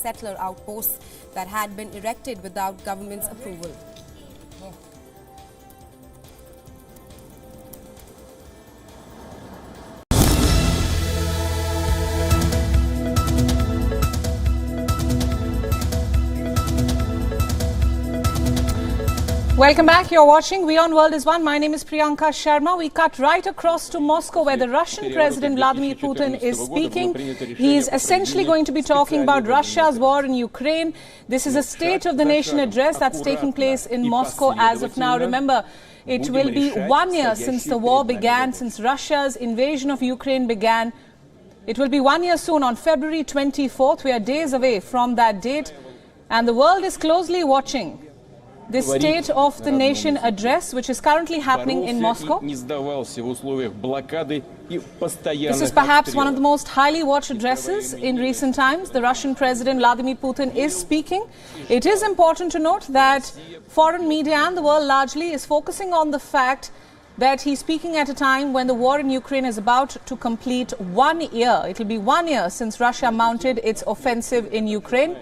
settler outposts that had been erected without government's approval. Welcome back. You're watching WION World is One. My name is Priyanka Sharma. We cut right across to Moscow, where the Russian President Vladimir Putin is speaking. He's essentially going to be talking about Russia's war in Ukraine. This is a State of the Nation address that's taking place in Moscow as of now. Remember, it will be 1 year since the war began, since Russia's invasion of Ukraine began. It will be 1 year soon on February 24th. We are days away from that date, and the world is closely watching this State of the Nation address, which is currently happening in Moscow. This is perhaps one of the most highly watched addresses in recent times. The Russian President Vladimir Putin is speaking. It is important to note that foreign media and the world largely is focusing on the fact that he's speaking at a time when the war in Ukraine is about to complete 1 year. It will be 1 year since Russia mounted its offensive in Ukraine.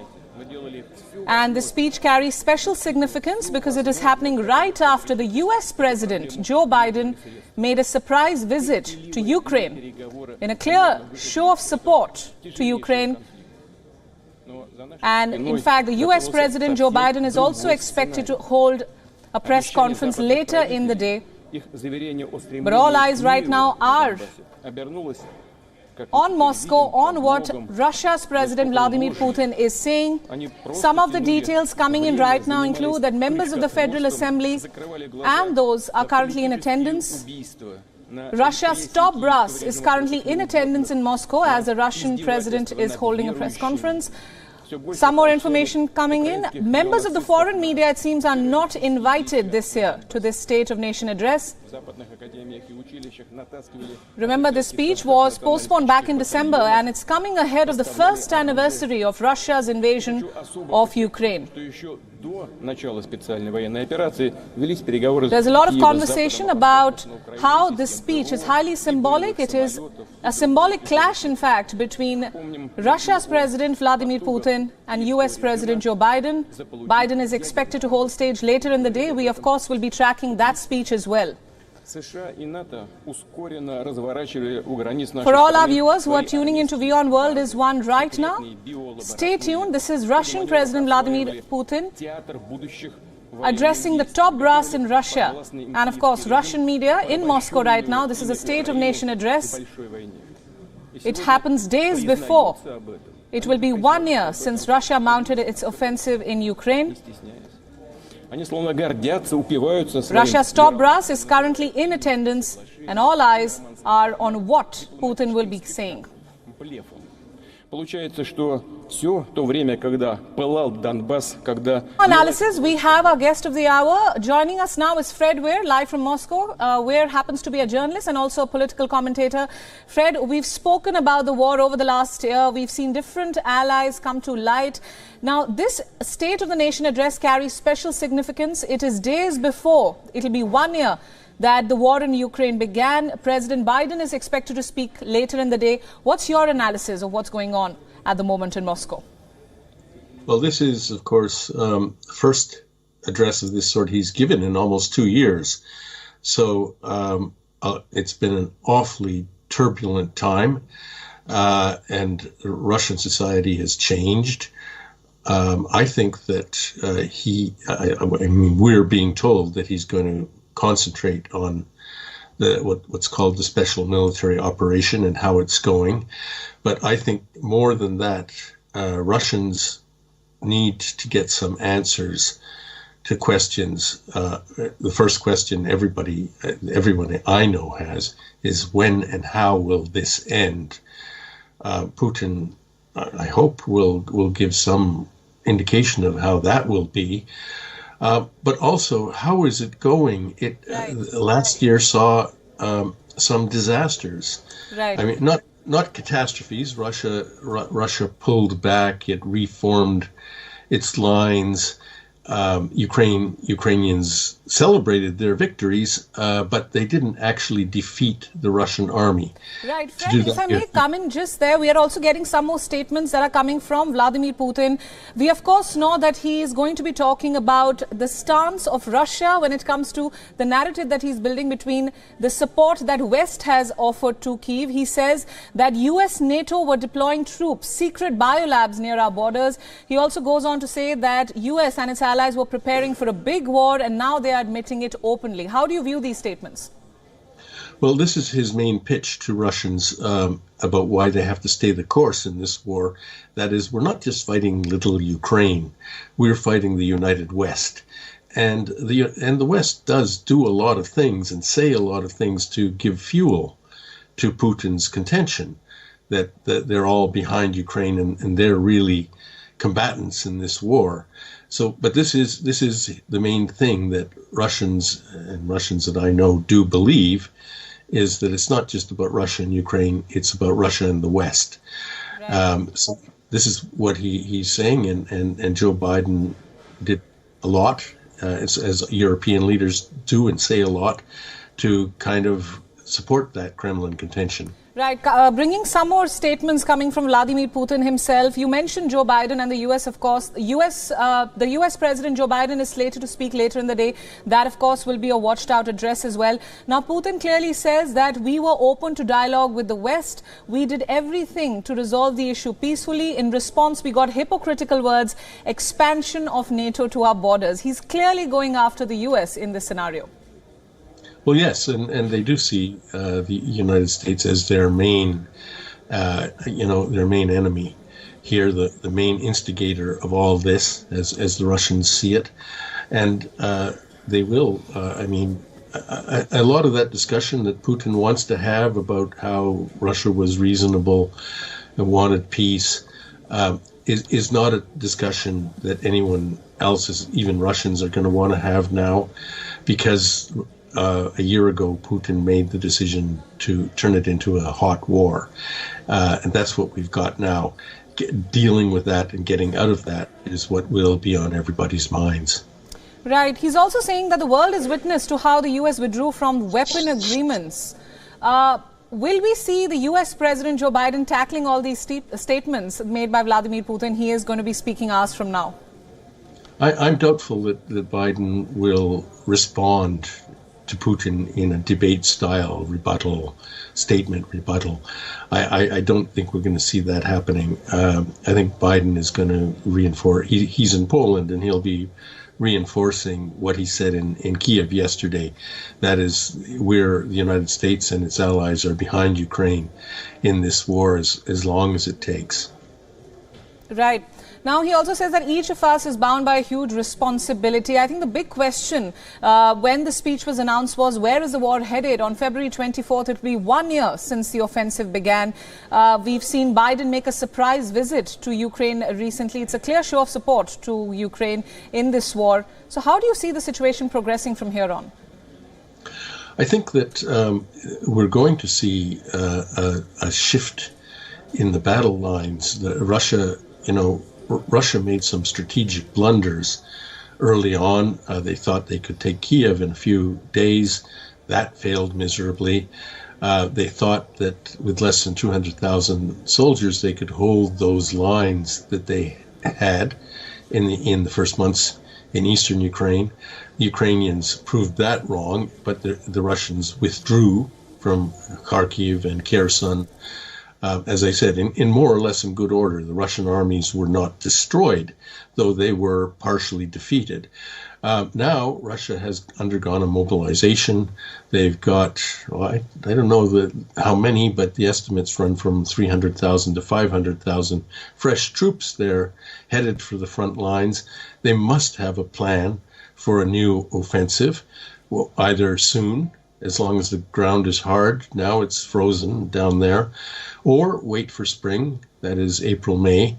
And the speech carries special significance because it is happening right after the US President Joe Biden made a surprise visit to Ukraine in a clear show of support to Ukraine. And in fact, the US President Joe Biden is also expected to hold a press conference later in the day. But all eyes right now are on Moscow, on what Russia's President Vladimir Putin is saying. Some of the details coming in right now include that members of the Federal Assembly and those are currently in attendance. Russia's top brass is currently in attendance in Moscow as the Russian president is holding a press conference. Some more information coming in. Members of the foreign media, it seems, are not invited this year to this State of Nation address. Remember, this speech was postponed back in December, and it's coming ahead of the first anniversary of Russia's invasion of Ukraine. There's a lot of conversation about how this speech is highly symbolic. It is a symbolic clash, in fact, between Russia's President Vladimir Putin and US President Joe Biden. Biden is expected to hold stage later in the day. We, of course, will be tracking that speech as well. For all our viewers who are tuning into WION World is One right now, stay tuned. This is Russian President Vladimir Putin addressing the top brass in Russia. And of course, Russian media in Moscow right now. This is a State of Nation address. It happens days before. It will be 1 year since Russia mounted its offensive in Ukraine. Russia's top brass is currently in attendance, and all eyes are on what Putin will be saying. Analysis, we have our guest of the hour. Joining us now is Fred Weir, live from Moscow. Weir happens to be a journalist and also a political commentator. Fred, we've spoken about the war over the last year. We've seen different allies come to light. Now, this State of the Nation address carries special significance. It is days before. It'll be 1 year that the war in Ukraine began. President Biden is expected to speak later in the day. What's your analysis of what's going on at the moment in Moscow? Well, this is, of course, the first address of this sort he's given in almost 2 years. So it's been an awfully turbulent time, and Russian society has changed. I think that we're being told that he's going to concentrate on what's called the special military operation and how it's going. But I think more than that, Russians need to get some answers to questions. The first question everyone I know has is when and how will this end? Putin, I hope, will give some indication of how that will be. But also, how is it going? Last year saw some disasters. Right. I mean, not catastrophes. Russia pulled back. It reformed its lines. Ukrainians celebrated their victories, but they didn't actually defeat the Russian army. Right, Fred, if I may come in just there, we are also getting some more statements that are coming from Vladimir Putin. We, of course, know that he is going to be talking about the stance of Russia when it comes to the narrative that he's building between the support that West has offered to Kiev. He says that US, NATO were deploying troops, secret biolabs near our borders. He also goes on to say that US and its allies were preparing for a big war, and now they are admitting it openly. How do you view these statements? Well, this is his main pitch to Russians about why they have to stay the course in this war. That is, we're not just fighting little Ukraine, we're fighting the United West. And the West does do a lot of things and say a lot of things to give fuel to Putin's contention that they're all behind Ukraine and they're really combatants in this war. So, but this is the main thing that Russians that I know do believe, is that it's not just about Russia and Ukraine, it's about Russia and the West. Right. So this is what he's saying, and Joe Biden did a lot, as European leaders do and say a lot, to kind of support that Kremlin contention. Right. Bringing some more statements coming from Vladimir Putin himself. You mentioned Joe Biden and the US, of course. The US President Joe Biden is slated to speak later in the day. That, of course, will be a watched out address as well. Now, Putin clearly says that we were open to dialogue with the West. We did everything to resolve the issue peacefully. In response, we got hypocritical words, expansion of NATO to our borders. He's clearly going after the US in this scenario. Well, yes, and they do see the United States as their main, their main enemy here, the main instigator of all this, as the Russians see it, and they will. A lot of that discussion that Putin wants to have about how Russia was reasonable and wanted peace is not a discussion that anyone else, even Russians, are going to want to have now, because a year ago, Putin made the decision to turn it into a hot war. And that's what we've got now. Dealing with that and getting out of that is what will be on everybody's minds. Right. He's also saying that the world is witness to how the US withdrew from weapon agreements. Will we see the US President Joe Biden tackling all these statements made by Vladimir Putin? He is going to be speaking hours from now. I'm doubtful that Biden will respond to Putin in a debate-style rebuttal. I don't think we're going to see that happening. I think Biden is going to reinforce. He's in Poland, and he'll be reinforcing what he said in Kiev yesterday. That is, the United States and its allies are behind Ukraine in this war as long as it takes. Right. Now, he also says that each of us is bound by a huge responsibility. I think the big question when the speech was announced was, where is the war headed? On February 24th, it will be 1 year since the offensive began. We've seen Biden make a surprise visit to Ukraine recently. It's a clear show of support to Ukraine in this war. So how do you see the situation progressing from here on? I think that we're going to see a shift in the battle lines. Russia made some strategic blunders early on. They thought they could take Kiev in a few days. That failed miserably. They thought that with less than 200,000 soldiers, they could hold those lines that they had in the first months in eastern Ukraine. The Ukrainians proved that wrong, but the Russians withdrew from Kharkiv and Kherson. As I said, in more or less in good order. The Russian armies were not destroyed, though they were partially defeated. Now, Russia has undergone a mobilization. They've got, I don't know how many, but the estimates run from 300,000 to 500,000 fresh troops there headed for the front lines. They must have a plan for a new offensive, either soon, as long as the ground is hard. Now it's frozen down there, or wait for spring, that is April, May.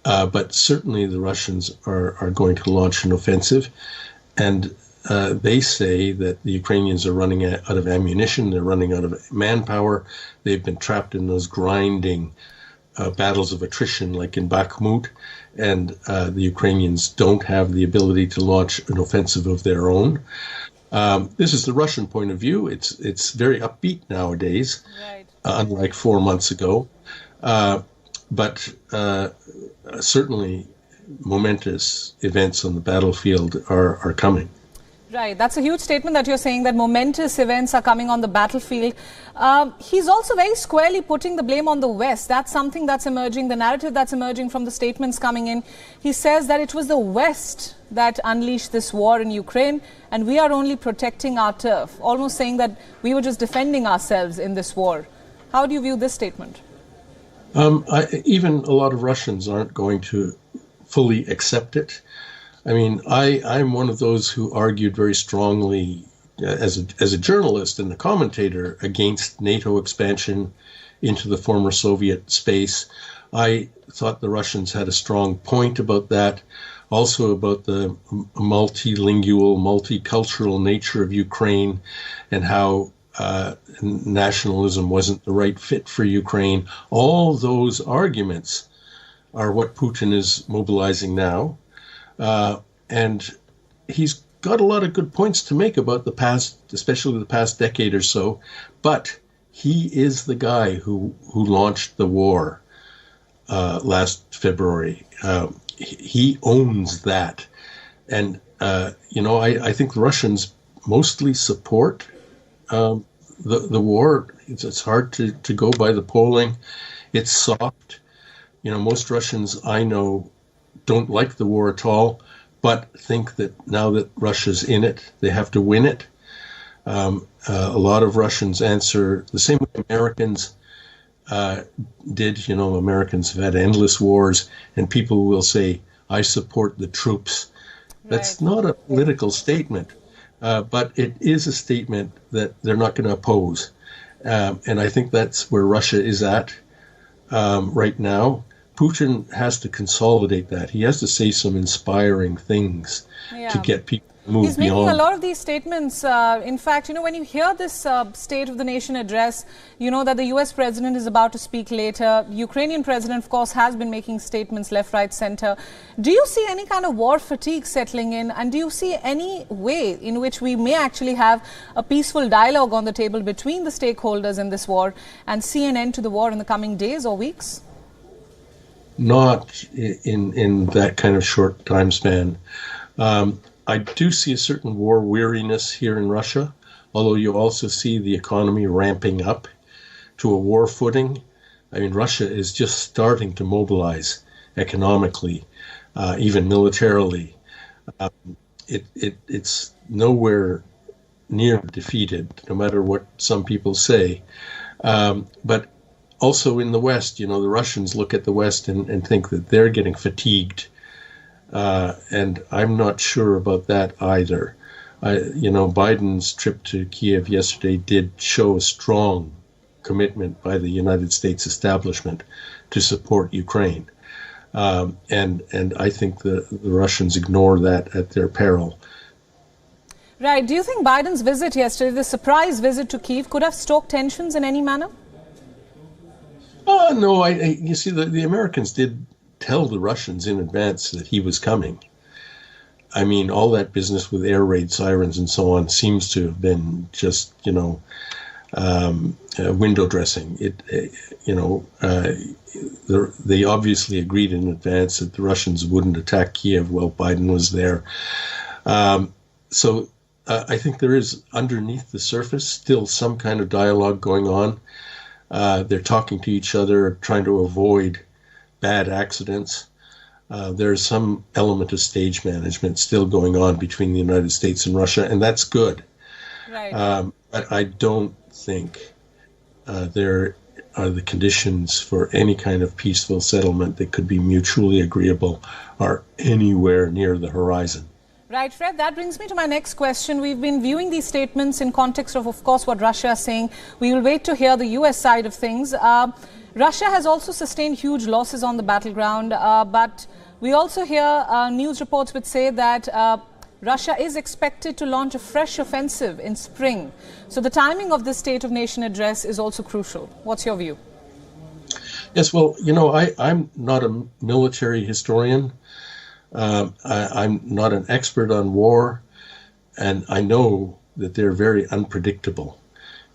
But certainly the Russians are going to launch an offensive. And they say that the Ukrainians are running out of ammunition, they're running out of manpower. They've been trapped in those grinding battles of attrition like in Bakhmut, and the Ukrainians don't have the ability to launch an offensive of their own. This is the Russian point of view. It's very upbeat nowadays, Right. Unlike 4 months ago. But certainly momentous events on the battlefield are coming. Right, that's a huge statement that you're saying, that momentous events are coming on the battlefield. He's also very squarely putting the blame on the West. That's something that's emerging, the narrative that's emerging from the statements coming in. He says that it was the West that unleashed this war in Ukraine, and we are only protecting our turf, almost saying that we were just defending ourselves in this war. How do you view this statement? Even a lot of Russians aren't going to fully accept it. I mean, I'm one of those who argued very strongly as a journalist and a commentator against NATO expansion into the former Soviet space. I thought the Russians had a strong point about that, also about the multilingual, multicultural nature of Ukraine and how nationalism wasn't the right fit for Ukraine. All those arguments are what Putin is mobilizing now. And he's got a lot of good points to make about the past, especially the past decade or so. But he is the guy who launched the war last February. He owns that. And, I think the Russians mostly support the war. It's hard to go by the polling. It's soft. Most Russians I know don't like the war at all, but think that now that Russia's in it, they have to win it. A lot of Russians answer the same way Americans did. Americans have had endless wars, and people will say, I support the troops. Right. That's not a political statement, but it is a statement that they're not going to oppose. And I think that's where Russia is at right now. Putin has to consolidate that. He has to say some inspiring things to get people to move He's making beyond. a lot of these statements. In fact, when you hear this State of the Nation address, you know that the US president is about to speak later. Ukrainian president, of course, has been making statements left, right, center. Do you see any kind of war fatigue settling in? And do you see any way in which we may actually have a peaceful dialogue on the table between the stakeholders in this war and see an end to the war in the coming days or weeks? Not in that kind of short time span. I do see a certain war weariness here in Russia, although you also see the economy ramping up to a war footing. I mean, Russia is just starting to mobilize economically, even militarily. It's nowhere near defeated, no matter what some people say. But also in the West, the Russians look at the West and think that they're getting fatigued. And I'm not sure about that either. Biden's trip to Kiev yesterday did show a strong commitment by the United States establishment to support Ukraine. And I think the Russians ignore that at their peril. Right. Do you think Biden's visit yesterday, the surprise visit to Kiev, could have stoked tensions in any manner? No, you see, the Americans did tell the Russians in advance that he was coming. I mean, all that business with air raid sirens and so on seems to have been just, window dressing. They obviously agreed in advance that the Russians wouldn't attack Kiev while Biden was there. So I think there is underneath the surface still some kind of dialogue going on. They're talking to each other, trying to avoid bad accidents. There's some element of stage management still going on between the United States and Russia, and that's good. Right. But I don't think there are the conditions for any kind of peaceful settlement that could be mutually agreeable are anywhere near the horizon. Right, Fred, that brings me to my next question. We've been viewing these statements in context of course, what Russia is saying. We will wait to hear the US side of things. Russia has also sustained huge losses on the battleground, but we also hear news reports which say that Russia is expected to launch a fresh offensive in spring. So the timing of this State of Nation address is also crucial. What's your view? Yes, well, I'm not a military historian. I'm not an expert on war, and I know that they're very unpredictable.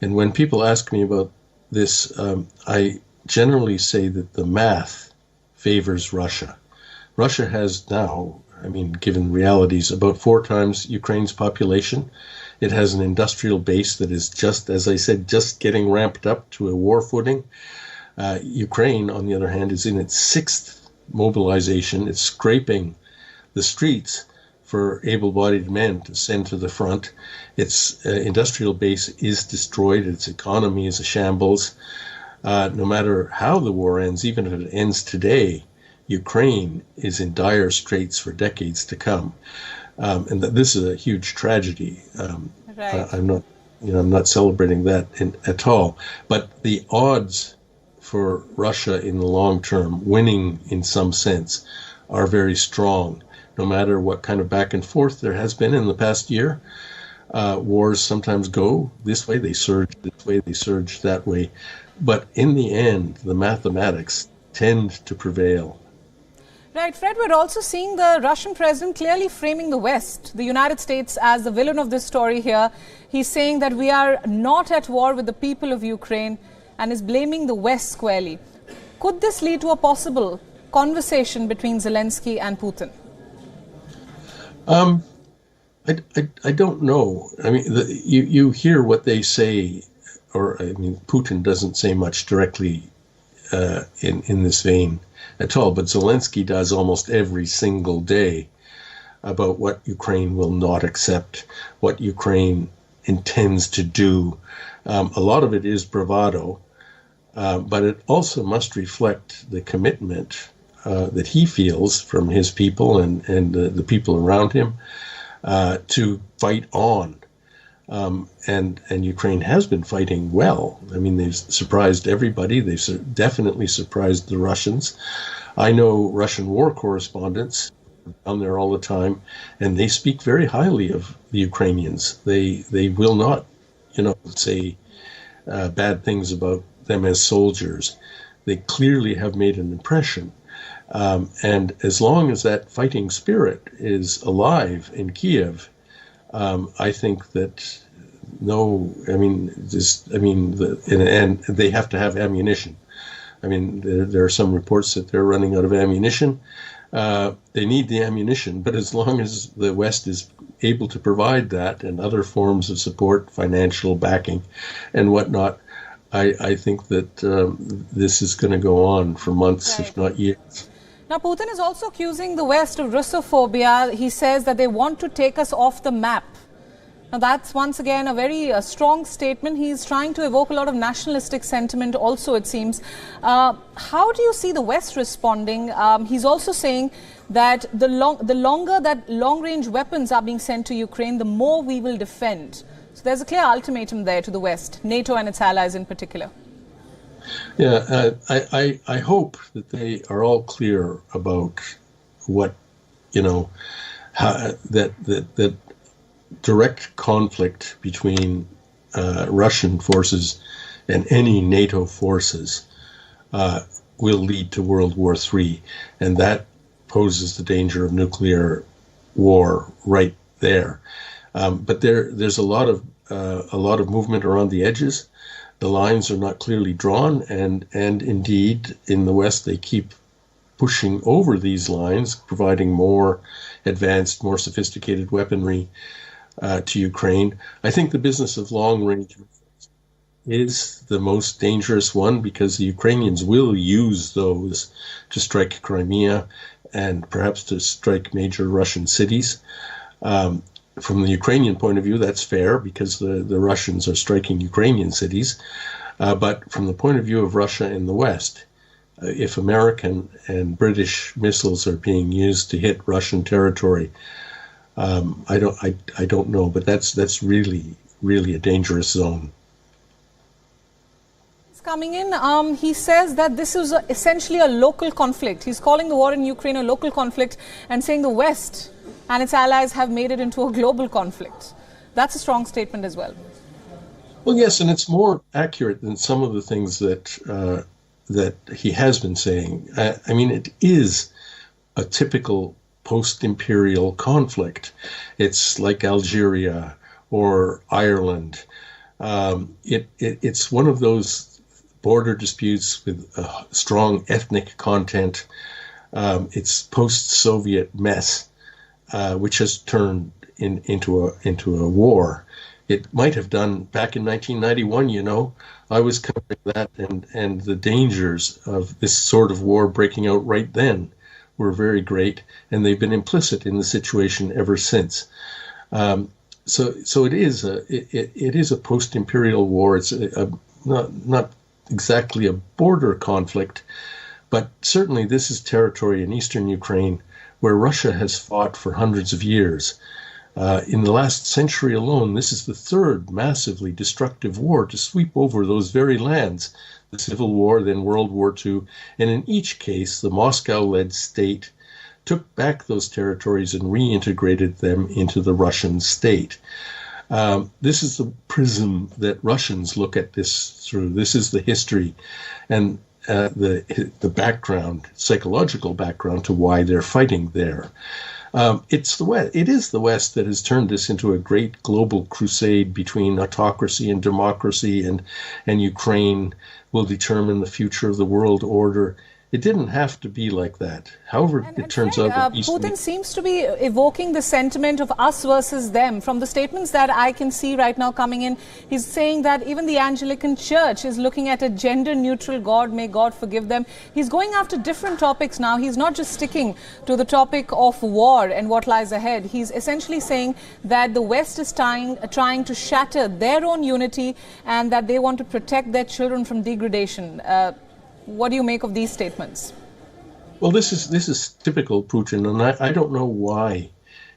And when people ask me about this, I generally say that the math favors Russia. Russia has now, given realities, about 4 times Ukraine's population. It has an industrial base that is just, as I said, just getting ramped up to a war footing. Ukraine, on the other hand, is in its 6th mobilization. It's scraping the streets for able-bodied men to send to the front. Its industrial base is destroyed. Its economy is a shambles. No matter how the war ends, even if it ends today, Ukraine is in dire straits for decades to come. And this is a huge tragedy. Right. I'm not celebrating that at all. But the odds for Russia in the long term, winning in some sense, are very strong. No matter what kind of back and forth there has been in the past year, wars sometimes go this way, they surge this way, they surge that way. But in the end, the mathematics tend to prevail. Right, Fred, we're also seeing the Russian president clearly framing the West, the United States, as the villain of this story here. He's saying that we are not at war with the people of Ukraine and is blaming the West squarely. Could this lead to a possible conversation between Zelensky and Putin? I don't know. You hear what they say, Putin doesn't say much directly in this vein at all, but Zelensky does almost every single day about what Ukraine will not accept, what Ukraine intends to do. A lot of it is bravado, but it also must reflect the commitment that he feels from his people and the people around him to fight on. And Ukraine has been fighting well. They've surprised everybody. They've definitely surprised the Russians. I know Russian war correspondents down there all the time, and they speak very highly of the Ukrainians. They will not, say bad things about them as soldiers. They clearly have made an impression. And as long as that fighting spirit is alive in Kiev, I think that and they have to have ammunition. There are some reports that they're running out of ammunition. They need the ammunition, but as long as the West is able to provide that and other forms of support, financial backing and whatnot, I think that this is going to go on for months, if not years. Now, Putin is also accusing the West of Russophobia. He says that they want to take us off the map. Now, that's once again a very strong statement. He's trying to evoke a lot of nationalistic sentiment also, it seems. How do you see the West responding? He's also saying that the longer that long-range weapons are being sent to Ukraine, the more we will defend. So there's a clear ultimatum there to the West, NATO and its allies in particular. Yeah, I hope that they are all clear about what, that direct conflict between Russian forces and any NATO forces will lead to World War III, and that poses the danger of nuclear war right there. But there's a lot of movement around the edges. The lines are not clearly drawn, and indeed in the West they keep pushing over these lines, providing more advanced, more sophisticated weaponry to Ukraine. I think the business of long-range is the most dangerous one because the Ukrainians will use those to strike Crimea and perhaps to strike major Russian cities. From the Ukrainian point of view, that's fair because the Russians are striking Ukrainian cities. But from the point of view of Russia in the West, if American and British missiles are being used to hit Russian territory, I don't know, but that's really a dangerous zone. Coming in, he says that this is essentially a local conflict. He's calling the war in Ukraine a local conflict and saying the West and its allies have made it into a global conflict. That's a strong statement as well. Well, yes, and it's more accurate than some of the things that that he has been saying. I mean, it is a typical post-imperial conflict. It's like Algeria or Ireland. It's one of those border disputes with a strong ethnic content. It's post-Soviet mess, which has turned into a war. It might have done back in 1991, you know. I was covering that, and the dangers of this sort of war breaking out right then were very great, and they've been implicit in the situation ever since. So it is a post-imperial war. It's not exactly a border conflict, but certainly this is territory in eastern Ukraine where Russia has fought for hundreds of years. In the last century alone, this is the third massively destructive war to sweep over those very lands. The Civil War, then World War II, and in each case, the Moscow-led state took back those territories and reintegrated them into the Russian state. This is the prism that Russians look at this through. This is the history and the background, psychological background to why they're fighting there. It's the West. It is the West that has turned this into a great global crusade between autocracy and democracy, and Ukraine will determine the future of the world order. It didn't have to be like that. However, it turns out that Putin seems to be evoking the sentiment of us versus them. From the statements that I can see right now coming in, he's saying that even the Anglican Church is looking at a gender-neutral God, may God forgive them. He's going after different topics now. He's not just sticking to the topic of war and what lies ahead. He's essentially saying that the West is trying to shatter their own unity and that they want to protect their children from degradation. What do you make of these statements? Well, this is typical Putin, and I don't know why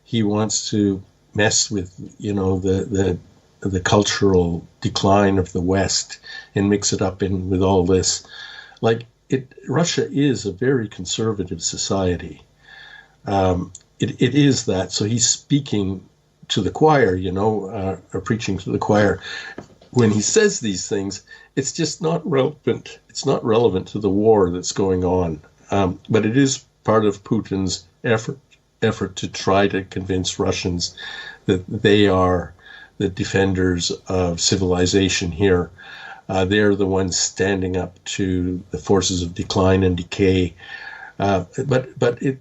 he wants to mess with, you know, the cultural decline of the West and mix it up with all this. Like Russia is a very conservative society. It is that. So he's speaking to the choir, you know, or preaching to the choir. When he says these things, it's just not relevant. It's not relevant to the war that's going on. But it is part of Putin's effort to try to convince Russians that they are the defenders of civilization here. They're the ones standing up to the forces of decline and decay. But it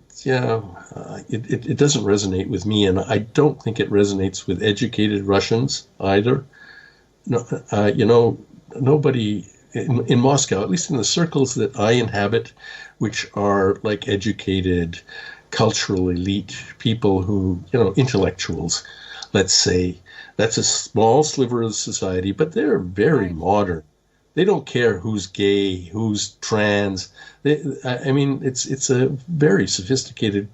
doesn't resonate with me, and I don't think it resonates with educated Russians either. No, you know, nobody in Moscow, at least in the circles that I inhabit, which are like educated, cultural elite people who, you know, intellectuals, let's say, that's a small sliver of society, but they're very modern. They don't care who's gay, who's trans. I mean, it's a very sophisticated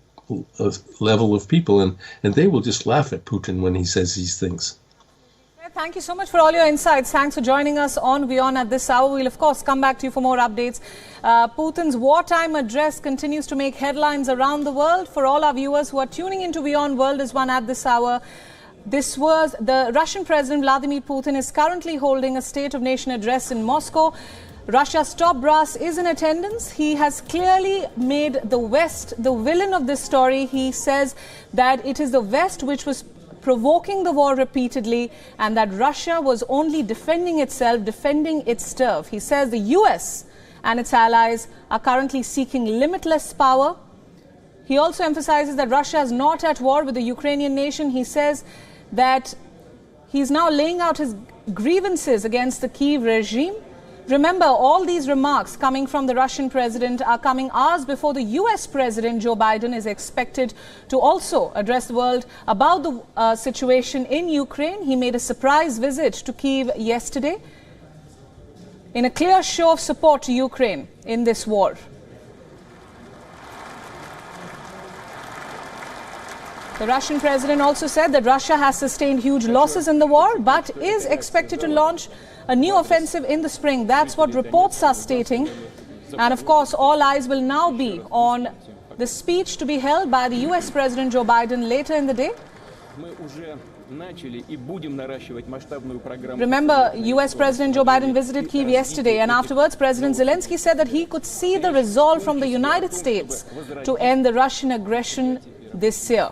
level of people, and they will just laugh at Putin when he says these things. Thank you so much for all your insights. Thanks for joining us on WION at this hour. We'll, of course, come back to you for more updates. Putin's wartime address continues to make headlines around the world. For all our viewers who are tuning into WION World is One at this hour, this was the Russian President Vladimir Putin is currently holding a State of Nation address in Moscow. Russia's top brass is in attendance. He has clearly made the West the villain of this story. He says that it is the West which was provoking the war repeatedly, and that Russia was only defending itself, defending its turf. He says the US and its allies are currently seeking limitless power. He also emphasizes that Russia is not at war with the Ukrainian nation. He says that he's now laying out his grievances against the Kiev regime. Remember, all these remarks coming from the Russian president are coming hours before the US President Joe Biden is expected to also address the world about the situation in Ukraine. He made a surprise visit to Kiev yesterday in a clear show of support to Ukraine in this war. The Russian president also said that Russia has sustained huge losses in the war, but is expected to launch a new offensive in the spring. That's what reports are stating. And of course, all eyes will now be on the speech to be held by the US President Joe Biden later in the day. Remember, US President Joe Biden visited Kiev yesterday, and afterwards President Zelensky said that he could see the resolve from the United States to end the Russian aggression this year.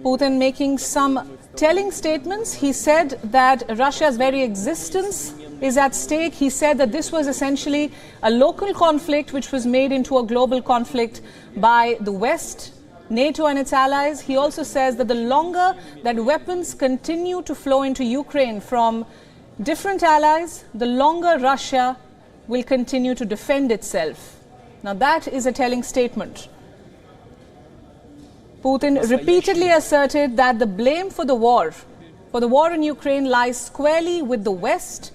Putin making some telling statements. He said that Russia's very existence is at stake. He said that this was essentially a local conflict which was made into a global conflict by the West, NATO and its allies. He also says that the longer that weapons continue to flow into Ukraine from different allies, the longer Russia will continue to defend itself. Now that is a telling statement. Putin repeatedly asserted that the blame for the war in Ukraine lies squarely with the West.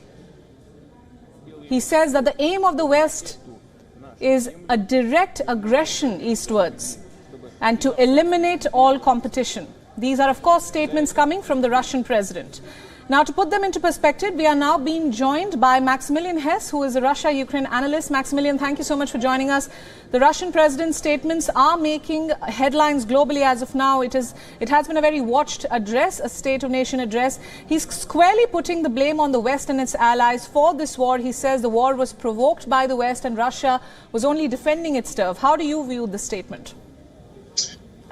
He says that the aim of the West is a direct aggression eastwards and to eliminate all competition. These are, of course, statements coming from the Russian president. Now, to put them into perspective, we are now being joined by Maximilian Hess, who is a Russia-Ukraine analyst. Maximilian, thank you so much for joining us. The Russian president's statements are making headlines globally as of now. It has been a very watched address, a State of Nation address. He's squarely putting the blame on the West and its allies for this war. He says the war was provoked by the West and Russia was only defending its turf. How do you view the statement?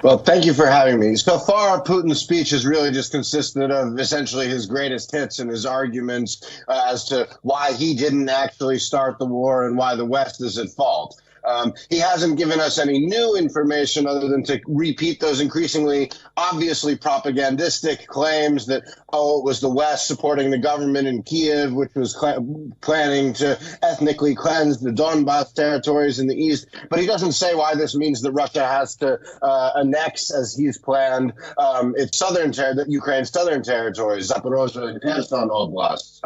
Well, thank you for having me. So far, Putin's speech has really just consisted of essentially his greatest hits and his arguments as to why he didn't actually start the war and why the West is at fault. He hasn't given us any new information other than to repeat those increasingly obviously propagandistic claims that, oh, it was the West supporting the government in Kiev, which was planning to ethnically cleanse the Donbas territories in the east. But he doesn't say why this means that Russia has to annex, as he's planned, its Ukraine's southern territories, Zaporozhye and Kherson oblasts.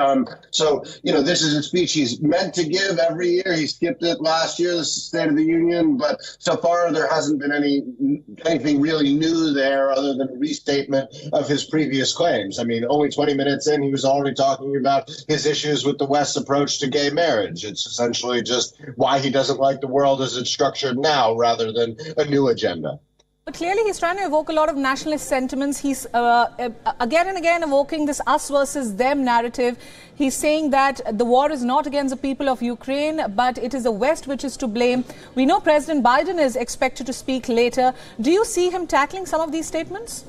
So, this is a speech he's meant to give every year. He skipped it last year. This is State of the Union, but so far there hasn't been anything really new there other than a restatement of his previous claims. I mean, only 20 minutes in, he was already talking about his issues with the West's approach to gay marriage. It's essentially just why he doesn't like the world as it's structured now rather than a new agenda. But clearly he's trying to evoke a lot of nationalist sentiments. He's again and again evoking this us versus them narrative. He's saying that the war is not against the people of Ukraine, but it is the West which is to blame. We know President Biden is expected to speak later. Do you see him tackling some of these statements?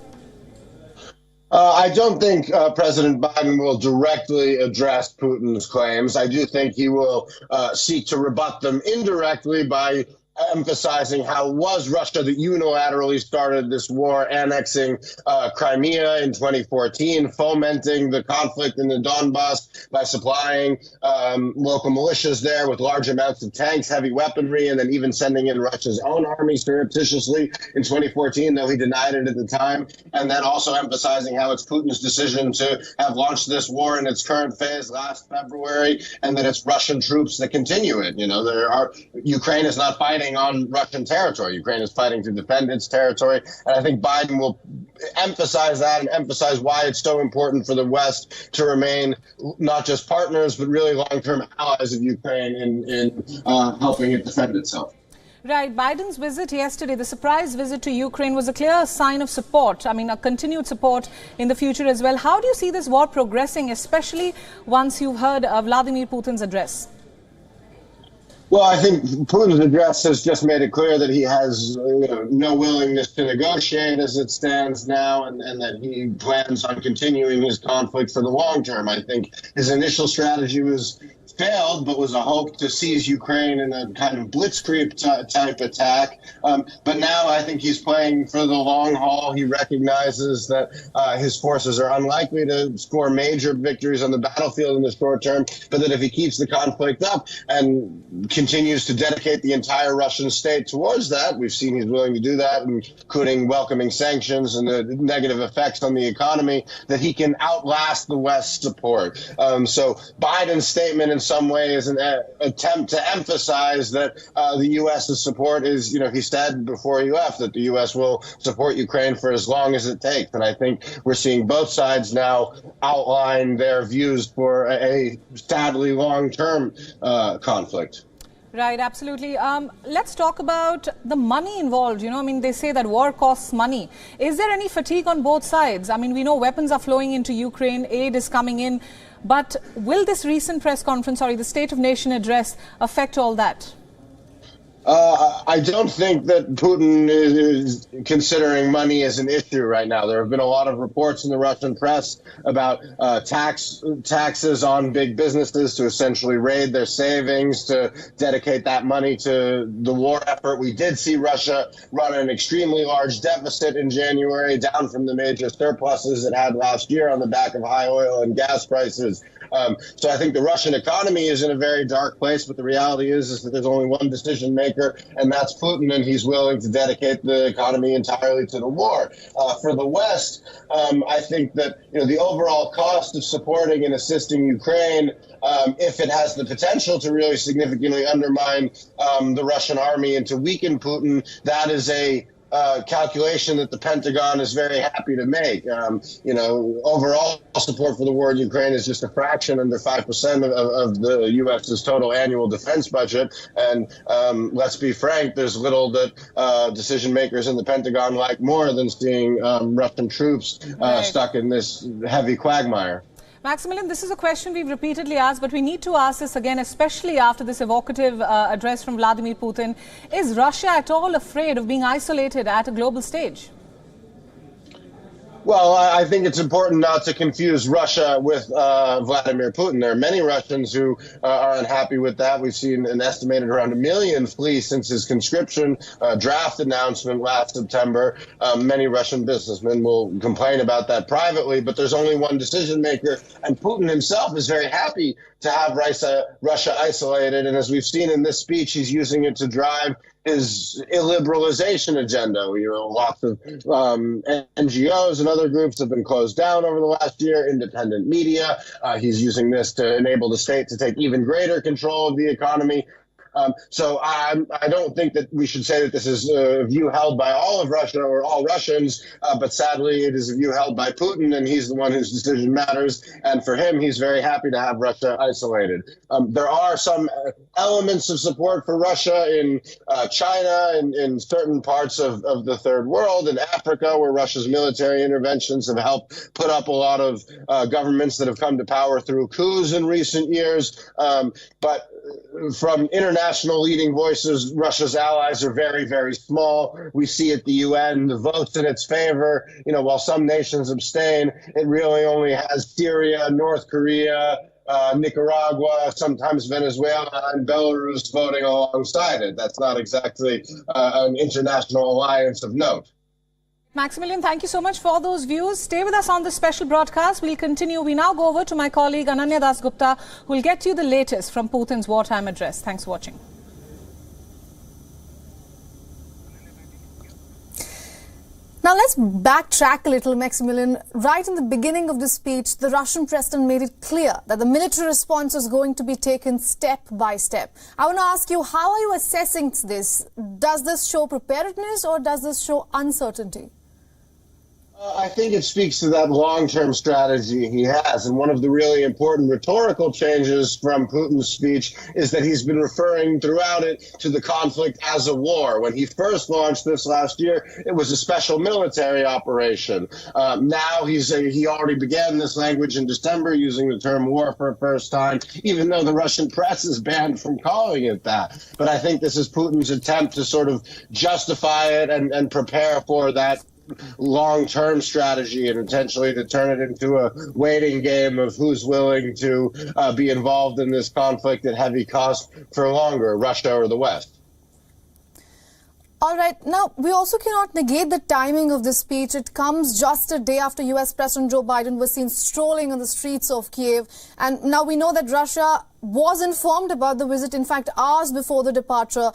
I don't think President Biden will directly address Putin's claims. I do think he will seek to rebut them indirectly by emphasizing how it was Russia that unilaterally started this war, annexing Crimea in 2014, fomenting the conflict in the Donbas by supplying local militias there with large amounts of tanks, heavy weaponry, and then even sending in Russia's own army surreptitiously in 2014, though he denied it at the time. And then also emphasizing how it's Putin's decision to have launched this war in its current phase last February, and that it's Russian troops that continue it. Ukraine is not fighting on Russian territory. Ukraine is fighting to defend its territory. And I think Biden will emphasize that and emphasize why it's so important for the West to remain not just partners, but really long-term allies of Ukraine in helping it defend itself. Right. Biden's visit yesterday, the surprise visit to Ukraine, was a clear sign of support. I mean, a continued support in the future as well. How do you see this war progressing, especially once you've heard Vladimir Putin's address? Well, I think Putin's address has just made it clear that he has no willingness to negotiate as it stands now, and that he plans on continuing his conflict for the long term. I think his initial strategy failed, but was a hope to seize Ukraine in a kind of blitzkrieg type attack. But now I think he's playing for the long haul. He recognizes that his forces are unlikely to score major victories on the battlefield in the short term, but that if he keeps the conflict up and continues to dedicate the entire Russian state towards that, we've seen he's willing to do that, including welcoming sanctions and the negative effects on the economy, that he can outlast the West's support. So Biden's statement in some way is an attempt to emphasize that the U.S.'s support is, he said before he left that the U.S. will support Ukraine for as long as it takes. And I think we're seeing both sides now outline their views for a sadly long-term conflict. Right, absolutely. Let's talk about the money involved. You know, I mean, they say that war costs money. Is there any fatigue on both sides? I mean, we know weapons are flowing into Ukraine, aid is coming in. But will this recent press conference, the State of Nation address, affect all that? I don't think that Putin is considering money as an issue right now. There have been a lot of reports in the Russian press about taxes on big businesses to essentially raid their savings, to dedicate that money to the war effort. We did see Russia run an extremely large deficit in January, down from the major surpluses it had last year on the back of high oil and gas prices. So I think the Russian economy is in a very dark place, but the reality is that there's only one decision maker, and that's Putin, and he's willing to dedicate the economy entirely to the war. For the West, I think that the overall cost of supporting and assisting Ukraine, if it has the potential to really significantly undermine the Russian army and to weaken Putin, that is a calculation that the Pentagon is very happy to make. Overall support for the war in Ukraine is just a fraction, under 5% of the U.S.'s total annual defense budget. And let's be frank, there's little that decision makers in the Pentagon like more than seeing Russian troops stuck in this heavy quagmire. Maximilian, this is a question we've repeatedly asked, but we need to ask this again, especially after this evocative address from Vladimir Putin. Is Russia at all afraid of being isolated at a global stage? Well, I think it's important not to confuse Russia with Vladimir Putin. There are many Russians who are unhappy with that. We've seen an estimated around 1 million flee since his conscription draft announcement last September. Many Russian businessmen will complain about that privately, but there's only one decision maker, and Putin himself is very happy to have Russia isolated. And as we've seen in this speech, he's using it to drive his illiberalization agenda. Lots of NGOs and other groups have been closed down over the last year, independent media. He's using this to enable the state to take even greater control of the economy. So I don't think that we should say that this is a view held by all of Russia or all Russians, but sadly it is a view held by Putin, and he's the one whose decision matters. And for him, he's very happy to have Russia isolated. There are some elements of support for Russia in China and in certain parts of the third world, in Africa, where Russia's military interventions have helped put up a lot of governments that have come to power through coups in recent years. But from international leading voices, Russia's allies are very, very small. We see at the UN the votes in its favor. While some nations abstain, it really only has Syria, North Korea, Nicaragua, sometimes Venezuela, and Belarus voting alongside it. That's not exactly an international alliance of note. Maximilian, thank you so much for those views. Stay with us on this special broadcast. We'll continue. We now go over to my colleague Ananya Dasgupta, who will get you the latest from Putin's wartime address. Thanks for watching. Now let's backtrack a little, Maximilian. Right in the beginning of the speech, the Russian president made it clear that the military response is going to be taken step by step. I want to ask you, how are you assessing this? Does this show preparedness or does this show uncertainty? I think it speaks to that long-term strategy he has. And one of the really important rhetorical changes from Putin's speech is that he's been referring throughout it to the conflict as a war. When he first launched this last year, it was a special military operation. Now he already began this language in December, using the term war for the first time, even though the Russian press is banned from calling it that. But I think this is Putin's attempt to sort of justify it and prepare for that long-term strategy, and intentionally to turn it into a waiting game of who's willing to be involved in this conflict at heavy cost for longer, Russia or the West. All right. Now, we also cannot negate the timing of this speech. It comes just a day after U.S. President Joe Biden was seen strolling on the streets of Kiev. And now we know that Russia was informed about the visit, in fact, hours before the departure.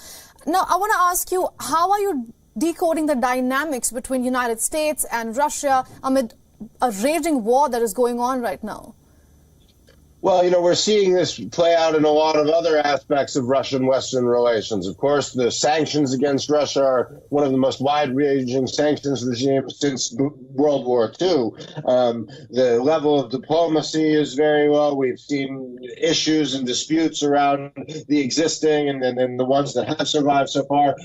Now, I want to ask you, how are you decoding the dynamics between United States and Russia amid a raging war that is going on right now? Well, we're seeing this play out in a lot of other aspects of Russian-Western relations. Of course, the sanctions against Russia are one of the most wide-ranging sanctions regimes since World War II. The level of diplomacy is very low. We've seen issues and disputes around the existing and the ones that have survived so far.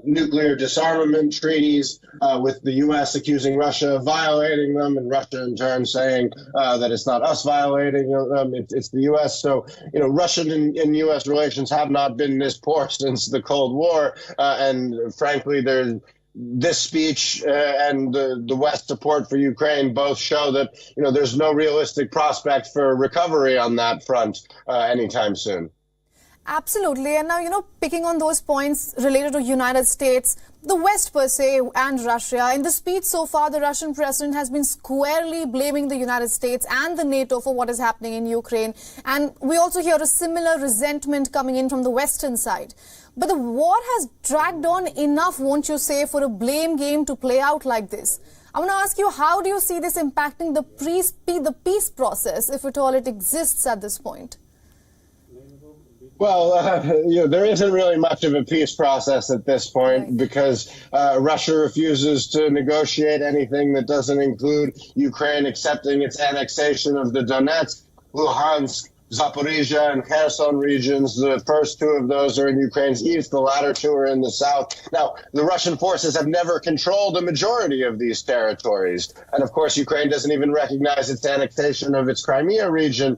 Nuclear disarmament treaties with the U.S. accusing Russia of violating them, and Russia in turn saying that it's not us violating them. It's the U.S. So, Russian and U.S. relations have not been this poor since the Cold War. And frankly, this speech and the West support for Ukraine both show that, there's no realistic prospect for recovery on that front anytime soon. Absolutely. And now, picking on those points related to United States, the West per se, and Russia. In the speech so far, the Russian president has been squarely blaming the United States and the NATO for what is happening in Ukraine. And we also hear a similar resentment coming in from the Western side. But the war has dragged on enough, won't you say, for a blame game to play out like this? I want to ask you, how do you see this impacting the peace process, if at all it exists at this point? Well, there isn't really much of a peace process at this point because Russia refuses to negotiate anything that doesn't include Ukraine accepting its annexation of the Donetsk, Luhansk, Zaporizhia and Kherson regions. The first two of those are in Ukraine's east. The latter two are in the south. Now, the Russian forces have never controlled a majority of these territories. And of course, Ukraine doesn't even recognize its annexation of its Crimea region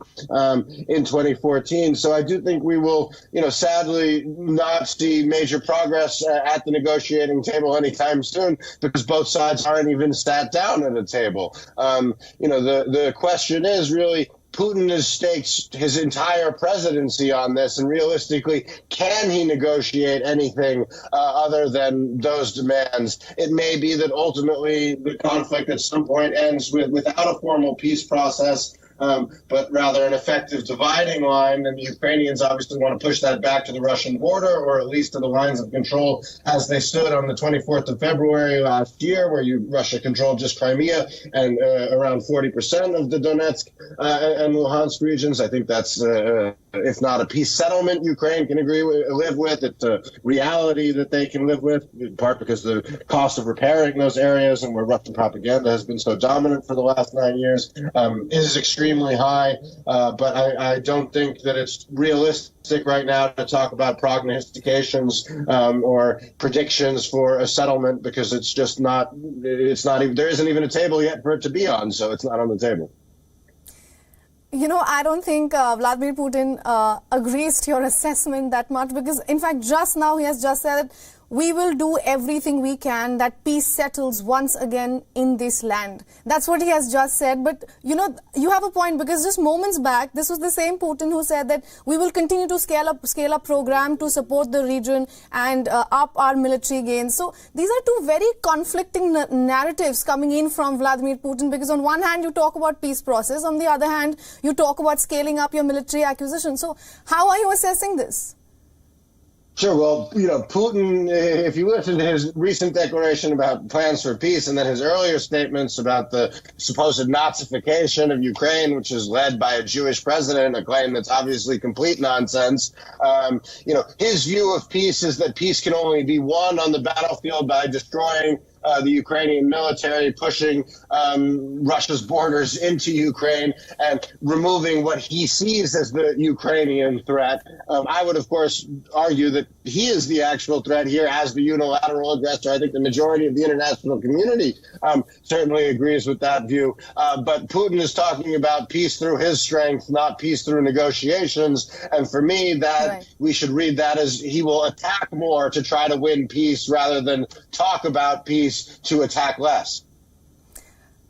in 2014. So I do think we will, sadly not see major progress at the negotiating table anytime soon because both sides aren't even sat down at a table. The question is really, Putin has staked his entire presidency on this, and realistically, can he negotiate anything other than those demands? It may be that ultimately the conflict at some point ends without a formal peace process, but rather an effective dividing line. And the Ukrainians obviously want to push that back to the Russian border, or at least to the lines of control as they stood on the 24th of February last year, where Russia controlled just Crimea and around 40% of the Donetsk and Luhansk regions. I think that's, if not a peace settlement Ukraine can live with, it's a reality that they can live with, in part because the cost of repairing those areas and where Russian propaganda has been so dominant for the last 9 years is extremely high, but I don't think that it's realistic right now to talk about prognostications or predictions for a settlement because it's just not even, there isn't even a table yet for it to be on, so it's not on the table. I don't think Vladimir Putin agrees to your assessment that much because, in fact, just now he has just said we will do everything we can that peace settles once again in this land. That's what he has just said. But, you have a point because just moments back, this was the same Putin who said that we will continue to scale up program to support the region and up our military gains. So these are two very conflicting narratives coming in from Vladimir Putin because on one hand, you talk about peace process. On the other hand, you talk about scaling up your military acquisition. So how are you assessing this? Sure. Well, Putin, if you listen to his recent declaration about plans for peace and then his earlier statements about the supposed Nazification of Ukraine, which is led by a Jewish president, a claim that's obviously complete nonsense. His view of peace is that peace can only be won on the battlefield by destroying the Ukrainian military, pushing Russia's borders into Ukraine and removing what he sees as the Ukrainian threat. I would, of course, argue that he is the actual threat here as the unilateral aggressor. I think the majority of the international community certainly agrees with that view. But Putin is talking about peace through his strength, not peace through negotiations. And for me, we should read that as he will attack more to try to win peace rather than talk about peace to attack less.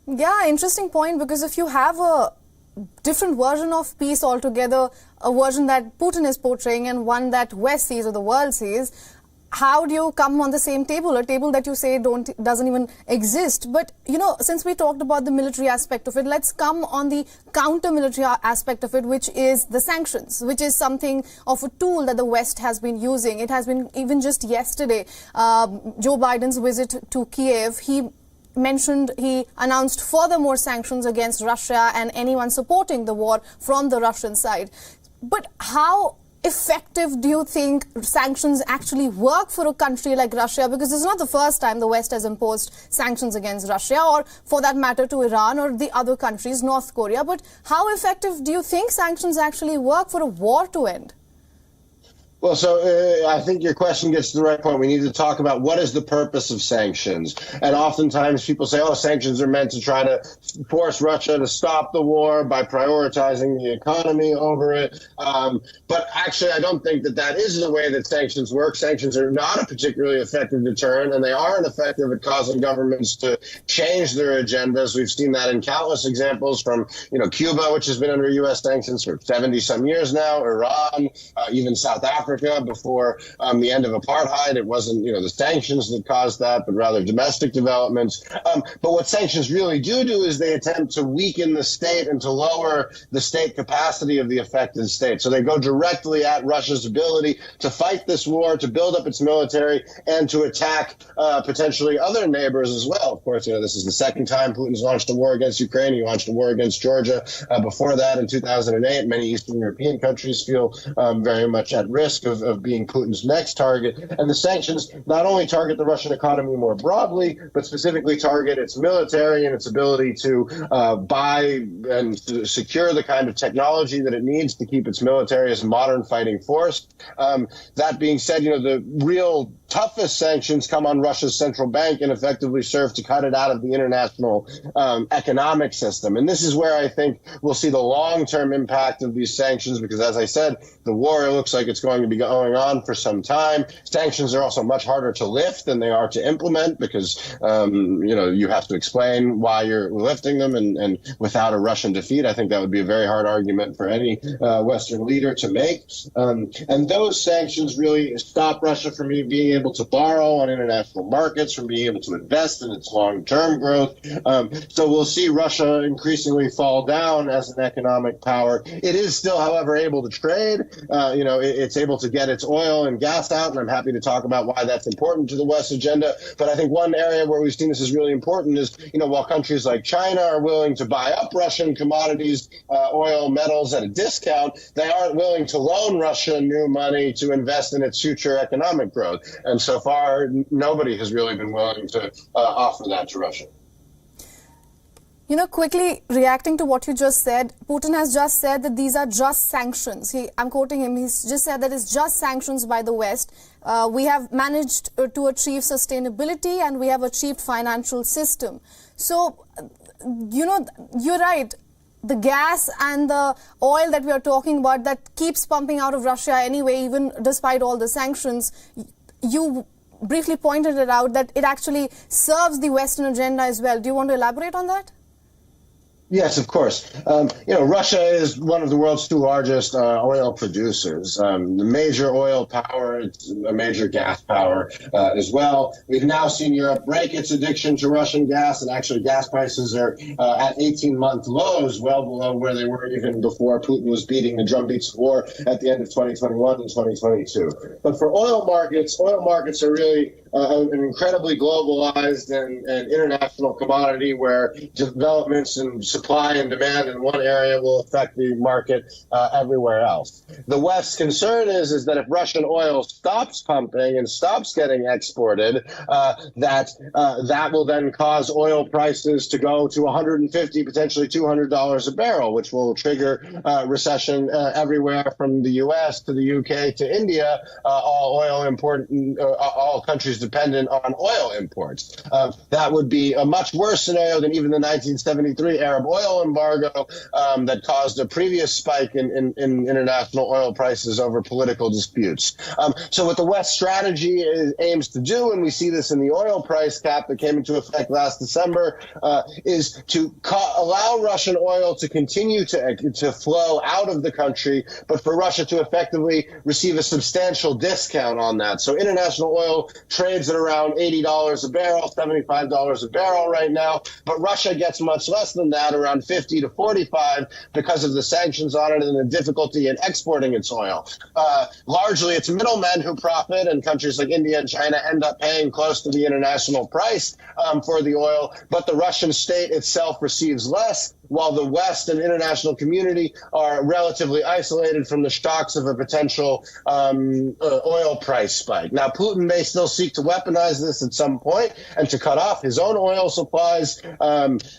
Yeah, interesting point, because if you have a different version of peace altogether, a version that Putin is portraying and one that West sees or the world sees, how do you come on the same table, a table that you say doesn't even exist? But, since we talked about the military aspect of it, let's come on the counter-military aspect of it, which is the sanctions, which is something of a tool that the West has been using. It has been, even just yesterday, Joe Biden's visit to Kiev, he he announced furthermore sanctions against Russia and anyone supporting the war from the Russian side. But how effective do you think sanctions actually work for a country like Russia? Because it's not the first time the West has imposed sanctions against Russia, or for that matter to Iran or the other countries, North Korea. But how effective do you think sanctions actually work for a war to end? Well, so I think your question gets to the right point. We need to talk about what is the purpose of sanctions. And oftentimes people say, oh, sanctions are meant to try to force Russia to stop the war by prioritizing the economy over it. But actually, I don't think that that is the way that sanctions work. Sanctions are not a particularly effective deterrent, and they aren't effective at causing governments to change their agendas. We've seen that in countless examples from, Cuba, which has been under U.S. sanctions for 70-some years now, Iran, even South Africa before the end of apartheid. It wasn't, the sanctions that caused that, but rather domestic developments. But what sanctions really do is they attempt to weaken the state and to lower the state capacity of the affected state. So they go directly at Russia's ability to fight this war, to build up its military, and to attack potentially other neighbors as well. Of course, this is the second time Putin's launched a war against Ukraine. He launched a war against Georgia. Before that, in 2008, many Eastern European countries feel very much at risk of being Putin's next target. And the sanctions not only target the Russian economy more broadly, but specifically target its military and its ability to buy and to secure the kind of technology that it needs to keep its military as a modern fighting force. That being said, the real toughest sanctions come on Russia's central bank and effectively serve to cut it out of the international economic system. And this is where I think we'll see the long-term impact of these sanctions, because as I said, the war looks like it's going to be going on for some time. Sanctions are also much harder to lift than they are to implement because, you have to explain why you're lifting them. And without a Russian defeat, I think that would be a very hard argument for any Western leader to make. And those sanctions really stop Russia from being able to borrow on international markets, from being able to invest in its long-term growth. So we'll see Russia increasingly fall down as an economic power. It is still, however, able to trade. It's able to get its oil and gas out, and I'm happy to talk about why that's important to the West agenda. But I think one area where we've seen this is really important is, while countries like China are willing to buy up Russian commodities, oil, metals at a discount, they aren't willing to loan Russia new money to invest in its future economic growth. And so far, nobody has really been willing to offer that to Russia. Quickly reacting to what you just said, Putin has just said that these are just sanctions. I'm quoting him. He's just said that it's just sanctions by the West. We have managed to achieve sustainability and we have achieved financial system. So, you're right. The gas and the oil that we are talking about that keeps pumping out of Russia anyway, even despite all the sanctions, you briefly pointed it out that it actually serves the Western agenda as well. Do you want to elaborate on that? Yes, of course. Russia is one of the world's two largest oil producers. The major oil power, it's a major gas power as well. We've now seen Europe break its addiction to Russian gas, and actually gas prices are at 18-month lows, well below where they were even before Putin was beating the drumbeats of war at the end of 2021 and 2022. But for oil markets are really an incredibly globalized and international commodity where developments in supply and demand in one area will affect the market everywhere else. The West's concern is that if Russian oil stops pumping and stops getting exported, that will then cause oil prices to go to $150, potentially $200 a barrel, which will trigger recession everywhere from the U.S. to the U.K. to India, all countries dependent on oil imports. That would be a much worse scenario than even the 1973 Arab oil embargo that caused a previous spike in international oil prices over political disputes. So what the West strategy aims to do, and we see this in the oil price cap that came into effect last December, is to allow Russian oil to continue to flow out of the country, but for Russia to effectively receive a substantial discount on that. So international oil trades at around $80 a barrel, $75 a barrel right now, but Russia gets much less than that, around 50 to 45 because of the sanctions on it and the difficulty in exporting its oil. Largely, it's middlemen who profit, and countries like India and China end up paying close to the international price for the oil, but the Russian state itself receives less, while the West and international community are relatively isolated from the shocks of a potential oil price spike. Now, Putin may still seek to weaponize this at some point and to cut off his own oil supplies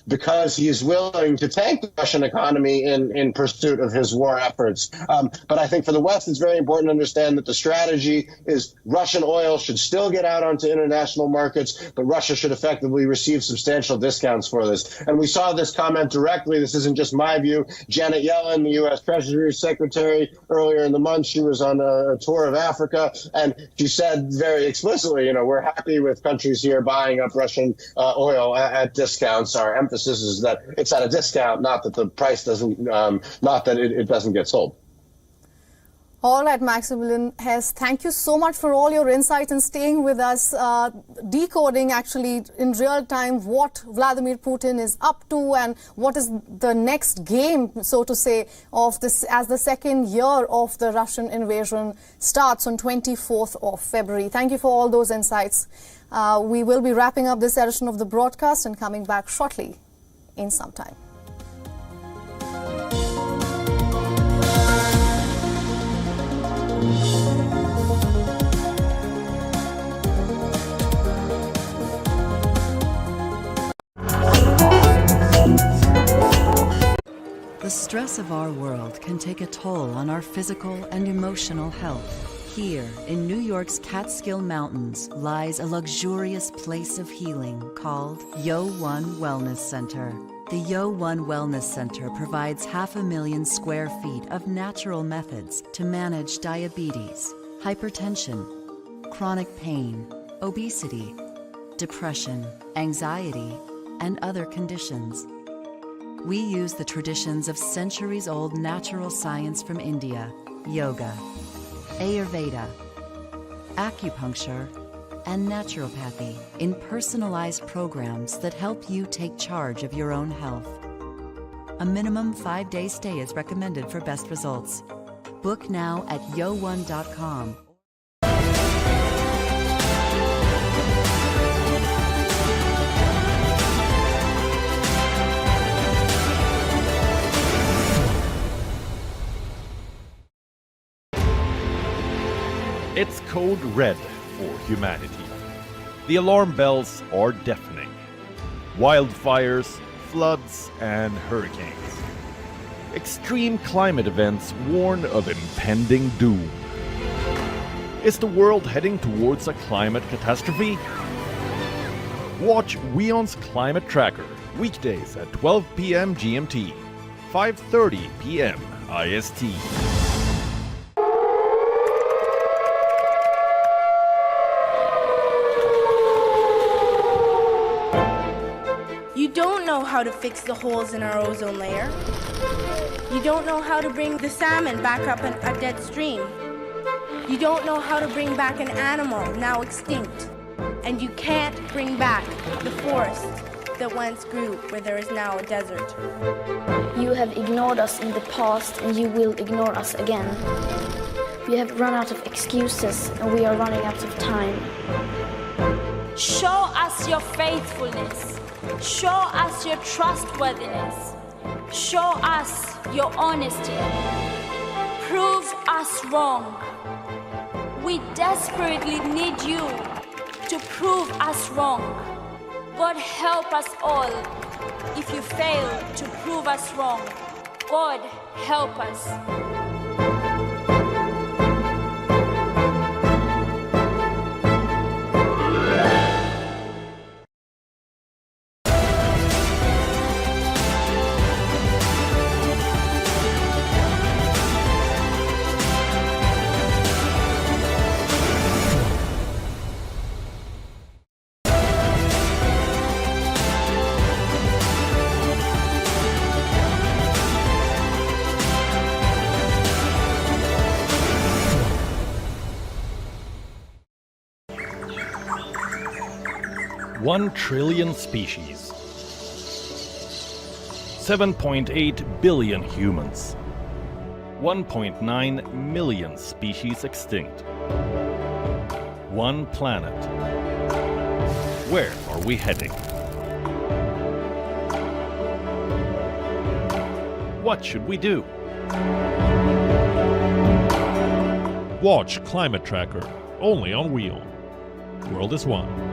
because he is willing to tank the Russian economy in pursuit of his war efforts. But I think for the West, it's very important to understand that the strategy is Russian oil should still get out onto international markets, but Russia should effectively receive substantial discounts for this. And we saw this comment directly. This isn't just my view. Janet Yellen, the U.S. Treasury Secretary, earlier in the month, she was on a tour of Africa, and she said very explicitly, we're happy with countries here buying up Russian oil at discounts. Our emphasis is that it's at a discount, not that the price doesn't, not that it doesn't get sold. All right, Maximilian Hess, thank you so much for all your insights and staying with us, decoding actually in real time what Vladimir Putin is up to and what is the next game, so to say, of this as the second year of the Russian invasion starts on 24th of February. Thank you for all those insights. We will be wrapping up this edition of the broadcast and coming back shortly in some time. The stress of our world can take a toll on our physical and emotional health. Here, in New York's Catskill Mountains, lies a luxurious place of healing called WION Wellness Center. The WION Wellness Center provides 500,000 square feet of natural methods to manage diabetes, hypertension, chronic pain, obesity, depression, anxiety, and other conditions. We use the traditions of centuries-old natural science from India, yoga, Ayurveda, acupuncture, and naturopathy in personalized programs that help you take charge of your own health. A minimum 5-day stay is recommended for best results. Book now at yo1.com. It's code red for humanity. The alarm bells are deafening. Wildfires, floods, and hurricanes. Extreme climate events warn of impending doom. Is the world heading towards a climate catastrophe? Watch WION's Climate Tracker weekdays at 12 p.m. GMT, 5:30 p.m. IST. You don't know how to fix the holes in our ozone layer. You don't know how to bring the salmon back up a dead stream. You don't know how to bring back an animal now extinct. And you can't bring back the forest that once grew where there is now a desert. You have ignored us in the past and you will ignore us again. We have run out of excuses and we are running out of time. Show us your faithfulness. Show us your trustworthiness. Show us your honesty. Prove us wrong. We desperately need you to prove us wrong. God help us all if you fail to prove us wrong. God help us. $1 trillion species. 7.8 billion humans. 1.9 million species extinct. One planet. Where are we heading? What should we do? Watch Climate Tracker, only on WION. World is One.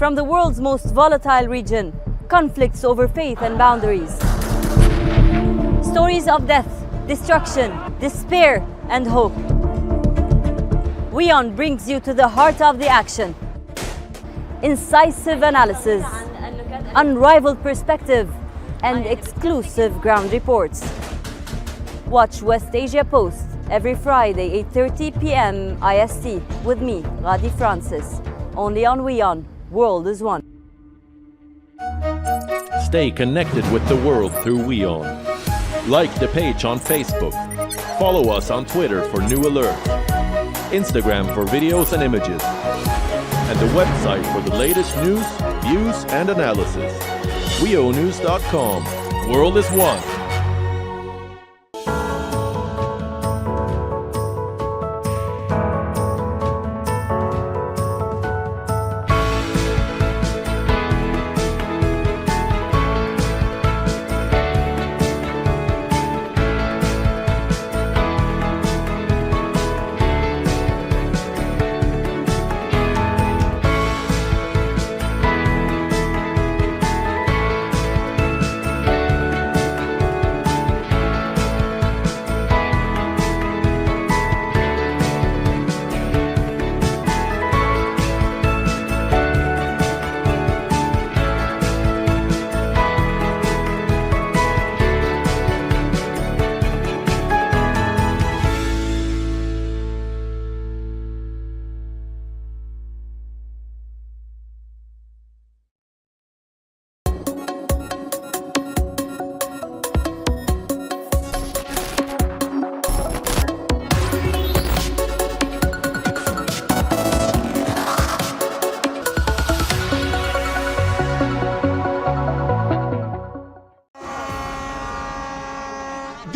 From the world's most volatile region, conflicts over faith and boundaries. Stories of death, destruction, despair, and hope. WION brings you to the heart of the action. Incisive analysis, unrivaled perspective, and exclusive ground reports. Watch West Asia Post every Friday, 8:30 p.m. IST with me, Radi Francis. Only on WION. World is One. Stay connected with the world through WION. Like the page on Facebook. Follow us on Twitter for new alerts. Instagram for videos and images. And the website for the latest news, views, and analysis. WIOnews.com. World is One.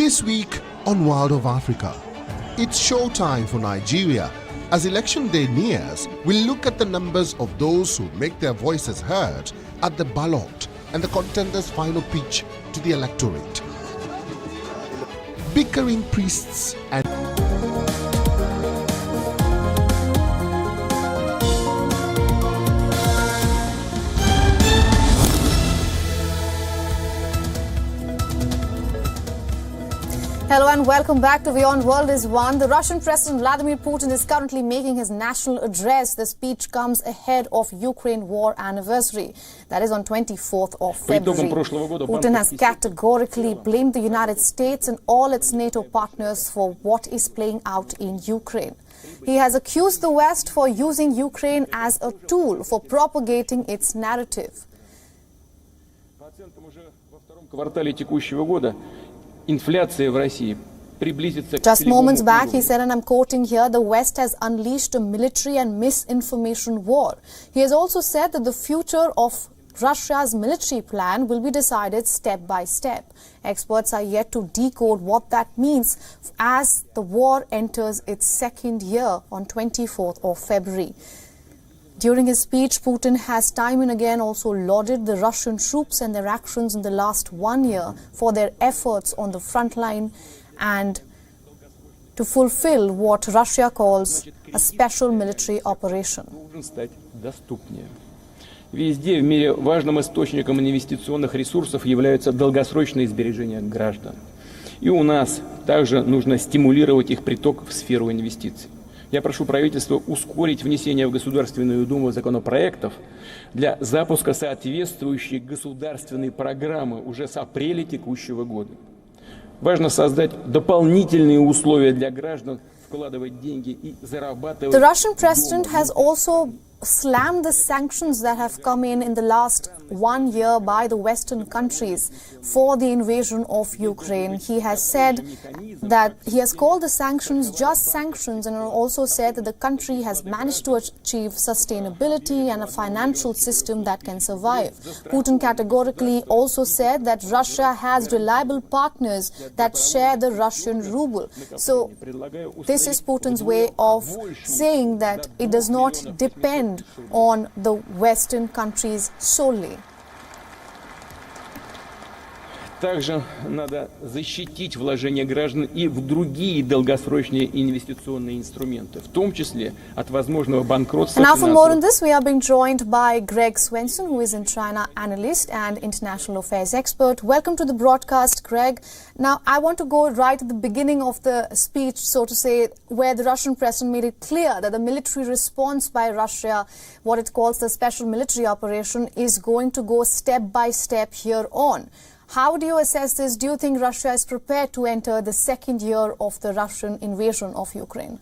This week on World of Africa, it's showtime for Nigeria. As election day nears, we'll look at the numbers of those who make their voices heard at the ballot and the contenders' final pitch to the electorate. Bickering priests and Hello and welcome back to WION World is One. The Russian President Vladimir Putin is currently making his national address. The speech comes ahead of Ukraine war anniversary. That is on 24th of February. Putin has categorically blamed the United States and all its NATO partners for what is playing out in Ukraine. He has accused the West for using Ukraine as a tool for propagating its narrative. Инфляция в России Just moments back, he said, and I'm quoting here, the West has unleashed a military and misinformation war. He has also said that the future of Russia's military plan will be decided step by step. Experts are yet to decode what that means as the war enters its second year on 24th of February. During his speech, Putin has time and again also lauded the Russian troops and their actions in the last 1 year for their efforts on the front line and to fulfill what Russia calls a special military operation. Везде в мире важным источником инвестиционных ресурсов являются долгосрочные сбережения граждан. И у нас также нужно стимулировать их приток в сферу инвестиций. Я прошу правительство ускорить внесение в Государственную Думу законопроектов для запуска соответствующей государственной программы уже с апреля текущего года. Важно создать дополнительные условия для граждан вкладывать деньги и зарабатывать. The Russian president has also slammed the sanctions that have come in the last 1 year by the Western countries for the invasion of Ukraine. He has said that he has called the sanctions just sanctions and also said that the country has managed to achieve sustainability and a financial system that can survive. Putin categorically also said that Russia has reliable partners that share the Russian ruble. So this is Putin's way of saying that it does not depend on the Western countries solely. Также надо защитить вложения граждан и в другие долгосрочные инвестиционные инструменты, в том числе от возможного банкротства. Now for more on this, we are being joined by Greg Swenson, who is in China analyst and international affairs expert. Welcome to the broadcast, Greg. Now, I want to go right at the beginning of the speech, so to say, where the Russian president made it clear that the military response by Russia, what it calls the special military operation, is going to go step by step here on. How do you assess this? Do you think Russia is prepared to enter the second year of the Russian invasion of Ukraine?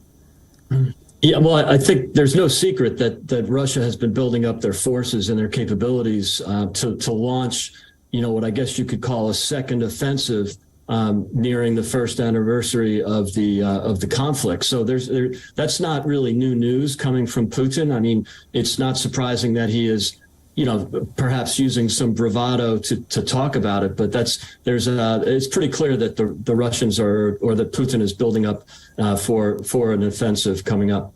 Yeah, well, I think there's no secret that Russia has been building up their forces and their capabilities to launch, what I guess you could call a second offensive nearing the first anniversary of the conflict. So that's not really new news coming from Putin. I mean, it's not surprising that he is perhaps using some bravado to talk about it, but it's pretty clear that the Russians or that Putin is building up for an offensive coming up.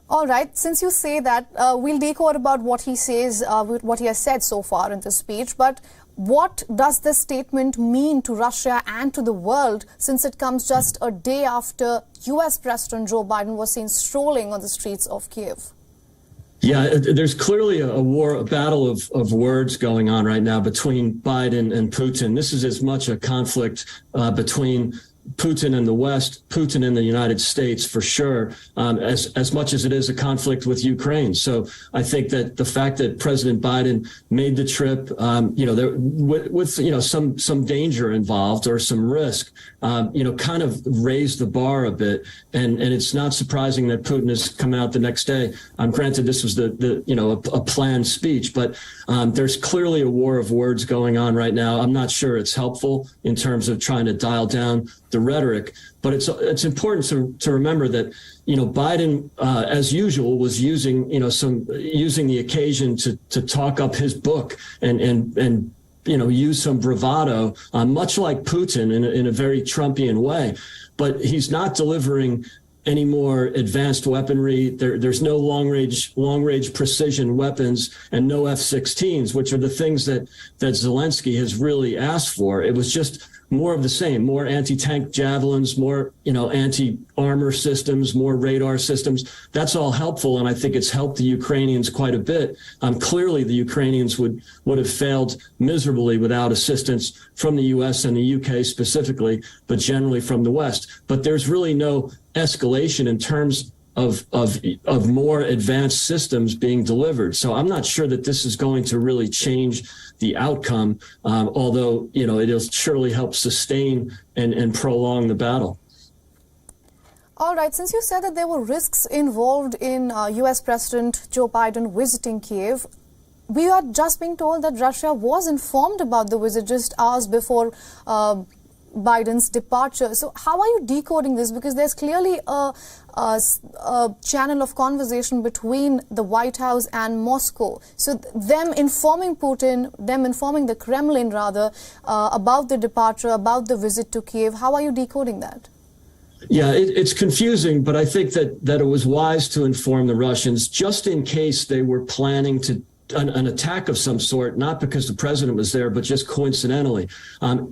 All right. Since you say that, we'll decode about what he says, what he has said so far in the speech. But what does this statement mean to Russia and to the world, since it comes just a day after U.S. President Joe Biden was seen strolling on the streets of Kiev? Yeah, there's clearly a battle of words going on right now between Biden and Putin. This is as much a conflict between Putin and the West, Putin and the United States for sure, as much as it is a conflict with Ukraine. So I think that the fact that President Biden made the trip, with some danger involved or some risk, kind of raised the bar a bit. And it's not surprising that Putin has come out the next day. Granted, this was a planned speech, but there's clearly a war of words going on right now. I'm not sure it's helpful in terms of trying to dial down the rhetoric, but it's important to remember that Biden, as usual, was using the occasion to talk up his book and use some bravado, much like Putin in a very Trumpian way. But he's not delivering any more advanced weaponry. There's no long range precision weapons and no F-16s, which are the things that Zelensky has really asked for. It was just more of the same, more anti-tank javelins, more, anti-armor systems, more radar systems. That's all helpful, and I think it's helped the Ukrainians quite a bit. Clearly, the Ukrainians would have failed miserably without assistance from the U.S. and the U.K. specifically, but generally from the West. But there's really no escalation in terms of more advanced systems being delivered. So I'm not sure that this is going to really change the outcome, although, it'll surely help sustain and prolong the battle. All right. Since you said that there were risks involved in U.S. President Joe Biden visiting Kiev, we are just being told that Russia was informed about the visit just hours before Biden's departure. So how are you decoding this? Because there's clearly a channel of conversation between the White House and Moscow. So them informing Putin, them informing the Kremlin rather, about the departure, about the visit to Kiev. How are you decoding that? Yeah, it's confusing, but I think that it was wise to inform the Russians just in case they were planning to an attack of some sort, not because the president was there, but just coincidentally.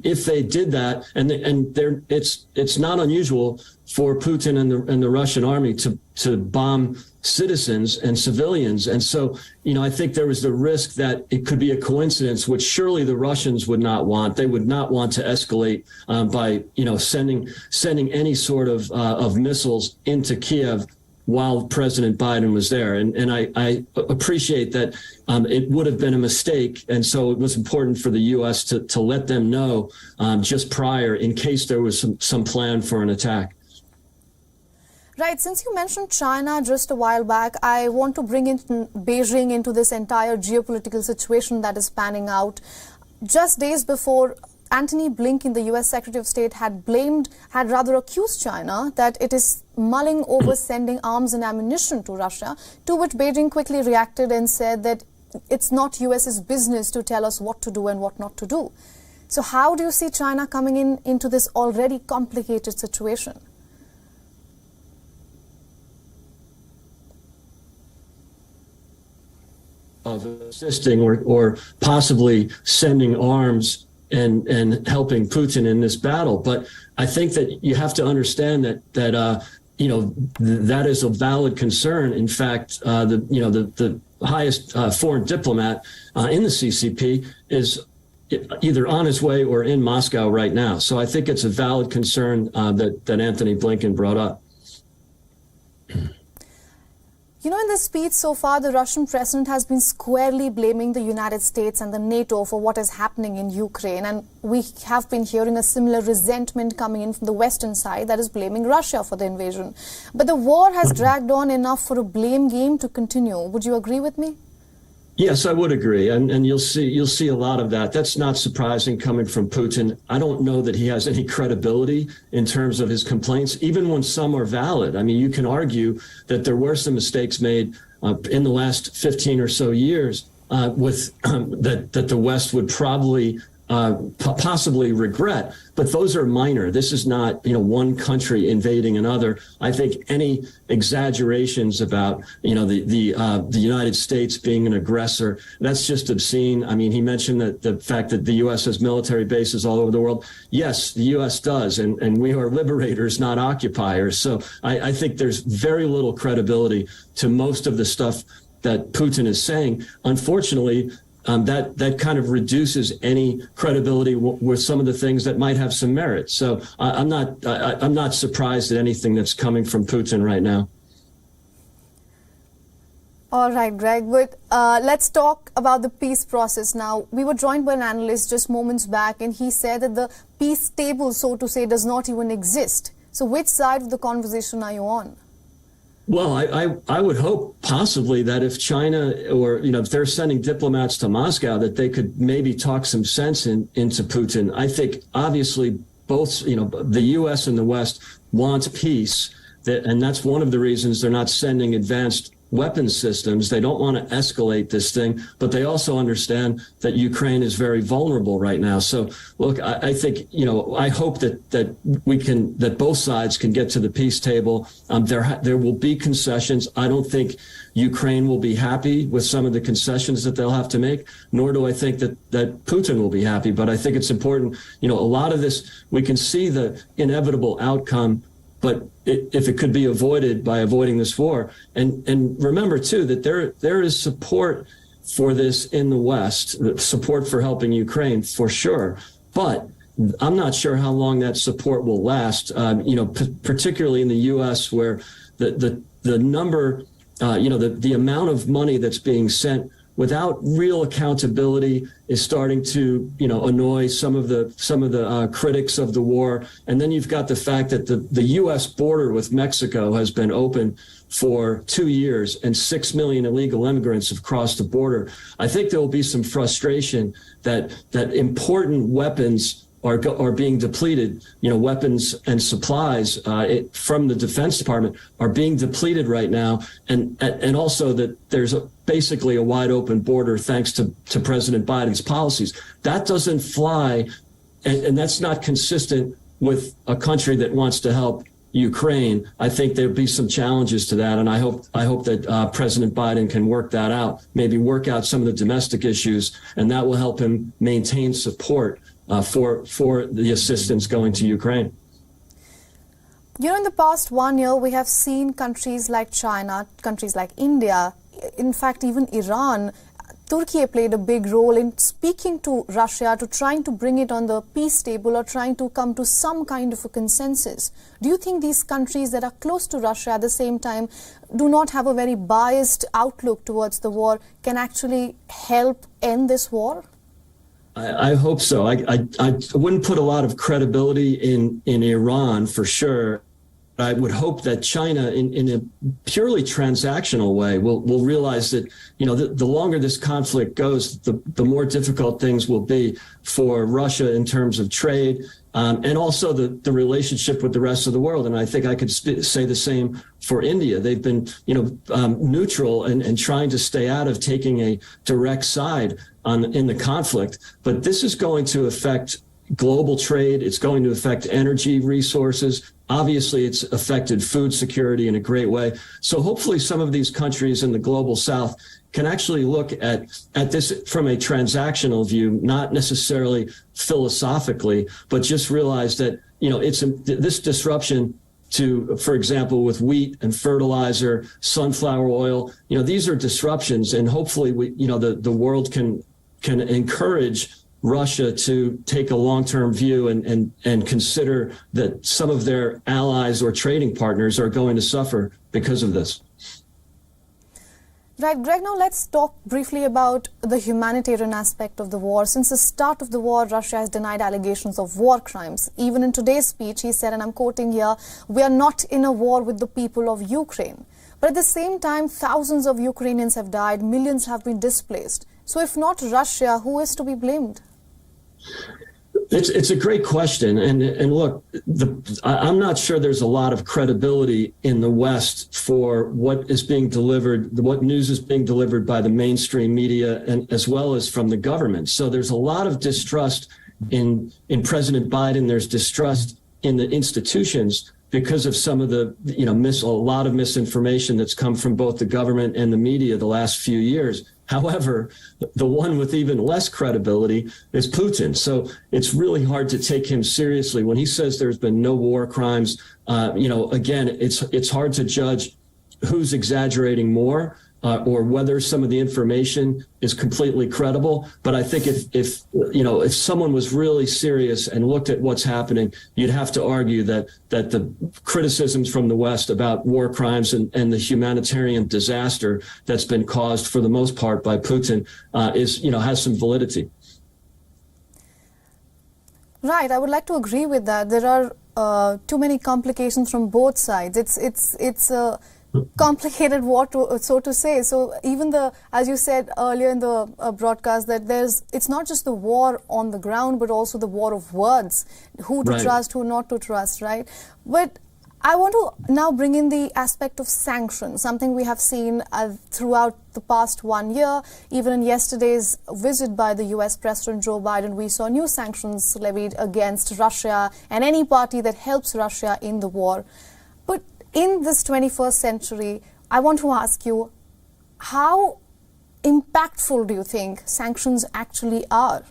If they did that, and it's not unusual for Putin and the Russian army to bomb citizens and civilians. And so, I think there was the risk that it could be a coincidence, which surely the Russians would not want. They would not want to escalate by, sending any sort of missiles into Kiev while President Biden was there. And I appreciate that it would have been a mistake. And so it was important for the U.S. to let them know just prior in case there was some plan for an attack. Right. Since you mentioned China just a while back, I want to bring in Beijing into this entire geopolitical situation that is panning out. Just days before, Antony Blinken, the U.S. Secretary of State, had accused China that it is mulling over sending arms and ammunition to Russia, to which Beijing quickly reacted and said that it's not U.S.'s business to tell us what to do and what not to do. So how do you see China coming into this already complicated situation? Of assisting or possibly sending arms and helping Putin in this battle. But I think that you have to understand that that is a valid concern. In fact, the highest foreign diplomat in the CCP is either on his way or in Moscow right now. So I think it's a valid concern that Antony Blinken brought up. In this speech so far, the Russian president has been squarely blaming the United States and the NATO for what is happening in Ukraine. And we have been hearing a similar resentment coming in from the Western side that is blaming Russia for the invasion. But the war has dragged on enough for a blame game to continue. Would you agree with me? Yes, I would agree. And you'll see a lot of that. That's not surprising coming from Putin. I don't know that he has any credibility in terms of his complaints, even when some are valid. I mean, you can argue that there were some mistakes made in the last 15 or so years that the West would probably possibly regret, but those are minor. This is not, one country invading another. I think any exaggerations about, the United States being an aggressor, that's just obscene. I mean, he mentioned that the fact that the U.S. has military bases all over the world. Yes, the U.S. does, and we are liberators, not occupiers. So I think there's very little credibility to most of the stuff that Putin is saying. Unfortunately, that kind of reduces any credibility with some of the things that might have some merit. So I'm not surprised at anything that's coming from Putin right now. All right, Greg, but let's talk about the peace process now. We were joined by an analyst just moments back, and he said that the peace table, so to say, does not even exist. So which side of the conversation are you on? Well, I would hope possibly that if China or, if they're sending diplomats to Moscow, that they could maybe talk some sense into Putin. I think obviously both, the U.S. and the West want peace, and that's one of the reasons they're not sending advanced weapons systems. They don't want to escalate this thing, but they also understand that Ukraine is very vulnerable right now. So look, I think, I hope that both sides can get to the peace table. There will be concessions. I don't think Ukraine will be happy with some of the concessions that they'll have to make, nor do I think that Putin will be happy. But I think it's important, a lot of this, we can see the inevitable outcome, but if it could be avoided by avoiding this war, and remember too that there is support for this in the West, support for helping Ukraine for sure, but I'm not sure how long that support will last. Particularly in the U.S., where the number, the amount of money that's being sent without real accountability is starting to, annoy some of the critics of the war. And then you've got the fact that the U.S. border with Mexico has been open for 2 years and 6 million illegal immigrants have crossed the border. I think there will be some frustration that important weapons are being depleted. Weapons and supplies from the Defense Department are being depleted right now, and also that there's basically a wide open border thanks to President Biden's policies. That doesn't fly, and that's not consistent with a country that wants to help Ukraine. I think there'll be some challenges to that, and I hope that President Biden can work that out, maybe work out some of the domestic issues, and that will help him maintain support for the assistance going to Ukraine. In the past 1 year, we have seen countries like China, countries like India, in fact, even Iran, Turkey played a big role in speaking to Russia, to trying to bring it on the peace table or trying to come to some kind of a consensus. Do you think these countries that are close to Russia at the same time do not have a very biased outlook towards the war can actually help end this war? I hope so. I wouldn't put a lot of credibility in Iran for sure. I would hope that China, in a purely transactional way, will realize that, the longer this conflict goes, the more difficult things will be for Russia in terms of trade, and also the relationship with the rest of the world. And I think I could say the same for India. They've been, neutral and trying to stay out of taking a direct side in the conflict. But this is going to affect global trade. It's going to affect energy resources. Obviously, it's affected food security in a great way. So hopefully some of these countries in the global south can actually look at this from a transactional view, not necessarily philosophically, but just realize that, this disruption to, for example, with wheat and fertilizer, sunflower oil, these are disruptions. And hopefully the world can encourage Russia to take a long-term view and consider that some of their allies or trading partners are going to suffer because of this. Right, Greg, now let's talk briefly about the humanitarian aspect of the war. Since the start of the war, Russia has denied allegations of war crimes. Even in today's speech, he said, and I'm quoting here, "We are not in a war with the people of Ukraine." But at the same time, thousands of Ukrainians have died, millions have been displaced. So if not Russia, who is to be blamed? It's a great question. And look, I'm not sure there's a lot of credibility in the West for what is being delivered, what news is being delivered by the mainstream media, and as well as from the government. So there's a lot of distrust in President Biden. There's distrust in the institutions because of some of the, a lot of misinformation that's come from both the government and the media the last few years. However, the one with even less credibility is Putin. So it's really hard to take him seriously when he says there's been no war crimes. Again, it's hard to judge who's exaggerating more or whether some of the information is completely credible. But I think if someone was really serious and looked at what's happening, you'd have to argue that the criticisms from the West about war crimes and the humanitarian disaster that's been caused for the most part by Putin has some validity. Right, I would like to agree with that. There are too many complications from both sides. It's a complicated war, so to say. So even as you said earlier in the broadcast, that it's not just the war on the ground, but also the war of words, who to trust, who not to trust, right? But I want to now bring in the aspect of sanctions, something we have seen throughout the past 1 year. Even in yesterday's visit by the US President Joe Biden, we saw new sanctions levied against Russia and any party that helps Russia in the war. But in this 21st century, I want to ask you, how impactful do you think sanctions actually are?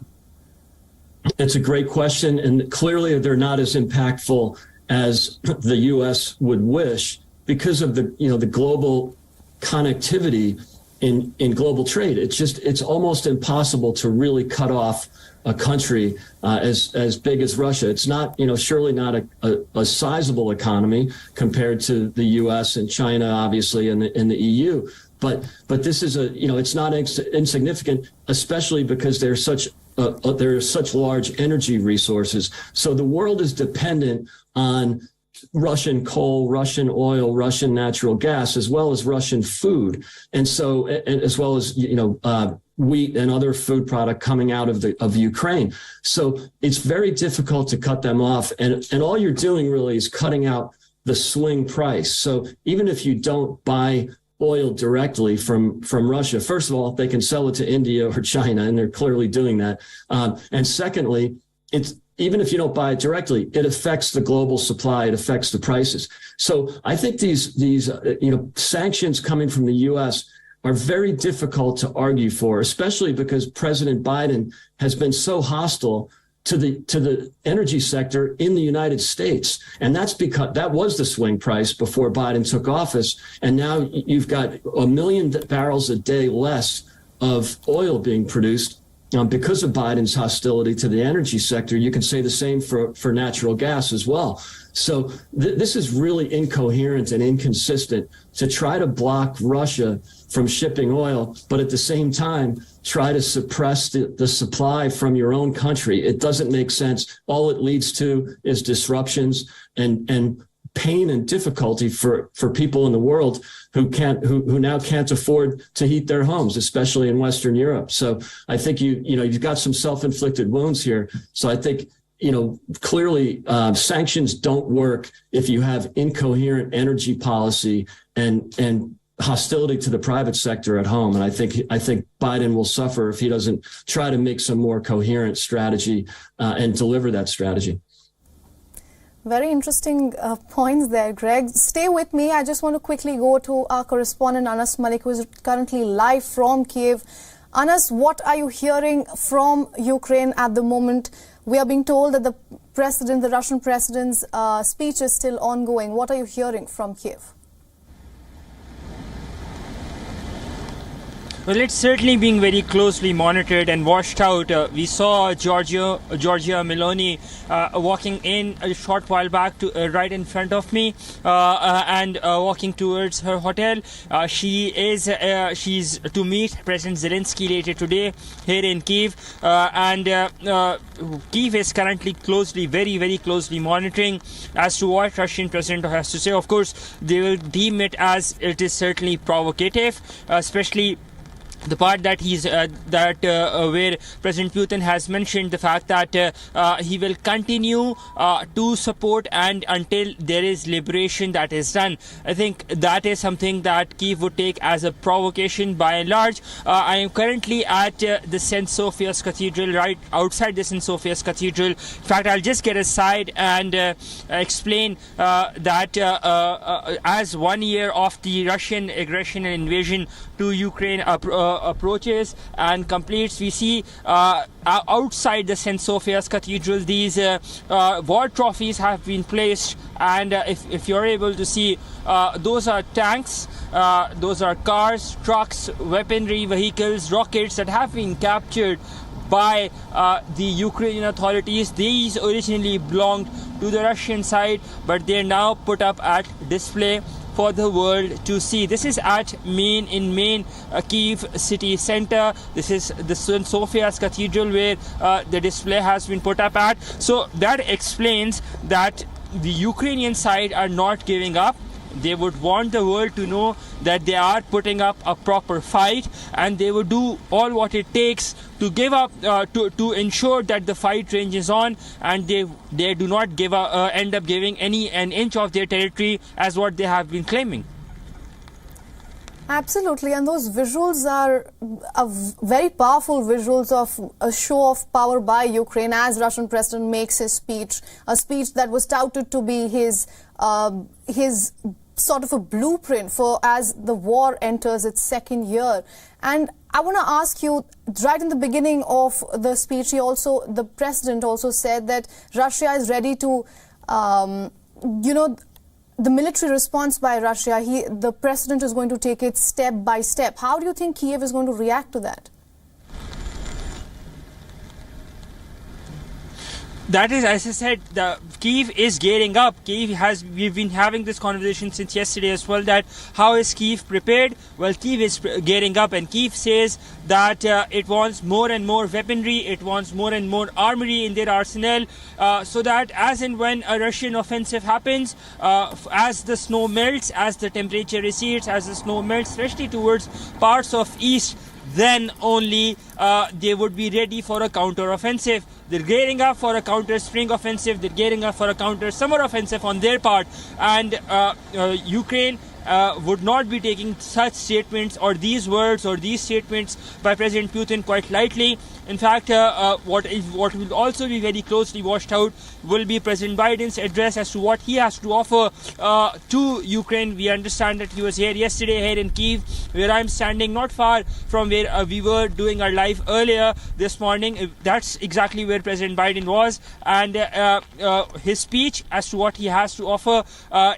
It's a great question, and clearly they're not as impactful as the U.S. would wish because of the global connectivity in global trade. It's almost impossible to really cut off a country as big as Russia. It's not, surely not a sizable economy compared to the U.S. and China, obviously, and the EU. But this is it's not insignificant, especially because there are such large energy resources. So the world is dependent on Russian coal, Russian oil, Russian natural gas, as well as Russian food. And so, as well as, wheat and other food product coming out of Ukraine. So it's very difficult to cut them off. And all you're doing really is cutting out the swing price. So even if you don't buy oil directly from Russia, first of all, they can sell it to India or China, and they're clearly doing that. And secondly, even if you don't buy it directly, it affects the global supply. It affects the prices. So I think these sanctions coming from the U.S. are very difficult to argue for, especially because President Biden has been so hostile to the energy sector in the United States. And that's because that was the swing price before Biden took office. And now you've got 1 million barrels a day less of oil being produced because of Biden's hostility to the energy sector. You can say the same for natural gas as well. So this is really incoherent and inconsistent to try to block Russia from shipping oil, but at the same time, try to suppress the supply from your own country. It doesn't make sense. All it leads to is disruptions and pain and difficulty for people in the world who now can't afford to heat their homes, especially in Western Europe. So I think you've got some self-inflicted wounds here. So I think clearly sanctions don't work if you have incoherent energy policy and hostility to the private sector at home. And I think Biden will suffer if he doesn't try to make some more coherent strategy and deliver that strategy. Very interesting points there, Greg. Stay with me. I just want to quickly go to our correspondent, Anas Malik, who is currently live from Kiev. Anas, what are you hearing from Ukraine at the moment? We are being told that the Russian president's speech is still ongoing. What are you hearing from Kiev? Well, it's certainly being very closely monitored and watched out. We saw Giorgia Meloni walking in a short while back to right in front of me and walking towards her hotel. She's to meet President Zelensky later today here in Kiev, and Kiev is currently very, very closely monitoring as to what Russian president has to say. Of course, they will deem it as it is certainly provocative, especially the part that where President Putin has mentioned the fact that he will continue to support and until there is liberation that is done. I think that is something that Kiev would take as a provocation by and large. I am currently at the St. Sophia's Cathedral, right outside the St. Sophia's Cathedral. In fact, I'll just get aside and explain that as 1 year of the Russian aggression and invasion to Ukraine approaches and completes, we see outside the St. Sophia's Cathedral these war trophies have been placed, and if you're able to see, those are tanks, those are cars, trucks, weaponry, vehicles, rockets that have been captured by the Ukrainian authorities. These originally belonged to the Russian side, but they're now put up at display for the world to see. This is at main Kiev city center. This is the St. Sophia's Cathedral where the display has been put up at. So that explains that the Ukrainian side are not giving up. They would want the world to know that they are putting up a proper fight, and they would do all what it takes to give up, to ensure that the fight ranges on, and they do not end up giving an inch of their territory as what they have been claiming. Absolutely, and those visuals are very powerful visuals of a show of power by Ukraine as Russian president makes his speech, a speech that was touted to be his sort of a blueprint for as the war enters its second year. And I want to ask you, right in the beginning of the speech, the president also said that Russia is ready to, the military response by Russia, the president is going to take it step by step. How do you think Kiev is going to react to that? That is, as I said, Kiev is gearing up. We've been having this conversation since yesterday as well, that how is Kiev prepared? Well, Kiev is gearing up, and Kiev says that it wants more and more weaponry, it wants more and more armory in their arsenal, so that as and when a Russian offensive happens, as the snow melts, as the temperature recedes, as the snow melts, especially towards parts of east then only they would be ready for a counter-offensive. They're gearing up for a counter-spring offensive. They're gearing up for a counter-summer offensive on their part. And Ukraine would not be taking such statements or these words or these statements by President Putin quite lightly. In fact, what will also be very closely watched out will be President Biden's address as to what he has to offer to Ukraine. We understand that he was here yesterday here in Kiev, where I'm standing not far from where we were doing our live earlier this morning. That's exactly where President Biden was, and his speech as to what he has to offer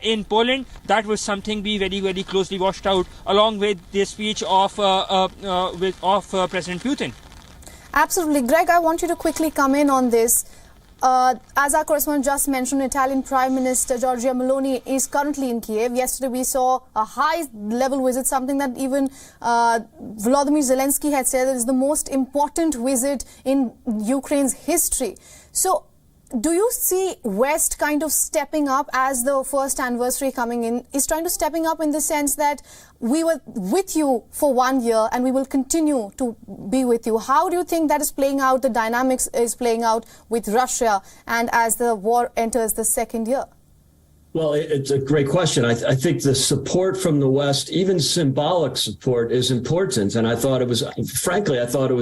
in Poland, that was something be very, very closely watched out, along with the speech of President Putin. Absolutely. Greg, I want you to quickly come in on this. As our correspondent just mentioned, Italian Prime Minister Giorgia Meloni is currently in Kiev. Yesterday we saw a high-level visit, something that even Volodymyr Zelensky had said is the most important visit in Ukraine's history. So, do you see West kind of stepping up as the first anniversary coming in, is trying to stepping up in the sense that we were with you for 1 year and we will continue to be with you? How do you think that is playing out, the dynamics is playing out with Russia and as the war enters the second year? Well, it's a great question. I think the support from the West, even symbolic support, is important. And I thought it was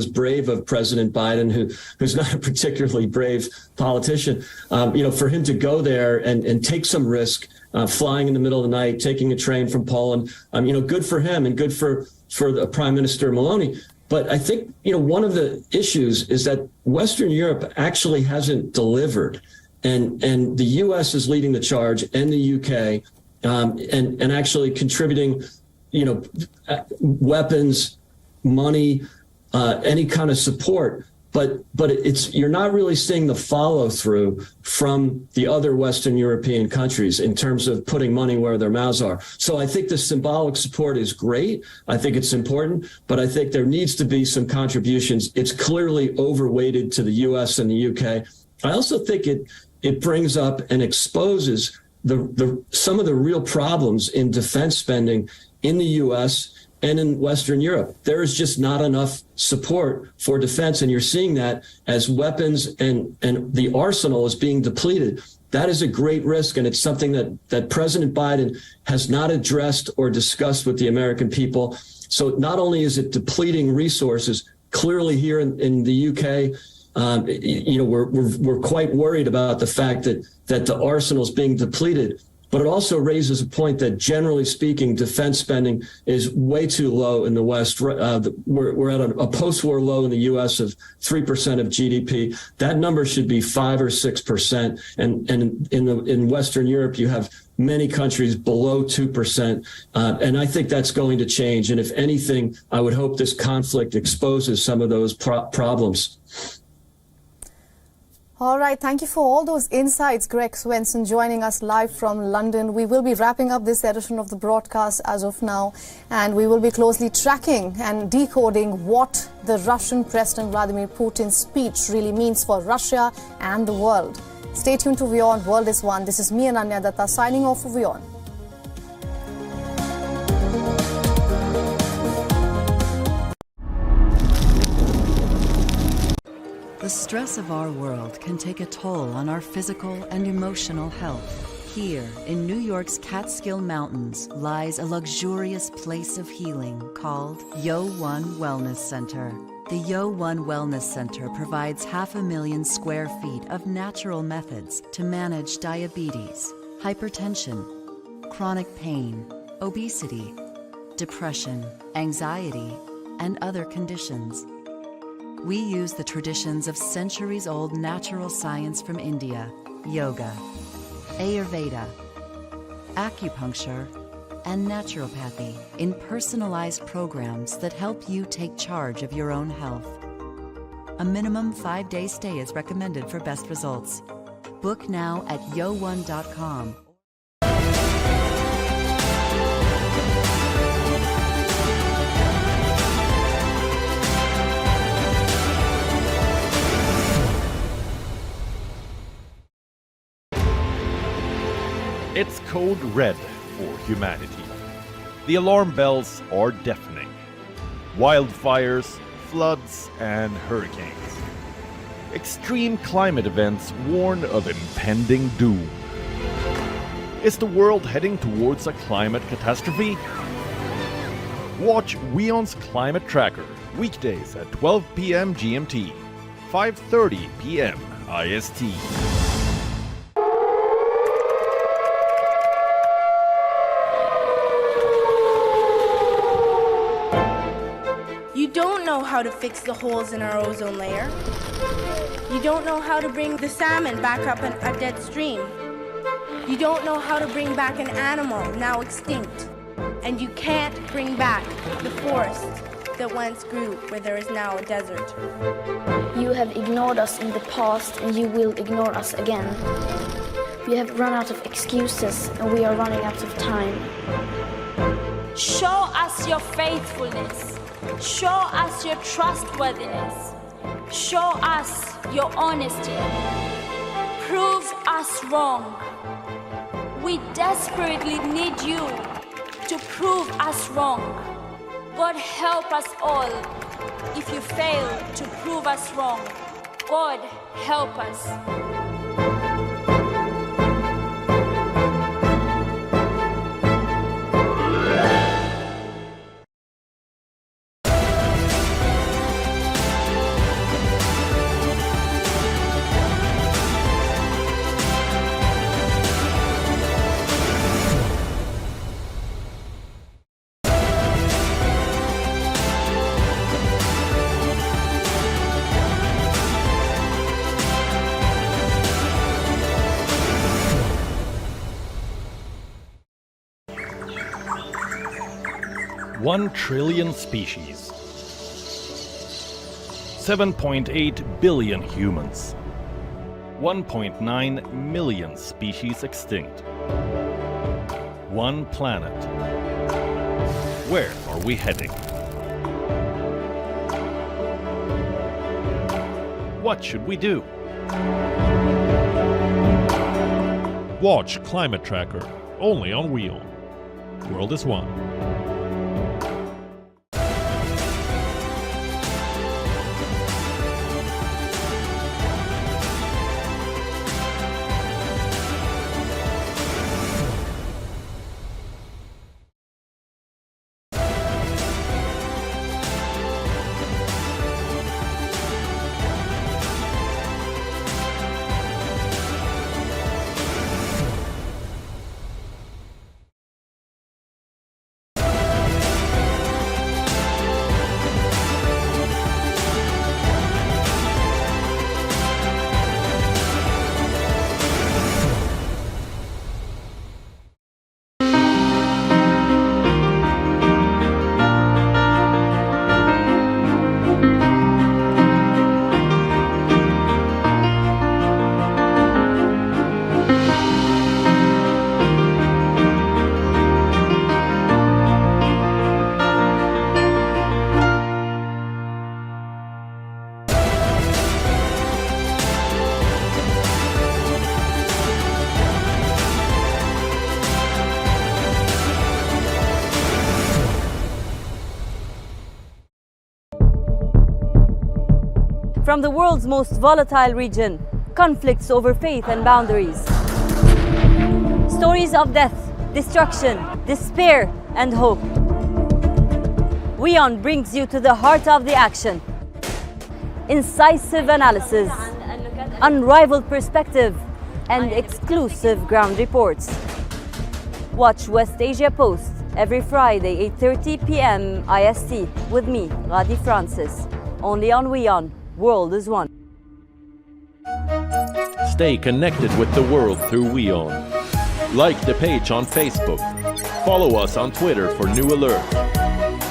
brave of President Biden, who's not a particularly brave politician, for him to go there and take some risk, flying in the middle of the night, taking a train from Poland. Good for him and good for the Prime Minister Meloni. But I think, one of the issues is that Western Europe actually hasn't delivered. And the U.S. is leading the charge, and the UK, and actually contributing, weapons, money, any kind of support. But you're not really seeing the follow through from the other Western European countries in terms of putting money where their mouths are. So I think the symbolic support is great. I think it's important, but I think there needs to be some contributions. It's clearly overweighted to the U.S. and the UK. I also think it brings up and exposes some of the real problems in defense spending in the U.S. and in Western Europe. There is just not enough support for defense, and you're seeing that as weapons and the arsenal is being depleted. That is a great risk, and it's something that President Biden has not addressed or discussed with the American people. So not only is it depleting resources, clearly here in the UK, we're quite worried about the fact that the arsenal is being depleted, but it also raises a point that, generally speaking, defense spending is way too low in the West. We're at a post-war low in the U.S. of 3% of GDP. That number should be 5 or 6%, and in Western Europe, you have many countries below 2%, and I think that's going to change. And if anything, I would hope this conflict exposes some of those problems. All right. Thank you for all those insights, Greg Swenson, joining us live from London. We will be wrapping up this edition of the broadcast as of now, and we will be closely tracking and decoding what the Russian President Vladimir Putin's speech really means for Russia and the world. Stay tuned to WION World is One. This is me, Ananya Datta, signing off for WION. The stress of our world can take a toll on our physical and emotional health. Here, in New York's Catskill Mountains, lies a luxurious place of healing called WION Wellness Center. The WION Wellness Center provides 500,000 square feet of natural methods to manage diabetes, hypertension, chronic pain, obesity, depression, anxiety, and other conditions. We use the traditions of centuries-old natural science from India, yoga, Ayurveda, acupuncture, and naturopathy in personalized programs that help you take charge of your own health. A minimum 5-day stay is recommended for best results. Book now at yo1.com. It's code red for humanity. The alarm bells are deafening. wildfires, floods, and hurricanes. Extreme climate events warn of impending doom. Is the world heading towards a climate catastrophe? Watch WION's Climate Tracker weekdays at 12 p.m. GMT, 5:30 p.m. IST. You don't know how to fix the holes in our ozone layer. You don't know how to bring the salmon back up a dead stream. You don't know how to bring back an animal now extinct. And you can't bring back the forest that once grew where there is now a desert. You have ignored us in the past and you will ignore us again. We have run out of excuses and we are running out of time. Show us your faithfulness. Show us your trustworthiness. Show us your honesty. Prove us wrong. We desperately need you to prove us wrong. God help us all if you fail to prove us wrong. God help us. One trillion species, 7.8 billion humans, 1.9 million species extinct, one planet. Where are we heading? What should we do? Watch Climate Tracker, only on WION. World is One. From the world's most volatile region, conflicts over faith and boundaries. Stories of death, destruction, despair, and hope. WION brings you to the heart of the action. Incisive analysis, unrivaled perspective, and exclusive ground reports. Watch West Asia Post every Friday, 8:30 p.m. IST with me, Radi Francis. Only on WION. World is One. Stay connected with the world through WION. Like the page on Facebook. Follow us on Twitter for new alerts.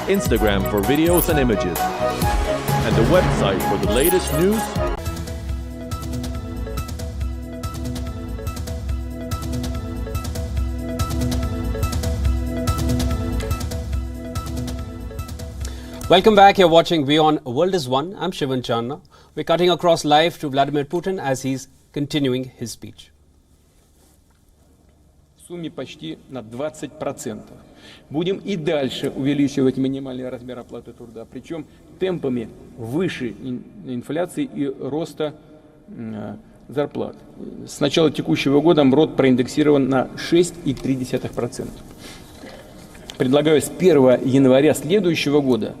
Instagram for videos and images. And the website for the latest news. Welcome back. You're watching WION World is One. I'm Shivan Channa. We're cutting across live to Vladimir Putin as he's continuing his speech. сумме почти на 20%. Будем и дальше увеличивать минимальный размер оплаты труда, причем темпами выше инфляции и роста зарплат. С начала текущего года МРОТ проиндексирован на 6,3%. Предлагаю с 1 января следующего года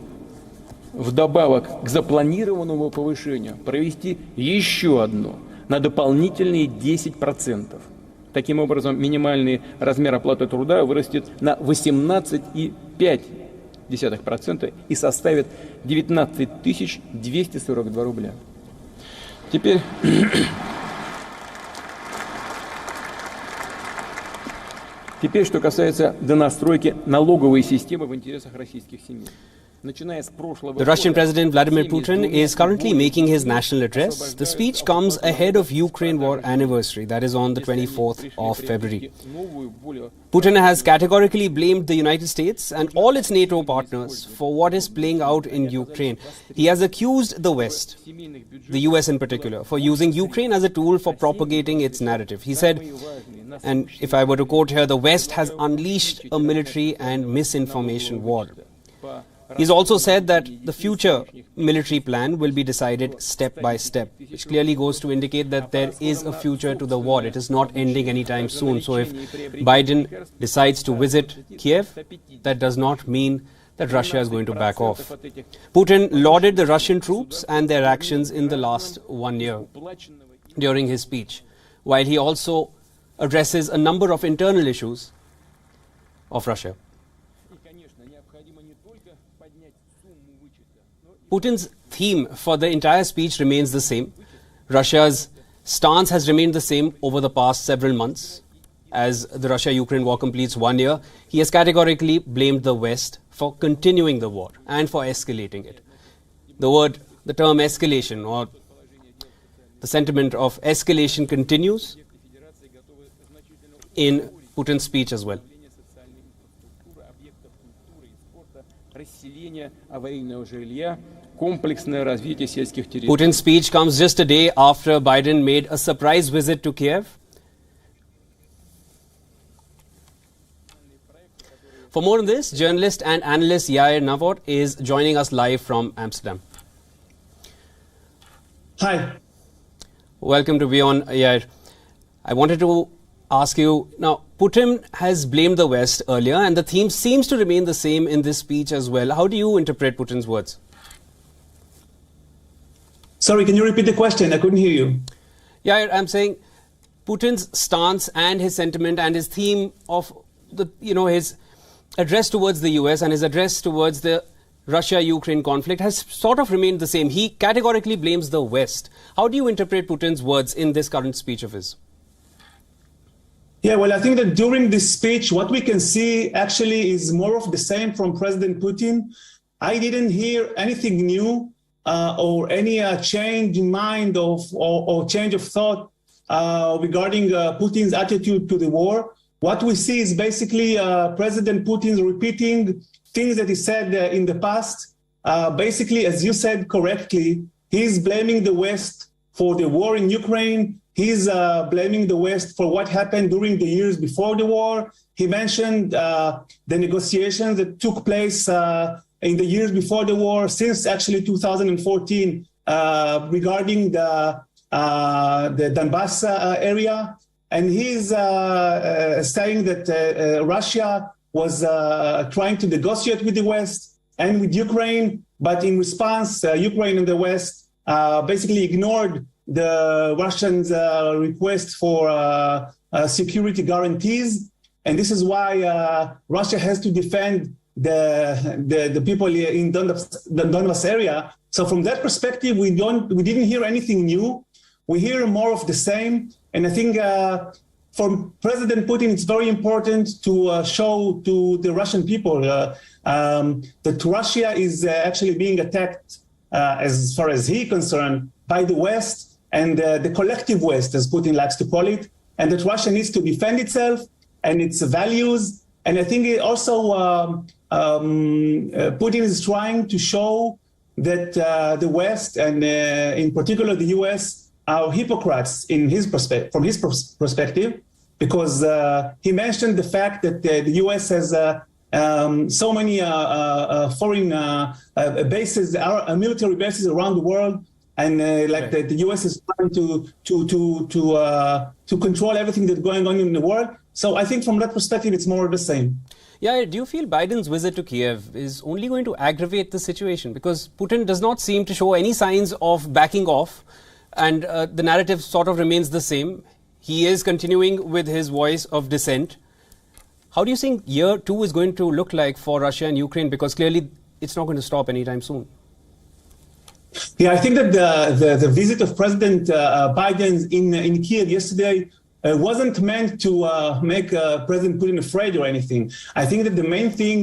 вдобавок к запланированному повышению провести еще одно на дополнительные 10%. Таким образом, минимальный размер оплаты труда вырастет на 18,5% и составит 19 242 рубля. Теперь что касается донастройки налоговой системы в интересах российских семей. The Russian President Vladimir Putin is currently making his national address. The speech comes ahead of Ukraine war anniversary, that is on the 24th of February. Putin has categorically blamed the United States and all its NATO partners for what is playing out in Ukraine. He has accused the West, the US in particular, for using Ukraine as a tool for propagating its narrative. He said, and if I were to quote here, the West has unleashed a military and misinformation war. He's also said that the future military plan will be decided step by step, which clearly goes to indicate that there is a future to the war. It is not ending anytime soon. So if Biden decides to visit Kiev, that does not mean that Russia is going to back off. Putin lauded the Russian troops and their actions in the last 1 year during his speech, while he also addresses a number of internal issues of Russia. Putin's theme for the entire speech remains the same. Russia's stance has remained the same over the past several months. As the Russia-Ukraine war completes 1 year, he has categorically blamed the West for continuing the war and for escalating it. The term escalation or the sentiment of escalation continues in Putin's speech as well. Putin's speech comes just a day after Biden made a surprise visit to Kiev. For more on this, journalist and analyst Yair Navot is joining us live from Amsterdam. Hi. Welcome to WION, Yair. I wanted to ask you, now, Putin has blamed the West earlier, and the theme seems to remain the same in this speech as well. How do you interpret Putin's words? Sorry, can you repeat the question? I couldn't hear you. Yeah, I'm saying Putin's stance and his sentiment and his theme of his address towards the US and his address towards the Russia-Ukraine conflict has sort of remained the same. He categorically blames the West. How do you interpret Putin's words in this current speech of his? Yeah, well, I think that during this speech, what we can see actually is more of the same from President Putin. I didn't hear anything new or any change in mind or change of thought regarding Putin's attitude to the war. What we see is basically President Putin repeating things that he said in the past. Basically, as you said correctly, he's blaming the West for the war in Ukraine. He's blaming the West for what happened during the years before the war. He mentioned the negotiations that took place in the years before the war, since actually 2014, regarding the Donbass area. And he's saying that Russia was trying to negotiate with the West and with Ukraine, but in response, Ukraine and the West basically ignored the Russians' request for security guarantees, and this is why Russia has to defend the people in the Donbass area. So from that perspective, we didn't hear anything new. We hear more of the same, and I think for President Putin, it's very important to show to the Russian people that Russia is actually being attacked, as far as he's concerned, by the West and the collective West, as Putin likes to call it, and that Russia needs to defend itself and its values. And I think it also Putin is trying to show that the West and in particular the US are hypocrites from his perspective, because he mentioned the fact that the U.S. has so many foreign bases, military bases around the world, and the U.S. is trying to control everything that's going on in the world. So I think from that perspective, it's more of the same. Yeah, do you feel Biden's visit to Kiev is only going to aggravate the situation? Because Putin does not seem to show any signs of backing off, and the narrative sort of remains the same. He is continuing with his voice of dissent. How do you think year 2 is going to look like for Russia and Ukraine? Because clearly it's not going to stop anytime soon. Yeah, I think that the visit of President Biden in Kiev yesterday wasn't meant to make President Putin afraid or anything. I think that the main thing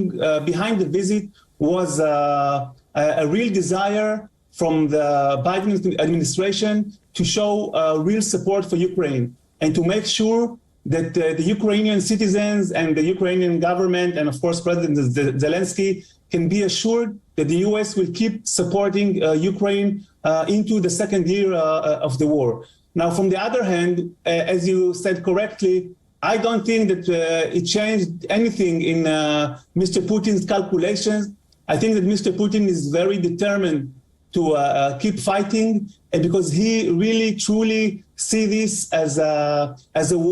behind the visit was a real desire from the Biden administration to show real support for Ukraine and to make sure that the Ukrainian citizens and the Ukrainian government and, of course, President Zelensky can be assured that the U.S. will keep supporting Ukraine into the second year of the war. Now, from the other hand, as you said correctly, I don't think that it changed anything in Mr. Putin's calculations. I think that Mr. Putin is very determined to keep fighting, and because he really, truly see this as a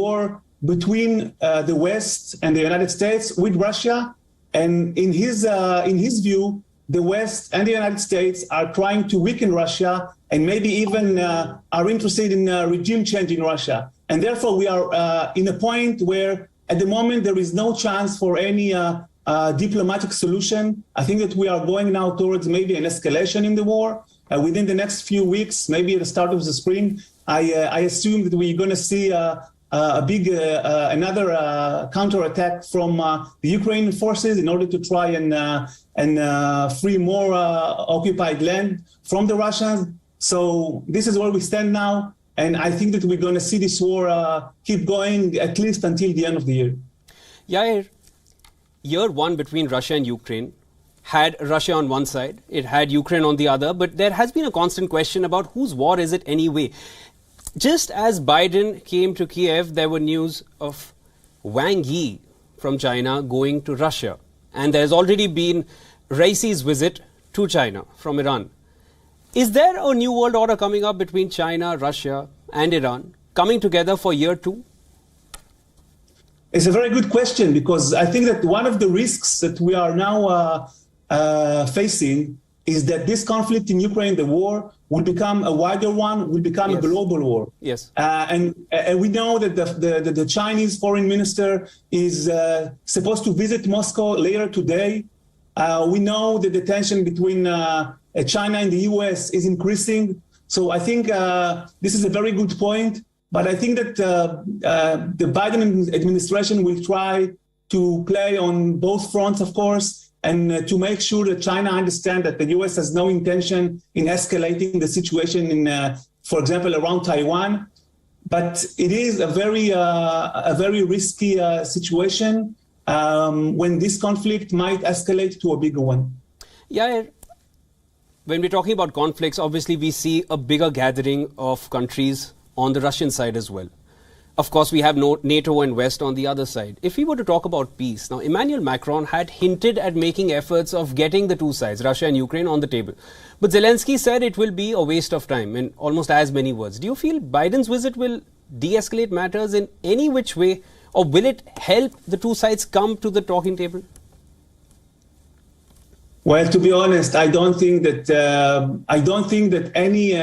war between the West and the United States with Russia. And in his view, the West and the United States are trying to weaken Russia and maybe even are interested in regime change in Russia. And therefore, we are in a point where, at the moment, there is no chance for any diplomatic solution. I think that we are going now towards maybe an escalation in the war. Within the next few weeks, maybe at the start of the spring, I assume that we're going to see a big another counterattack from the Ukrainian forces in order to try and free more occupied land from the Russians. So this is where we stand now, and I think that we're going to see this war keep going at least until the end of the year. Yair, year 1 between Russia and Ukraine had Russia on one side, it had Ukraine on the other, but there has been a constant question about whose war is it anyway. Just as Biden came to Kiev, there were news of Wang Yi from China going to Russia. And there's already been Raisi's visit to China from Iran. Is there a new world order coming up between China, Russia and Iran coming together for year 2? It's a very good question, because I think that one of the risks that we are now facing is that this conflict in Ukraine, the war, will become a wider one, will become a global war. Yes. And we know that the Chinese foreign minister is supposed to visit Moscow later today. We know that the tension between China and the US is increasing. So I think this is a very good point. But I think that the Biden administration will try to play on both fronts, of course, and to make sure that China understands that the U.S. has no intention in escalating the situation in, for example, around Taiwan. But it is a very risky situation when this conflict might escalate to a bigger one. Yeah, when we're talking about conflicts, obviously we see a bigger gathering of countries on the Russian side as well. Of course, we have NATO and West on the other side. If we were to talk about peace, now Emmanuel Macron had hinted at making efforts of getting the two sides, Russia and Ukraine, on the table. But Zelensky said it will be a waste of time in almost as many words. Do you feel Biden's visit will de-escalate matters in any which way, or will it help the two sides come to the talking table? Well, to be honest, I don't think that any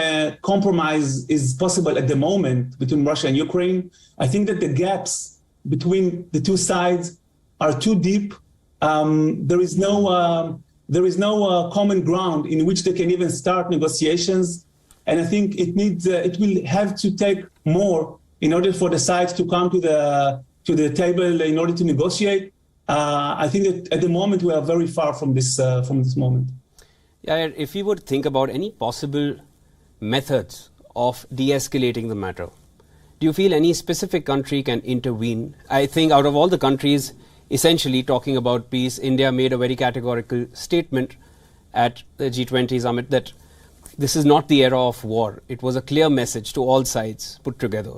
compromise is possible at the moment between Russia and Ukraine. I think that the gaps between the two sides are too deep. There is no common ground in which they can even start negotiations, and I think it will have to take more in order for the sides to come to the table in order to negotiate. I think that at the moment we are very far from this moment. Yeah, if we would think about any possible methods of de-escalating the matter, do you feel any specific country can intervene? I think out of all the countries essentially talking about peace, India made a very categorical statement at the G20 summit that this is not the era of war. It was a clear message to all sides put together.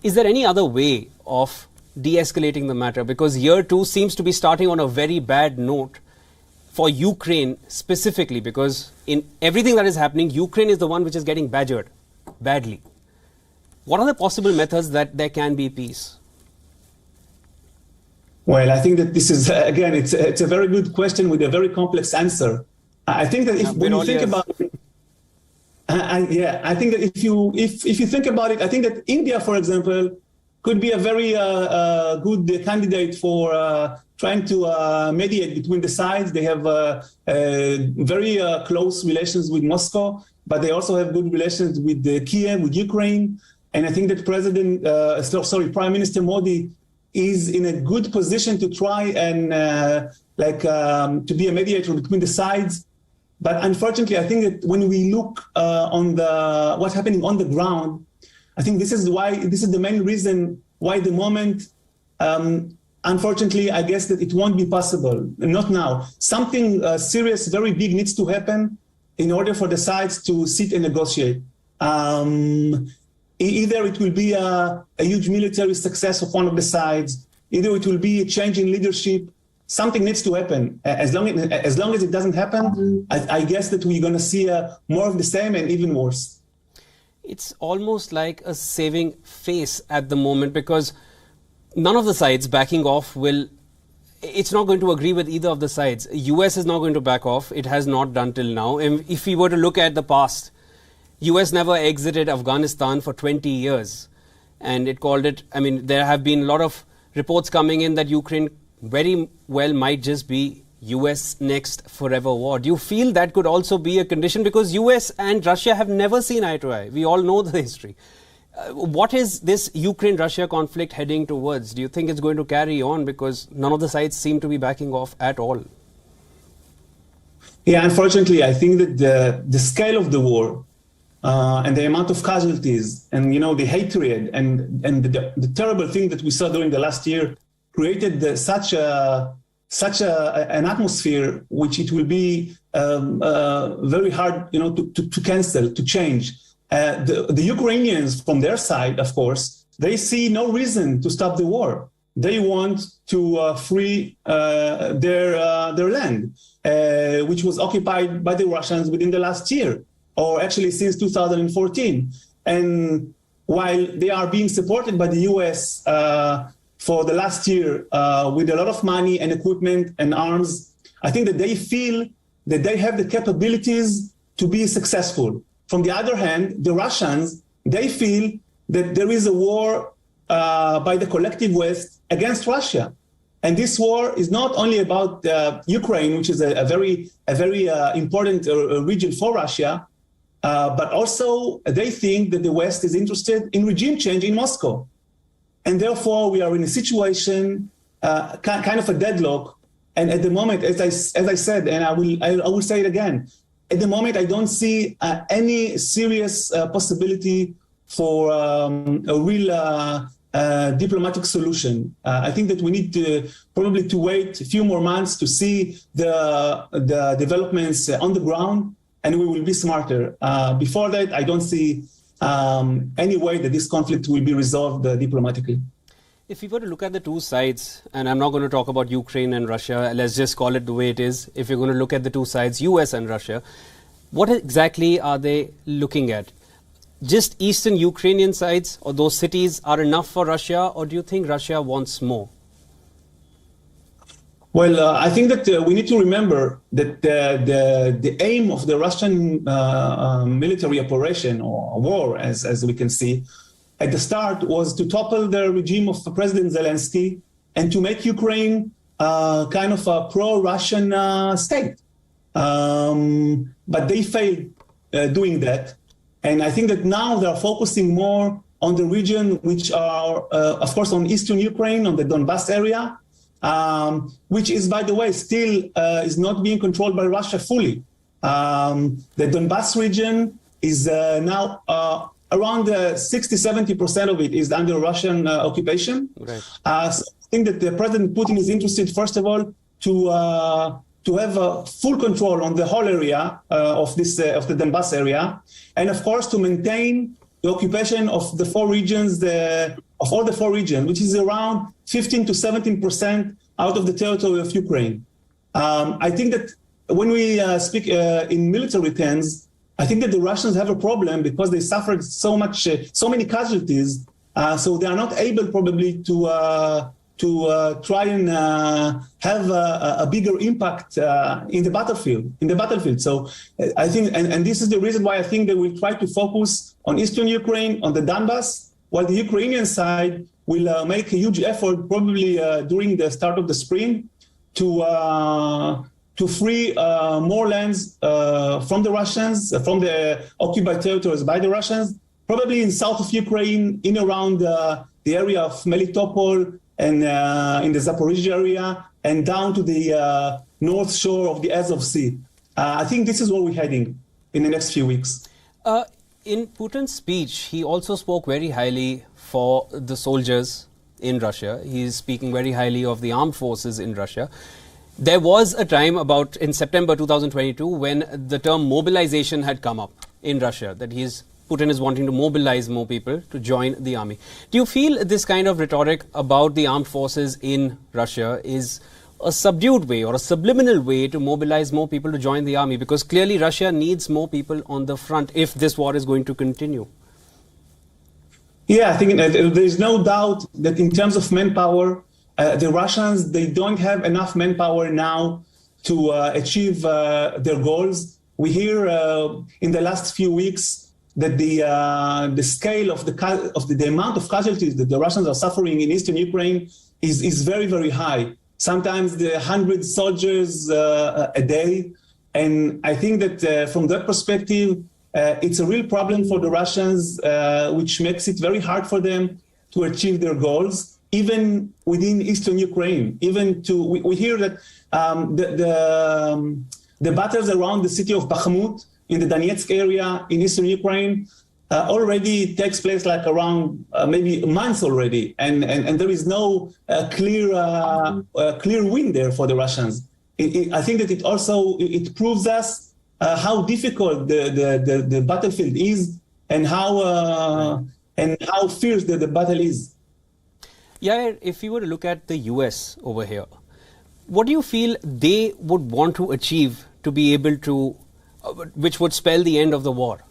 Is there any other way of de-escalating the matter? Because year 2 seems to be starting on a very bad note for Ukraine specifically, because in everything that is happening, Ukraine is the one which is getting badgered badly. What are the possible methods that there can be peace? Well, I think that this is, again, it's a very good question with a very complex answer. I think that when you think about it, I think that if you think about it, I think that India, for example, could be a very good candidate for trying to mediate between the sides. They have very close relations with Moscow, but they also have good relations with Kiev, with Ukraine. And I think that Prime Minister Modi is in a good position to try and to be a mediator between the sides. But unfortunately, I think that when we look on what's happening on the ground, I think this is the main reason why the moment, unfortunately, I guess that it won't be possible. Not now. Something serious, very big needs to happen in order for the sides to sit and negotiate. Either it will be a huge military success of one of the sides, either it will be a change in leadership. Something needs to happen. As long as it doesn't happen, I guess that we're going to see more of the same and even worse. It's almost like a saving face at the moment, because none of the sides backing off it's not going to agree with either of the sides. US is not going to back off. It has not done till now. And if we were to look at the past, US never exited Afghanistan for 20 years. And it called it, there have been a lot of reports coming in that Ukraine very well might just be US next forever war. Do you feel that could also be a condition? Because US and Russia have never seen eye to eye. We all know the history. What is this Ukraine-Russia conflict heading towards? Do you think it's going to carry on? Because none of the sides seem to be backing off at all. Yeah, unfortunately, I think that the scale of the war and the amount of casualties and, the hatred and the terrible thing that we saw during the last year created such an atmosphere which it will be very hard, to cancel, to change. The Ukrainians, from their side, of course, they see no reason to stop the war. They want to free their land, which was occupied by the Russians within the last year, or actually since 2014. And while they are being supported by the US for the last year with a lot of money and equipment and arms, I think that they feel that they have the capabilities to be successful. From the other hand, the Russians, they feel that there is a war by the collective West against Russia. And this war is not only about Ukraine, which is a very important region for Russia, but also they think that the West is interested in regime change in Moscow. And therefore, we are in a situation, kind of a deadlock. And at the moment, as I said, and I will say it again, at the moment, I don't see any serious possibility for a real diplomatic solution. I think that we need to probably wait a few more months to see the developments on the ground, and we will be smarter. Before that, I don't see any way that this conflict will be resolved diplomatically. If we were to look at the two sides, and I'm not going to talk about Ukraine and Russia, let's just call it the way it is. If you're going to look at the two sides, US and Russia, what exactly are they looking at? Just eastern Ukrainian sides or those cities are enough for Russia, or do you think Russia wants more? Well, I think that we need to remember that the aim of the Russian military operation or war, as we can see, at the start was to topple the regime of President Zelensky and to make Ukraine kind of a pro-Russian state. But they failed doing that. And I think that now they are focusing more on the region, which are, of course, on eastern Ukraine, on the Donbas area, which is, by the way, still is not being controlled by Russia fully. The Donbas region is now around 60-70% of it is under Russian occupation. Right. So I think that President Putin is interested, first of all, to have full control on the whole area of the Donbas area, and of course to maintain the occupation of the four regions of all the four regions, which is around 15 to 17% out of the territory of Ukraine. I think that when we speak in military terms, I think that the Russians have a problem because they suffered so many casualties, so they are not able probably to try and have a bigger impact in the battlefield. So I think, and this is the reason why I think they will try to focus on Eastern Ukraine, on the Donbass, while the Ukrainian side will make a huge effort, probably during the start of the spring, to free more lands from the Russians, from the occupied territories by the Russians, probably in south of Ukraine, in around the area of Melitopol, and in the Zaporizhzhia area, and down to the north shore of the Azov Sea. I think this is where we're heading in the next few weeks. In Putin's speech, he also spoke very highly for the soldiers in Russia. He's speaking very highly of the armed forces in Russia. There was a time in September 2022 when the term mobilization had come up in Russia, that Putin is wanting to mobilize more people to join the army. Do you feel this kind of rhetoric about the armed forces in Russia is a subdued way or a subliminal way to mobilize more people to join the army? Because clearly Russia needs more people on the front if this war is going to continue. Yeah, I think there's no doubt that in terms of manpower, the Russians, they don't have enough manpower now to achieve their goals. We hear in the last few weeks that the scale of the amount of casualties that the Russians are suffering in eastern Ukraine is very, very high. Sometimes 100 soldiers a day. And I think that from that perspective, it's a real problem for the Russians, which makes it very hard for them to achieve their goals, even within eastern Ukraine. We hear that the battles around the city of Bakhmut in the Donetsk area in eastern Ukraine already takes place like around maybe months already, and there is no clear win there for the Russians. I think that it proves us how difficult the battlefield is and how fierce the battle is. Yeah, if you were to look at the US over here, what do you feel they would want to achieve to be able to, which would spell the end of the war?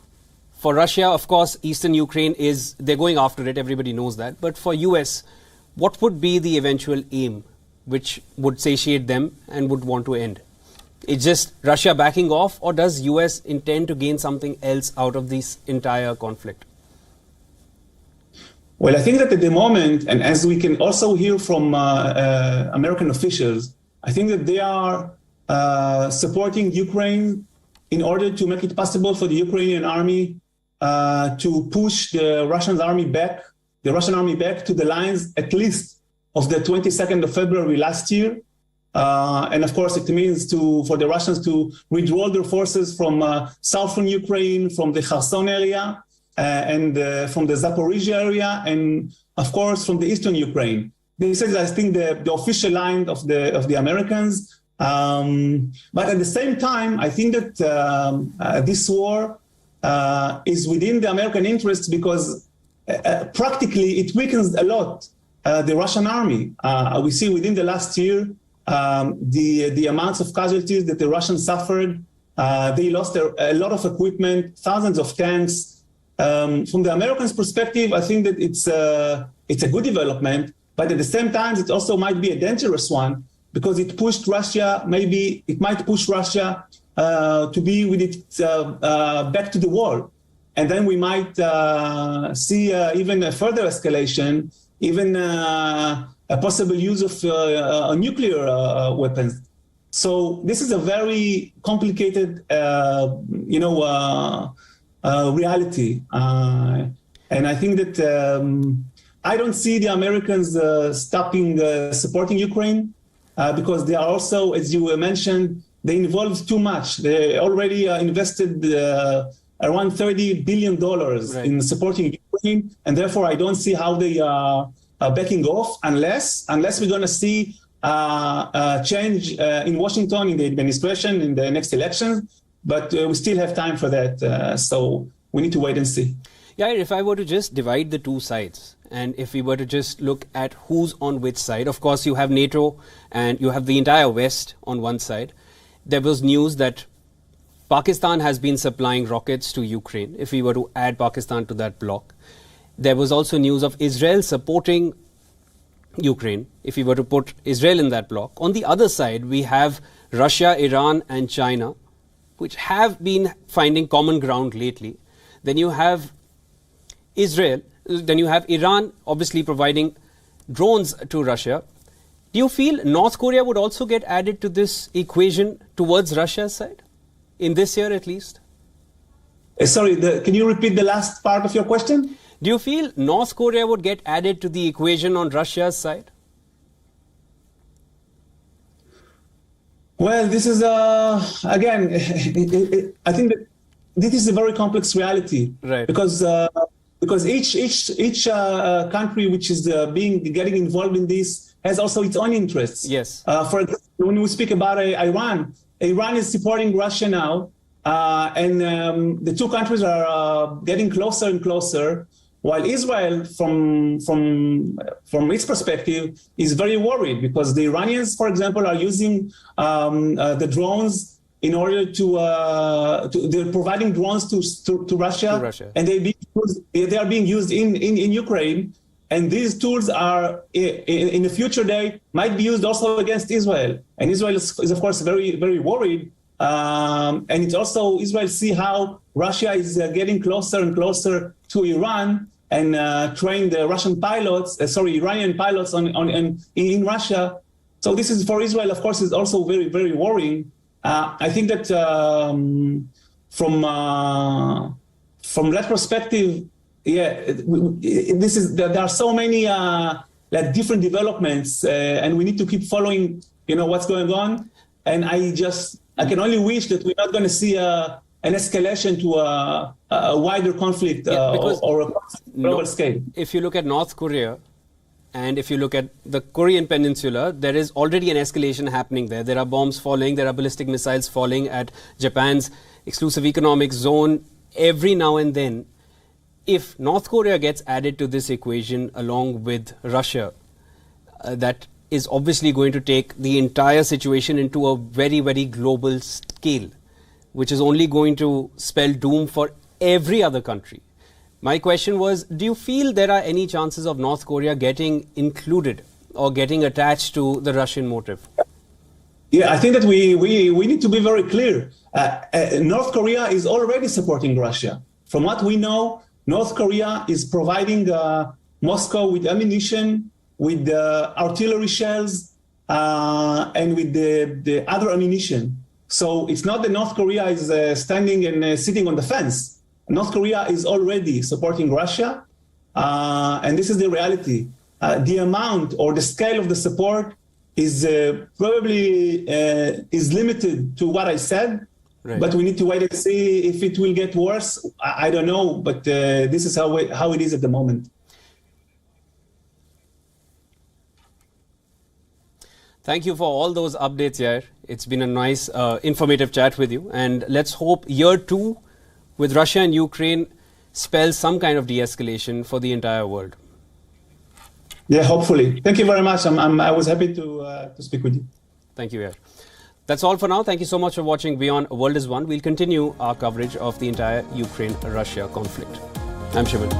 For Russia, of course, eastern Ukraine they're going after it, everybody knows that. But for US, what would be the eventual aim which would satiate them and would want to end? It's just Russia backing off, or does US intend to gain something else out of this entire conflict? Well, I think that at the moment, and as we can also hear from American officials, I think that they are supporting Ukraine in order to make it possible for the Ukrainian army to push the Russian army back to the lines at least of the 22nd of February last year. And of course, it means for the Russians to withdraw their forces from southern Ukraine, from the Kherson area, and from the Zaporizhzhia area, and of course from the eastern Ukraine. This is, I think, the official line of the Americans. But at the same time, I think that this war is within the American interest because practically it weakens a lot the Russian army. We see within the last year the amounts of casualties that the Russians suffered. They lost a lot of equipment, thousands of tanks. From the Americans' perspective, I think that it's a good development, but at the same time, it also might be a dangerous one because it might push Russia to be with it back to the war. And then we might see even a further escalation, even a possible use of nuclear weapons. So this is a very complicated, reality. And I think that I don't see the Americans stopping supporting Ukraine because they are also, as you mentioned, they involved too much. They already invested around $30 billion in supporting Ukraine, and therefore I don't see how they are backing off unless we're going to see a change in Washington, in the administration, in the next elections. But we still have time for that, so we need to wait and see. Yeah, if I were to just divide the two sides And if we were to just look at who's on which side, of course you have NATO and you have the entire West on one side. There was news that Pakistan has been supplying rockets to Ukraine, if we were to add Pakistan to that bloc. There was also news of Israel supporting Ukraine, if we were to put Israel in that bloc. On the other side, we have Russia, Iran and China, which have been finding common ground lately. Then you have Israel, then you have Iran obviously providing drones to Russia. Do you feel North Korea would also get added to this equation towards Russia's side? In this year at least? Sorry, can you repeat the last part of your question? Do you feel North Korea would get added to the equation on Russia's side? Well, this is, again, I think that this is a very complex reality. Right. Because each country which is getting involved in this has also its own interests. Yes. For example, when we speak about Iran is supporting Russia now, and the two countries are getting closer and closer, while Israel, from its perspective, is very worried because the Iranians, for example, are using the drones in order they're providing drones to Russia, and they are being used in Ukraine. And these tools are, in the future day, might be used also against Israel. And Israel is of course, very, very worried. And it's also, Israel see how Russia is getting closer and closer to Iran and train the Iranian pilots in Russia. So this is, for Israel, of course, is also very, very worrying. I think that from that perspective, there are so many different developments, and we need to keep following, what's going on. And I can only wish that we're not going to see an escalation to a wider conflict or a global scale. If you look at North Korea, and if you look at the Korean Peninsula, there is already an escalation happening there. There are bombs falling, there are ballistic missiles falling at Japan's exclusive economic zone every now and then. If North Korea gets added to this equation along with Russia, that is obviously going to take the entire situation into a very, very global scale, which is only going to spell doom for every other country. My question was, do you feel there are any chances of North Korea getting included or getting attached to the Russian motive? Yeah, I think that we need to be very clear. North Korea is already supporting Russia. From what we know, North Korea is providing Moscow with ammunition, with artillery shells, and with the other ammunition. So it's not that North Korea is standing and sitting on the fence. North Korea is already supporting Russia, and this is the reality. The amount or the scale of the support is probably is limited to what I said, right. But we need to wait and see if it will get worse. I don't know, but this is how it is at the moment. Thank you for all those updates, Yair. It's been a nice, informative chat with you, and let's hope year 2 with Russia and Ukraine spells some kind of de-escalation for the entire world. Yeah, hopefully. Thank you very much. I was happy to speak with you. Thank you, Yair. That's all for now. Thank you so much for watching WION A World is One. We'll continue our coverage of the entire Ukraine-Russia conflict. I'm Shivan.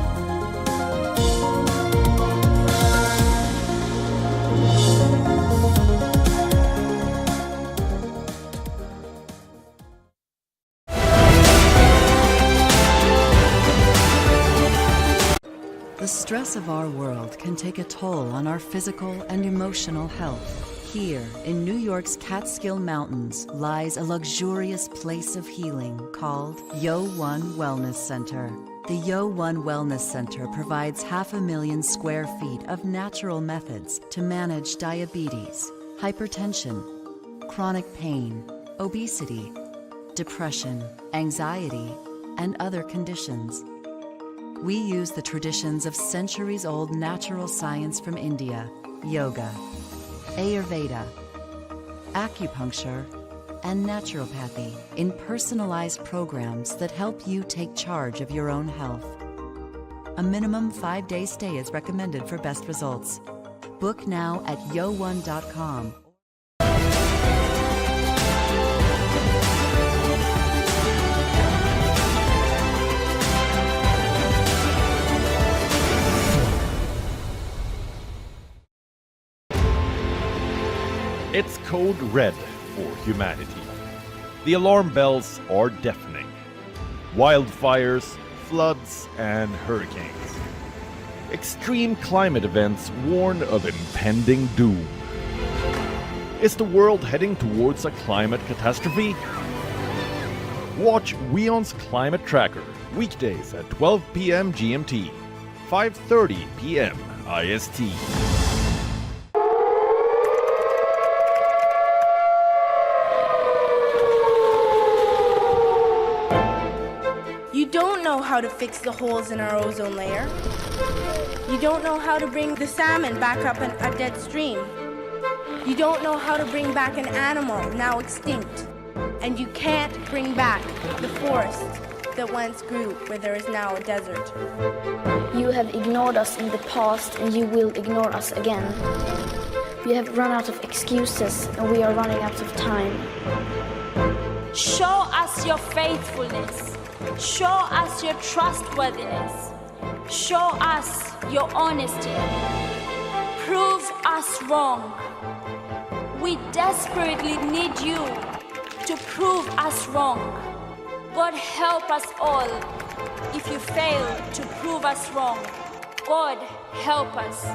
The stress of our world can take a toll on our physical and emotional health. Here, in New York's Catskill Mountains, lies a luxurious place of healing called WION Wellness Center. The WION Wellness Center provides 500,000 square feet of natural methods to manage diabetes, hypertension, chronic pain, obesity, depression, anxiety, and other conditions. We use the traditions of centuries-old natural science from India, yoga, Ayurveda, acupuncture, and naturopathy in personalized programs that help you take charge of your own health. A minimum 5-day stay is recommended for best results. Book now at WION.com. It's code red for humanity. The alarm bells are deafening. Wildfires, floods, and hurricanes. Extreme climate events warn of impending doom. Is the world heading towards a climate catastrophe? Watch WION's Climate Tracker weekdays at 12 p.m. GMT, 5:30 p.m. IST. You don't know how to fix the holes in our ozone layer. You don't know how to bring the salmon back up a dead stream. You don't know how to bring back an animal now extinct. And you can't bring back the forest that once grew where there is now a desert. You have ignored us in the past and you will ignore us again. We have run out of excuses and we are running out of time. Show us your faithfulness. Show us your trustworthiness. Show us your honesty. Prove us wrong. We desperately need you to prove us wrong. God help us all if you fail to prove us wrong. God help us.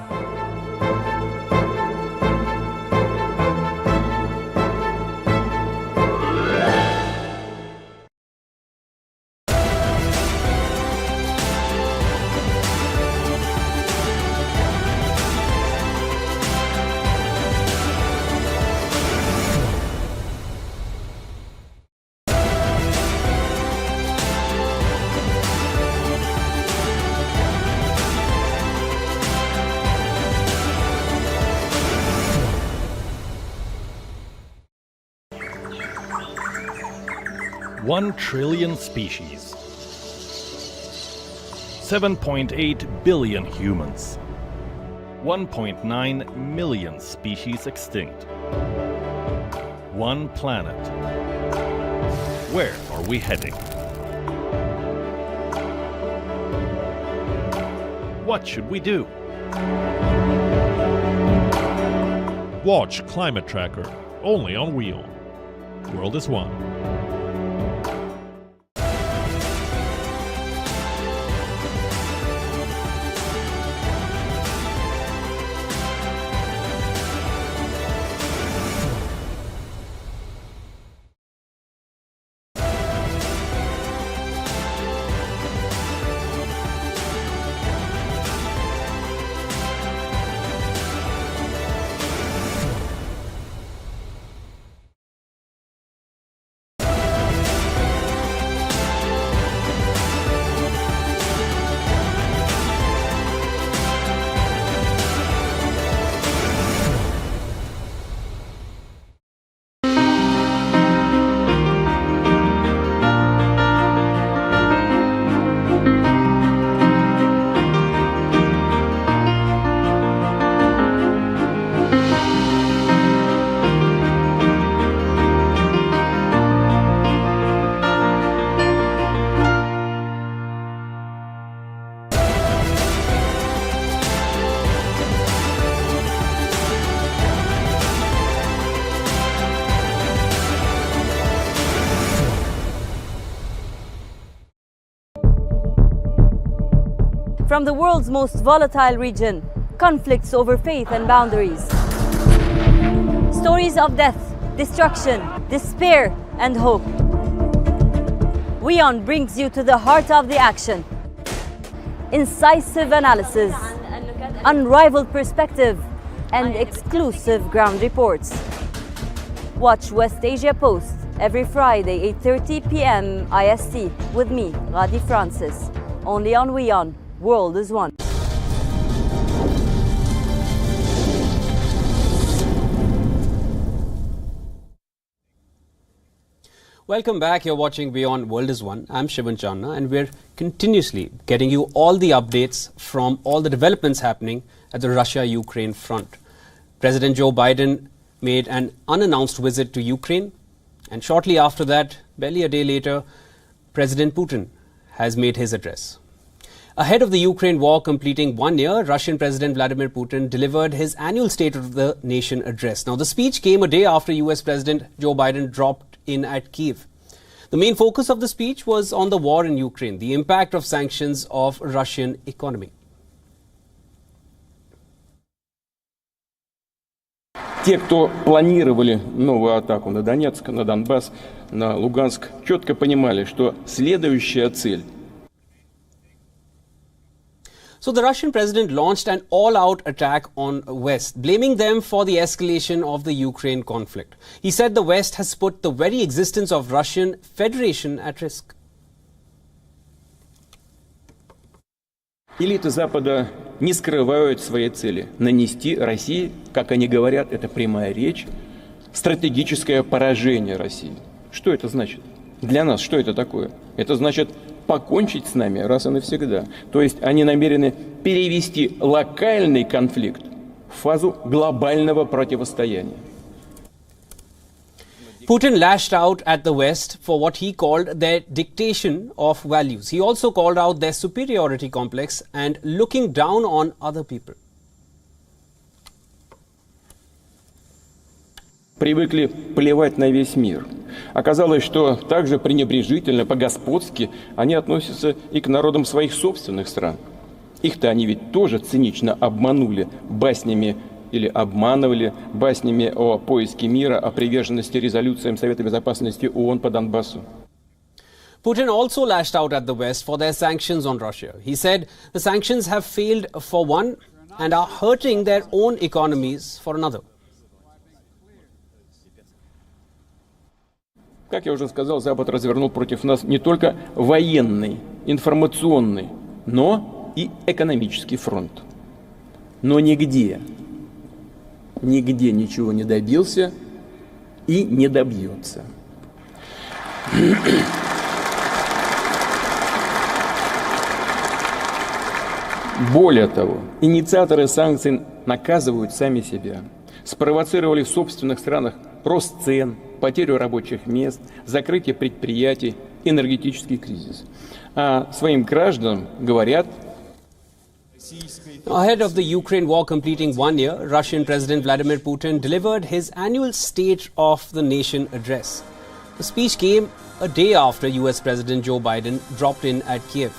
$1 trillion species. 7.8 billion humans. 1.9 million species extinct. One planet. Where are we heading? What should we do? Watch Climate Tracker, only on WION. World is one. From the world's most volatile region, conflicts over faith and boundaries. Stories of death, destruction, despair, and hope. WION brings you to the heart of the action. Incisive analysis, unrivaled perspective, and exclusive ground reports. Watch West Asia Post every Friday, 8:30 p.m. IST with me, Radi Francis. Only on WION. World is one. Welcome back. You're watching Beyond World is One. I'm Shivan Channa, and we're continuously getting you all the updates from all the developments happening at the Russia-Ukraine front. President Joe Biden made an unannounced visit to Ukraine, and shortly after that, barely a day later, President Putin has made his address. Ahead of the Ukraine war completing 1 year, Russian President Vladimir Putin delivered his annual State of the Nation address. Now, the speech came a day after US President Joe Biden dropped in at Kiev. The main focus of the speech was on the war in Ukraine, the impact of sanctions of Russian economy. Те, кто планировали новую атаку на Донецк, на Донбасс, на Луганск, четко понимали, что следующая цель. So the Russian president launched an all-out attack on West, blaming them for the escalation of the Ukraine conflict. He said the West has put the very existence of Russian Federation at risk. Элиты Запада не скрывают своей цели – нанести России, как они говорят, это прямая речь, стратегическое поражение России. Что это значит? Для нас что это такое? Это значит покончить с нами раз и навсегда. То есть они намерены перевести локальный конфликт в фазу глобального противостояния. Putin lashed out at the West for what he called their dictation of values. He also called out their superiority complex and looking down on other people. Привыкли плевать на весь мир. Оказалось, что также пренебрежительно, по-господски они относятся и к народам своих собственных стран. Их-то они ведь тоже цинично обманули баснями или обманывали баснями о поиске мира, о приверженности резолюциям Совета Безопасности ООН по Донбассу. Putin also lashed out at the West for their sanctions on Russia. He said the sanctions have failed for one and are hurting their own economies for another. Как я уже сказал, Запад развернул против нас не только военный, информационный, но и экономический фронт. Но нигде ничего не добился и не добьется. Более того, инициаторы санкций наказывают сами себя. Спровоцировали в собственных странах рост цен, потерю рабочих мест, закрытие предприятий, энергетический кризис. А своим гражданам говорят... Ahead of the Ukraine war completing 1 year, Russian President Vladimir Putin delivered his annual State of the Nation address. The speech came a day after US President Joe Biden dropped in at Kiev.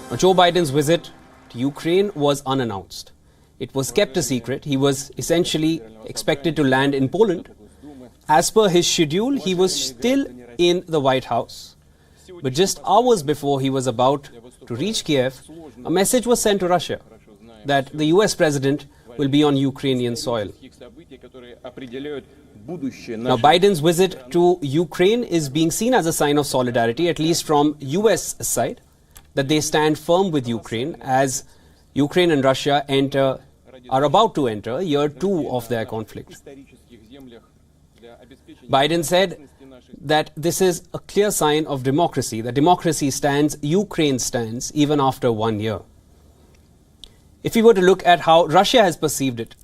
Now, Joe Biden's visit to Ukraine was unannounced. It was kept a secret. He was essentially expected to land in Poland. As per his schedule, he was still in the White House. But just hours before he was about to reach Kiev, a message was sent to Russia that the US president will be on Ukrainian soil. Now, Biden's visit to Ukraine is being seen as a sign of solidarity, at least from US side, that they stand firm with Ukraine as Ukraine and Russia are about to enter year 2 of their conflict. Biden said that this is a clear sign of democracy, that democracy stands, Ukraine stands, even after 1 year. If we were to look at how Russia has perceived it,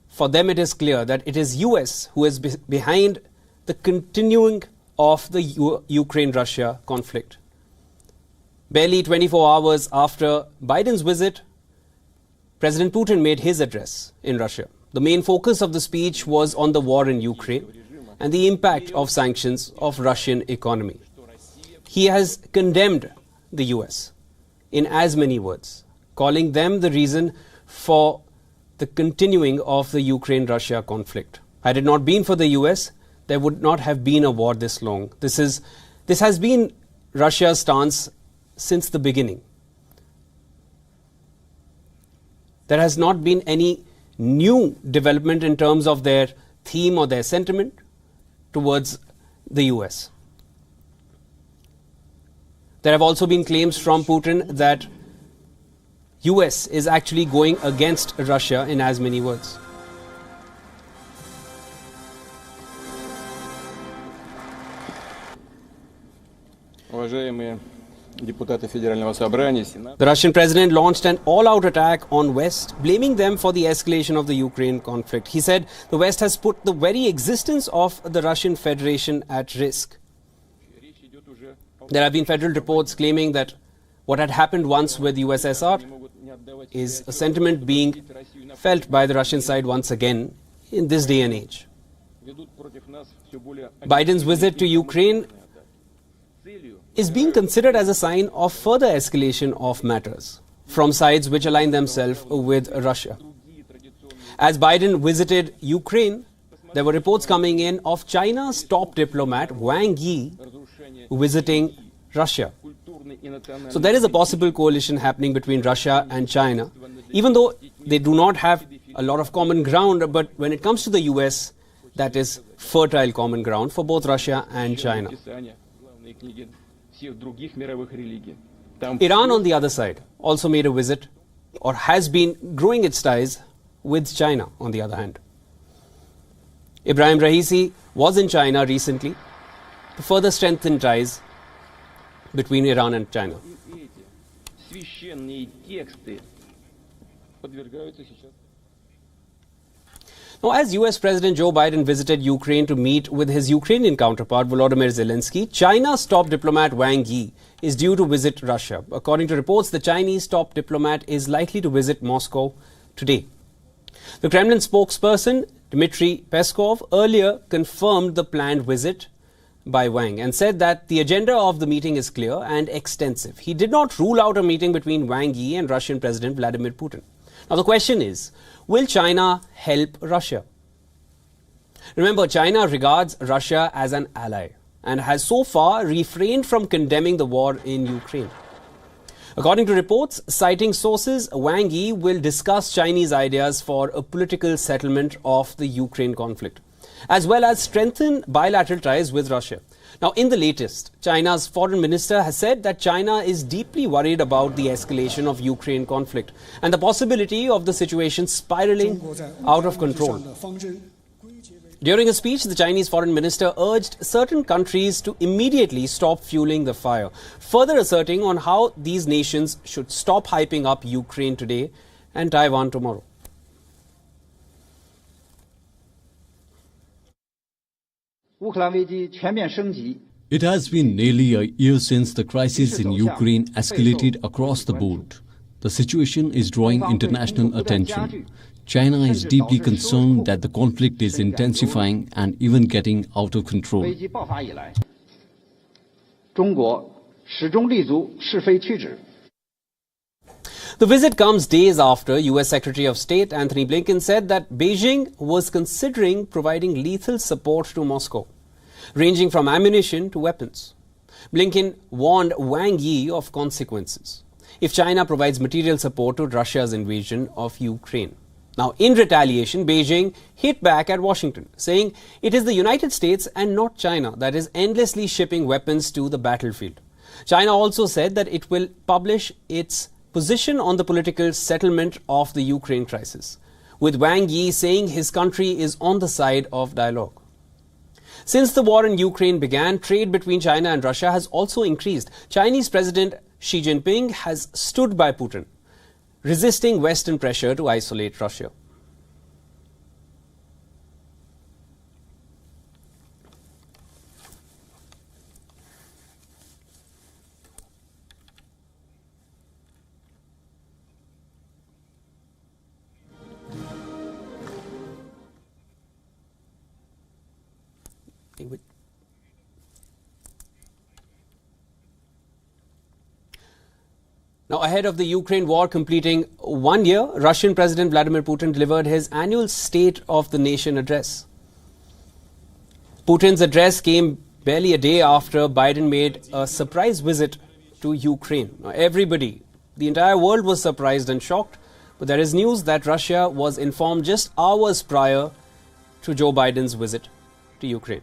for them it is clear that it is US who is behind the continuing of the Ukraine-Russia conflict. Barely 24 hours after Biden's visit, President Putin made his address in Russia. The main focus of the speech was on the war in Ukraine and the impact of sanctions of Russian economy. He has condemned the US in as many words, calling them the reason for the continuing of the Ukraine-Russia conflict. Had it not been for the US, there would not have been a war this long. This has been Russia's stance since the beginning. There has not been any new development in terms of their theme or their sentiment towards the US. There have also been claims from Putin that US is actually going against Russia in as many words. The Russian president launched an all-out attack on West, blaming them for the escalation of the Ukraine conflict. He said the West has put the very existence of the Russian Federation at risk. There have been federal reports claiming that what had happened once with USSR is a sentiment being felt by the Russian side once again in this day and age. Biden's visit to Ukraine is being considered as a sign of further escalation of matters from sides which align themselves with Russia. As Biden visited Ukraine, there were reports coming in of China's top diplomat Wang Yi visiting Russia. So there is a possible coalition happening between Russia and China, even though they do not have a lot of common ground. But when it comes to the US, that is fertile common ground for both Russia and China. Iran, on the other side, also made a visit or has been growing its ties with China, on the other hand. Ibrahim Raisi was in China recently to further strengthen ties between Iran and China. Now, as US President Joe Biden visited Ukraine to meet with his Ukrainian counterpart Volodymyr Zelensky, China's top diplomat Wang Yi is due to visit Russia. According to reports, the Chinese top diplomat is likely to visit Moscow today. The Kremlin spokesperson Dmitry Peskov earlier confirmed the planned visit by Wang and said that the agenda of the meeting is clear and extensive. He did not rule out a meeting between Wang Yi and Russian President Vladimir Putin. Now the question is, will China help Russia? Remember, China regards Russia as an ally and has so far refrained from condemning the war in Ukraine. According to reports citing sources, Wang Yi will discuss Chinese ideas for a political settlement of the Ukraine conflict, as well as strengthen bilateral ties with Russia. Now, in the latest, China's foreign minister has said that China is deeply worried about the escalation of Ukraine conflict and the possibility of the situation spiraling out of control. During a speech, the Chinese foreign minister urged certain countries to immediately stop fueling the fire, further asserting on how these nations should stop hyping up Ukraine today and Taiwan tomorrow. It has been nearly a year since the crisis in Ukraine escalated across the board. The situation is drawing international attention. China is deeply concerned that the conflict is intensifying and even getting out of control. The visit comes days after US Secretary of State Antony Blinken said that Beijing was considering providing lethal support to Moscow, ranging from ammunition to weapons. Blinken warned Wang Yi of consequences if China provides material support to Russia's invasion of Ukraine. Now, in retaliation, Beijing hit back at Washington, saying it is the United States and not China that is endlessly shipping weapons to the battlefield. China also said that it will publish its position on the political settlement of the Ukraine crisis, with Wang Yi saying his country is on the side of dialogue. Since the war in Ukraine began, trade between China and Russia has also increased. Chinese President Xi Jinping has stood by Putin, resisting Western pressure to isolate Russia. Now, ahead of the Ukraine war completing 1 year, Russian President Vladimir Putin delivered his annual State of the Nation address. Putin's address came barely a day after Biden made a surprise visit to Ukraine. Now, everybody, the entire world was surprised and shocked, but there is news that Russia was informed just hours prior to Joe Biden's visit to Ukraine.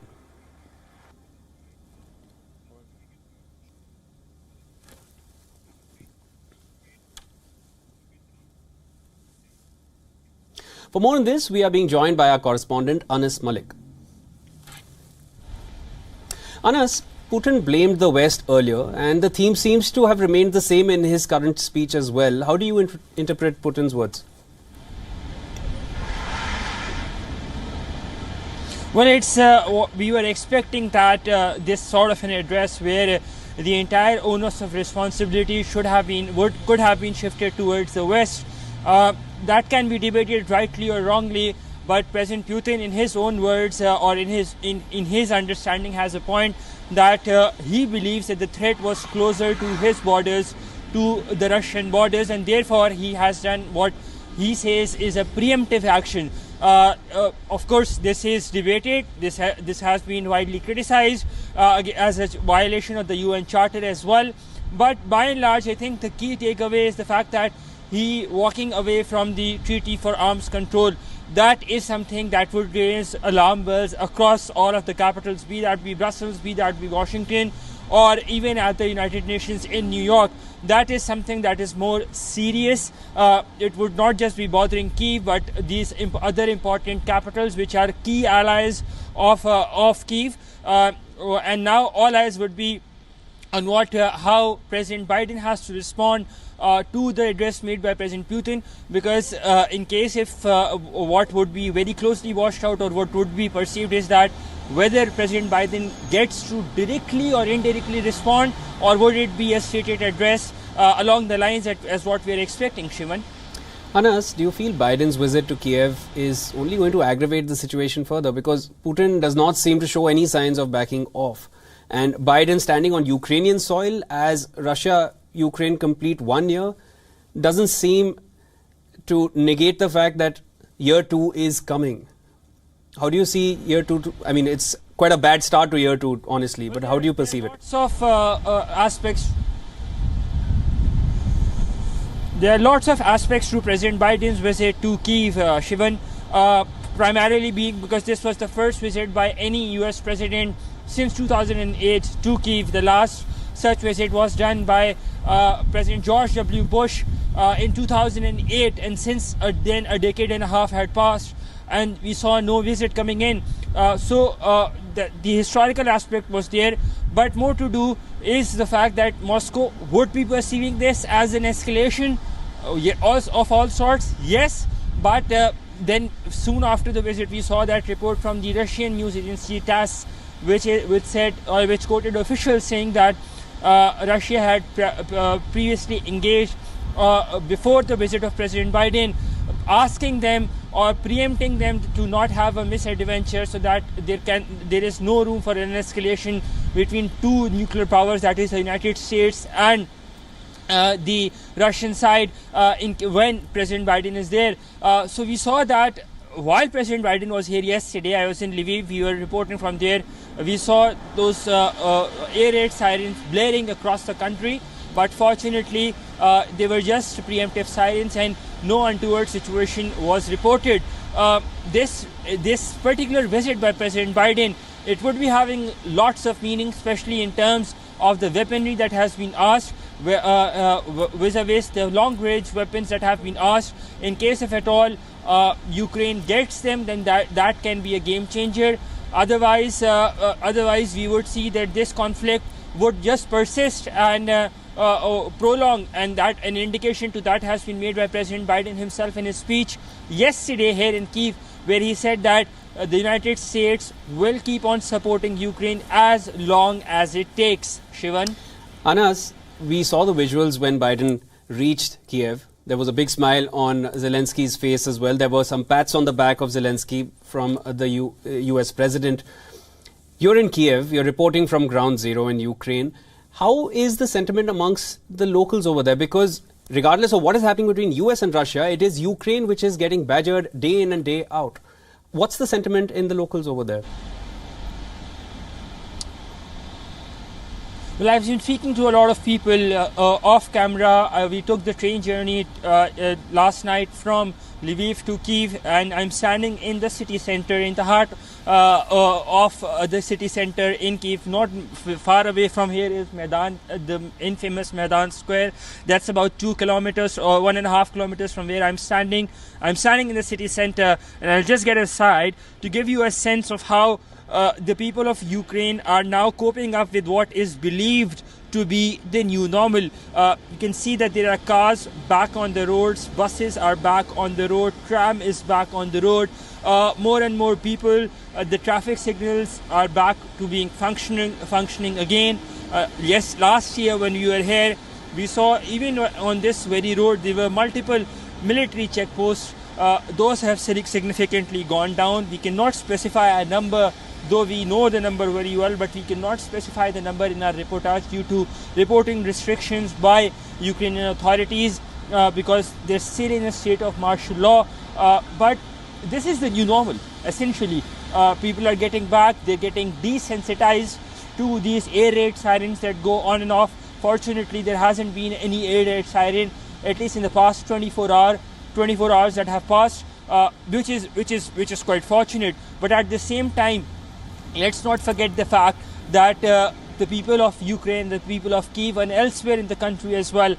For more on this, we are being joined by our correspondent, Anas Malik. Anas, Putin blamed the West earlier, and the theme seems to have remained the same in his current speech as well. How do you interpret Putin's words? Well, it's we were expecting that this sort of an address where the entire onus of responsibility could have been shifted towards the West. That can be debated rightly or wrongly, but President Putin, in his own words or in his understanding, has a point that he believes that the threat was closer to his borders, to the Russian borders, and therefore he has done what he says is a preemptive action. Of course, this is debated. This has been widely criticized as a violation of the UN Charter as well. But by and large, I think the key takeaway is the fact that he walking away from the Treaty for Arms Control. That is something that would raise alarm bells across all of the capitals, be that be Brussels, be that be Washington, or even at the United Nations in New York. That is something that is more serious. It would not just be bothering Kiev, but these other important capitals which are key allies of Kiev. And now all eyes would be on how President Biden has to respond to the address made by President Putin, because in case if what would be very closely watched out, or what would be perceived, is that whether President Biden gets to directly or indirectly respond, or would it be a stated address along the lines as what we are expecting, Shivan? Anas, do you feel Biden's visit to Kiev is only going to aggravate the situation further? Because Putin does not seem to show any signs of backing off. And Biden standing on Ukrainian soil as Russia-Ukraine complete 1 year doesn't seem to negate the fact that year 2 is coming. How do you see year 2? I mean, it's quite a bad start to year 2, honestly, but how do you perceive it? There are lots of aspects to President Biden's visit to Kiev, Shivan, primarily being because this was the first visit by any US president since 2008 to Kiev. The last such visit was done by President George W. Bush in 2008, and since then a decade and a half had passed and we saw no visit coming in. So the historical aspect was there, but more to do is the fact that Moscow would be perceiving this as an escalation of all sorts, yes, but then soon after the visit we saw that report from the Russian news agency TASS, which quoted officials saying that Russia had previously engaged before the visit of President Biden, asking them or preempting them to not have a misadventure, so that there is no room for an escalation between two nuclear powers, that is the United States and the Russian side, when President Biden is there. So we saw that while President Biden was here yesterday, I was in Lviv, we were reporting from there, we saw those air raid sirens blaring across the country, but fortunately they were just preemptive sirens and no untoward situation was reported. This particular visit by President Biden, it would be having lots of meaning, especially in terms of the weaponry that has been asked, vis-a-vis the long-range weapons that have been asked. In case if at all Ukraine gets them, then that can be a game changer. Otherwise we would see that this conflict would just persist and prolong, and that an indication to that has been made by President Biden himself in his speech yesterday here in Kiev, where he said that the United States will keep on supporting Ukraine as long as it takes. Shivan? Anas, we saw the visuals when Biden reached Kiev. There was a big smile on Zelensky's face as well. There were some pats on the back of Zelensky from the US president. You're in Kiev, you're reporting from ground zero in Ukraine. How is the sentiment amongst the locals over there? Because regardless of what is happening between US and Russia, it is Ukraine which is getting badgered day in and day out. What's the sentiment in the locals over there? Well, I've been speaking to a lot of people off camera. We took the train journey last night from Lviv to Kiev, and I'm standing in the city center, in the heart of the city center in Kiev. Not far away from here is Maidan, the infamous Maidan Square. That's about 2 kilometers or 1.5 kilometers from where I'm standing. I'm standing in the city center, and I'll just get aside to give you a sense of how the people of Ukraine are now coping up with what is believed to be the new normal. You can see that there are cars back on the roads, buses are back on the road, tram is back on the road, more and more people, the traffic signals are back to being functioning again. Yes, last year when we were here, we saw even on this very road there were multiple military checkposts. Those have significantly gone down. We cannot specify a number, though we know the number very well, but we cannot specify the number in our reportage due to reporting restrictions by Ukrainian authorities because they're still in a state of martial law. But this is the new normal, essentially. People are getting back, they're getting desensitized to these air raid sirens that go on and off. Fortunately, there hasn't been any air raid siren, at least in the past 24 hours that have passed, which is quite fortunate. But at the same time, let's not forget the fact that the people of Ukraine, the people of Kiev and elsewhere in the country as well,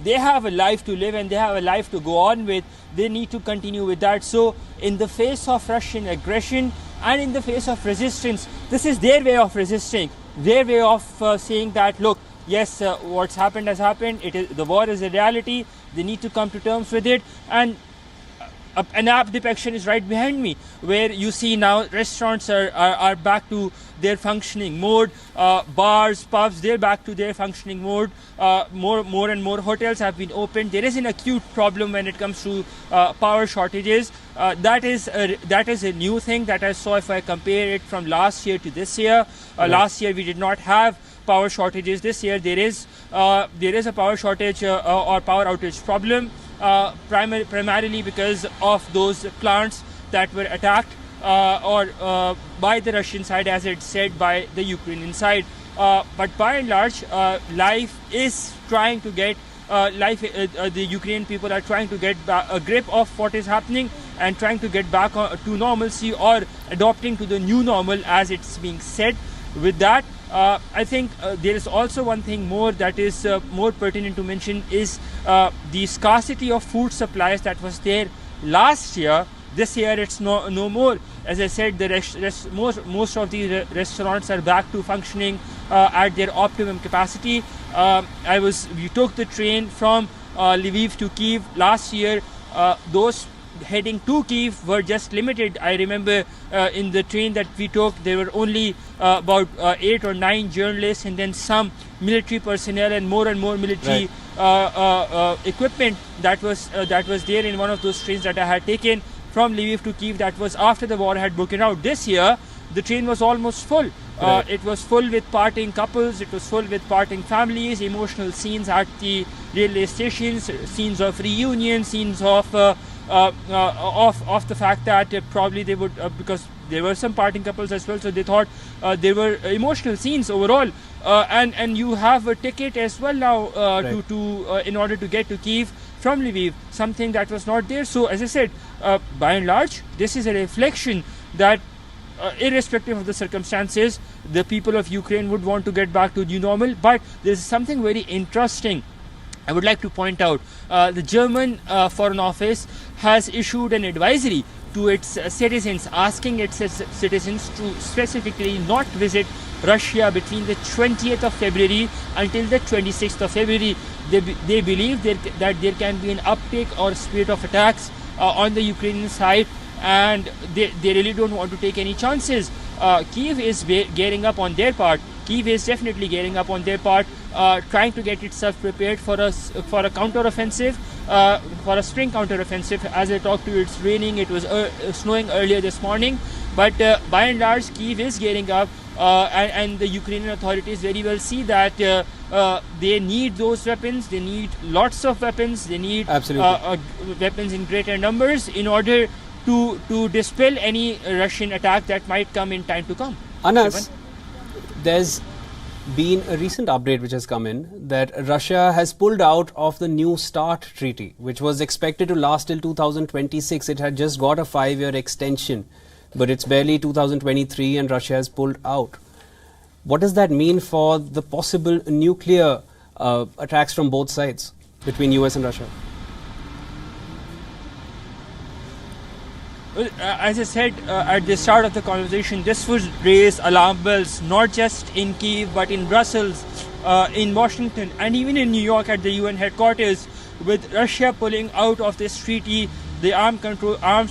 they have a life to live and they have a life to go on with. They need to continue with that. So in the face of Russian aggression and in the face of resistance, this is their way of resisting, their way of saying that, look, yes, what's happened has happened. The war is a reality. They need to come to terms with it. And an app depiction is right behind me, where you see now restaurants are back to their functioning mode, bars, pubs, they're back to their functioning mode. More and more hotels have been opened. There is an acute problem when it comes to power shortages. That is a new thing that I saw if I compare it from last year to this year. Last year we did not have power shortages. This year there is a power shortage or power outage problem. Primarily because of those plants that were attacked by the Russian side, as it's said by the Ukrainian side. But by and large, life is trying to get the Ukrainian people are trying to get a grip of what is happening and trying to get back to normalcy or adopting to the new normal, as it's being said. With that, I think there is also one thing more that is more pertinent to mention is the scarcity of food supplies that was there last year. This year it's no more. As I said, most of the restaurants are back to functioning at their optimum capacity. We took the train from Lviv to Kiev last year. Those heading to Kiev were just limited. I remember in the train that we took, there were only about 8 or 9 journalists and then some military personnel and more military equipment that was there in one of those trains that I had taken from Lviv to Kiev. That was after the war had broken out. This year, the train was almost full. It was full with parting couples, it was full with parting families, emotional scenes at the railway stations, scenes of reunion, scenes of the fact that probably they would, because there were some parting couples as well, so they thought there were emotional scenes overall. And you have a ticket as well now in order to get to Kiev from Lviv, something that was not there. So as I said, by and large, this is a reflection that irrespective of the circumstances, the people of Ukraine would want to get back to new normal. But there's something very interesting I would like to point out. The German Foreign Office has issued an advisory to its citizens, asking its citizens to specifically not visit Russia between the 20th of February until the 26th of February. They believe that there can be an uptake or spirit of attacks on the Ukrainian side, and they really don't want to take any chances. Kiev is gearing up on their part. Kiev is definitely gearing up on their part, trying to get itself prepared for a counter-offensive, for a spring counter-offensive. As I talked to you, it's raining, it was snowing earlier this morning, but by and large, Kiev is gearing up, and the Ukrainian authorities very well see that they need those weapons, they need lots of weapons, they need weapons in greater numbers in order to dispel any Russian attack that might come in time to come. Anas, there's been a recent update which has come in that Russia has pulled out of the New START treaty, which was expected to last till 2026. It had just got a 5-year extension, but it's barely 2023 and Russia has pulled out. What does that mean for the possible nuclear attacks from both sides between US and Russia? as I said at the start of the conversation, this would raise alarm bells not just in Kiev but in Brussels, in Washington, and even in New York at the UN headquarters, with Russia pulling out of this treaty, the arms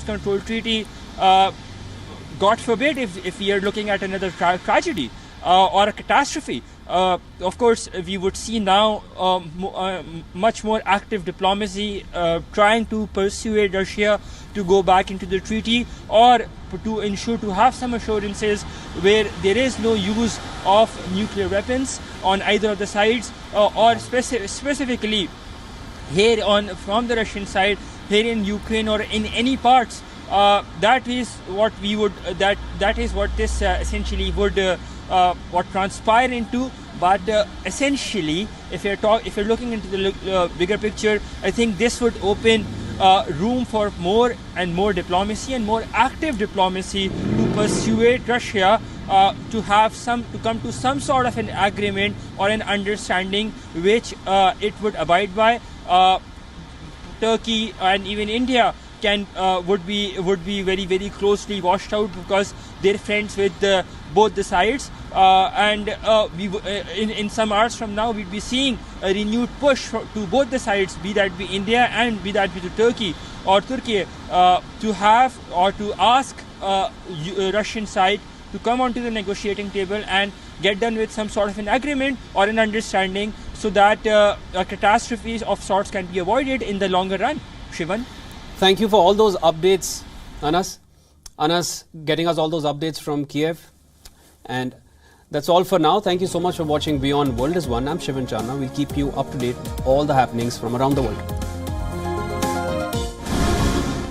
control treaty. God forbid if we are looking at another tragedy or a catastrophe. Of course, we would see now much more active diplomacy trying to persuade Russia to go back into the treaty, or to ensure to have some assurances where there is no use of nuclear weapons on either of the sides, or specifically here from the Russian side, here in Ukraine or in any parts. That is what we would. That is what this essentially would what transpire into. But essentially, if you're looking into the bigger picture, I think this would open room for more and more diplomacy and more active diplomacy to persuade Russia to come to some sort of an agreement or an understanding which it would abide by. Turkey and even India would be very, very closely watched out, because they're friends with both the sides, and in some hours from now we'll be seeing a renewed push to both the sides, be that be India and be that be to Turkey or Turkey, to have or to ask Russian side to come onto the negotiating table and get done with some sort of an agreement or an understanding, so that catastrophes of sorts can be avoided in the longer run. Shivan? Thank you for all those updates, Anas. Anas getting us all those updates from Kiev. And that's all for now. Thank you so much for watching Beyond World is One. I'm Shivan Channa. We'll keep you up to date with all the happenings from around the world.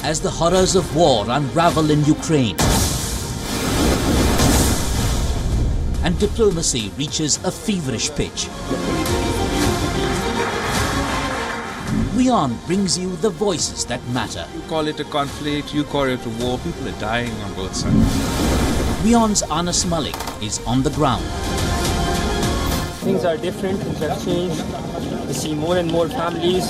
As the horrors of war unravel in Ukraine and diplomacy reaches a feverish pitch, WION brings you the voices that matter. You call it a conflict, you call it a war, people are dying on both sides. WION's Anas Malik is on the ground. Things are different, things have changed. We see more and more families,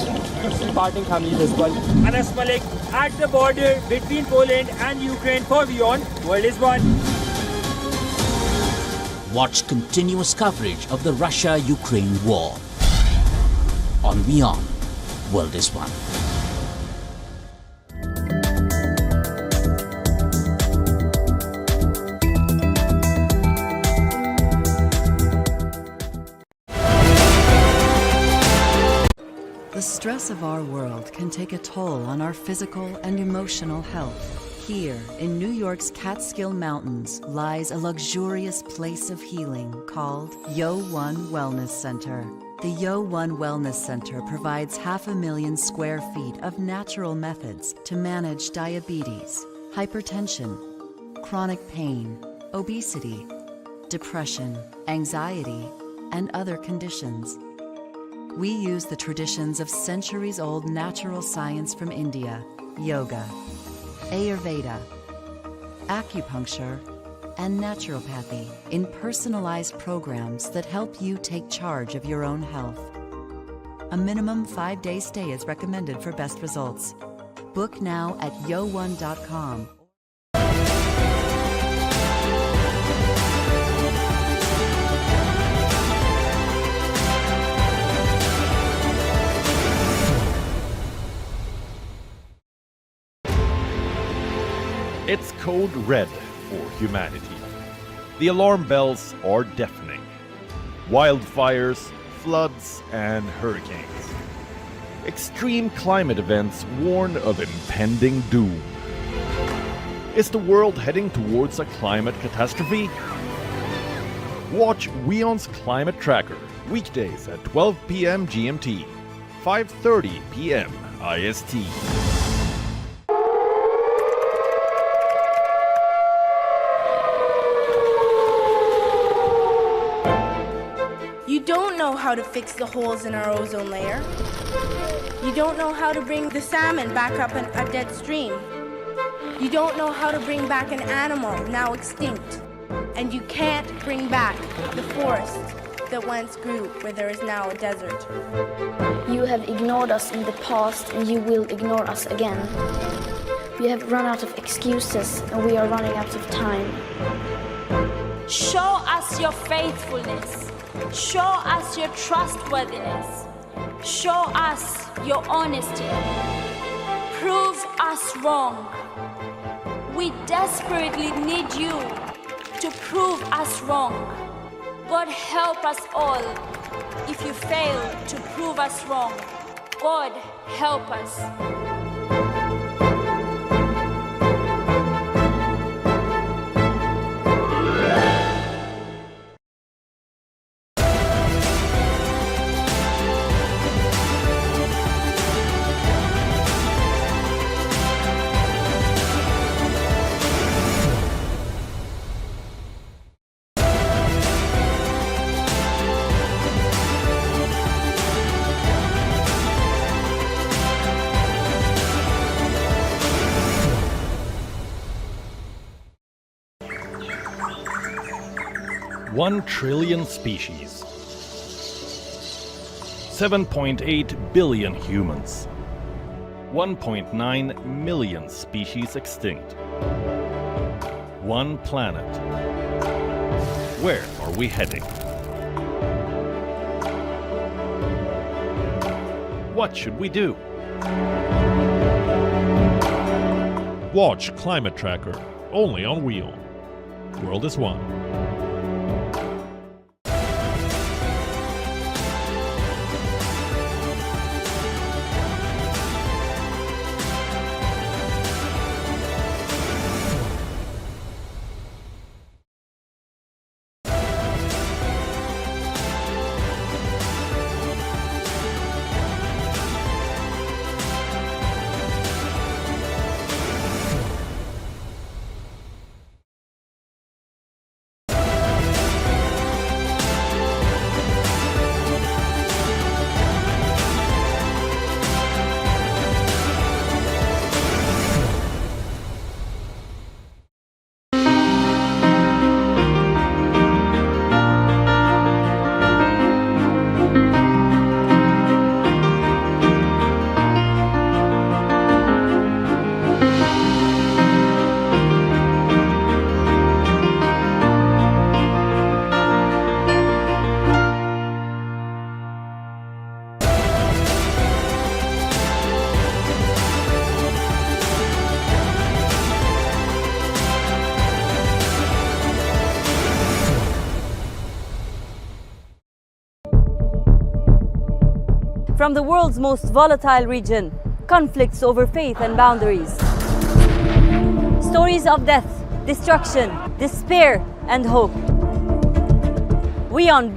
departing families as well. Anas Malik at the border between Poland and Ukraine for WION World is One. Watch continuous coverage of the Russia-Ukraine war on WION World is One. The stress of our world can take a toll on our physical and emotional health. Here, in New York's Catskill Mountains, lies a luxurious place of healing called WION Wellness Center. The WION Wellness Center provides 500,000 square feet of natural methods to manage diabetes, hypertension, chronic pain, obesity, depression, anxiety, and other conditions. We use the traditions of centuries-old natural science from India, yoga, Ayurveda, acupuncture, and naturopathy in personalized programs that help you take charge of your own health. A minimum 5-day stay is recommended for best results. Book now at yo1.com. It's code red for humanity. The alarm bells are deafening. Wildfires, floods, and hurricanes. Extreme climate events warn of impending doom. Is the world heading towards a climate catastrophe? Watch WION's Climate Tracker weekdays at 12 p.m. GMT, 5:30 p.m. IST. You don't know how to fix the holes in our ozone layer. You don't know how to bring the salmon back up a dead stream. You don't know how to bring back an animal now extinct. And you can't bring back the forest that once grew where there is now a desert. You have ignored us in the past and you will ignore us again. We have run out of excuses and we are running out of time. Show us your faithfulness. Show us your trustworthiness. Show us your honesty. Prove us wrong. We desperately need you to prove us wrong. God help us all. If you fail to prove us wrong, God help us. One trillion species, 7.8 billion humans, 1.9 million species extinct, one planet. Where are we heading? What should we do? Watch Climate Tracker, only on WION. World is One. From the world's most volatile region, conflicts over faith and boundaries. Stories of death, destruction, despair, and hope. WION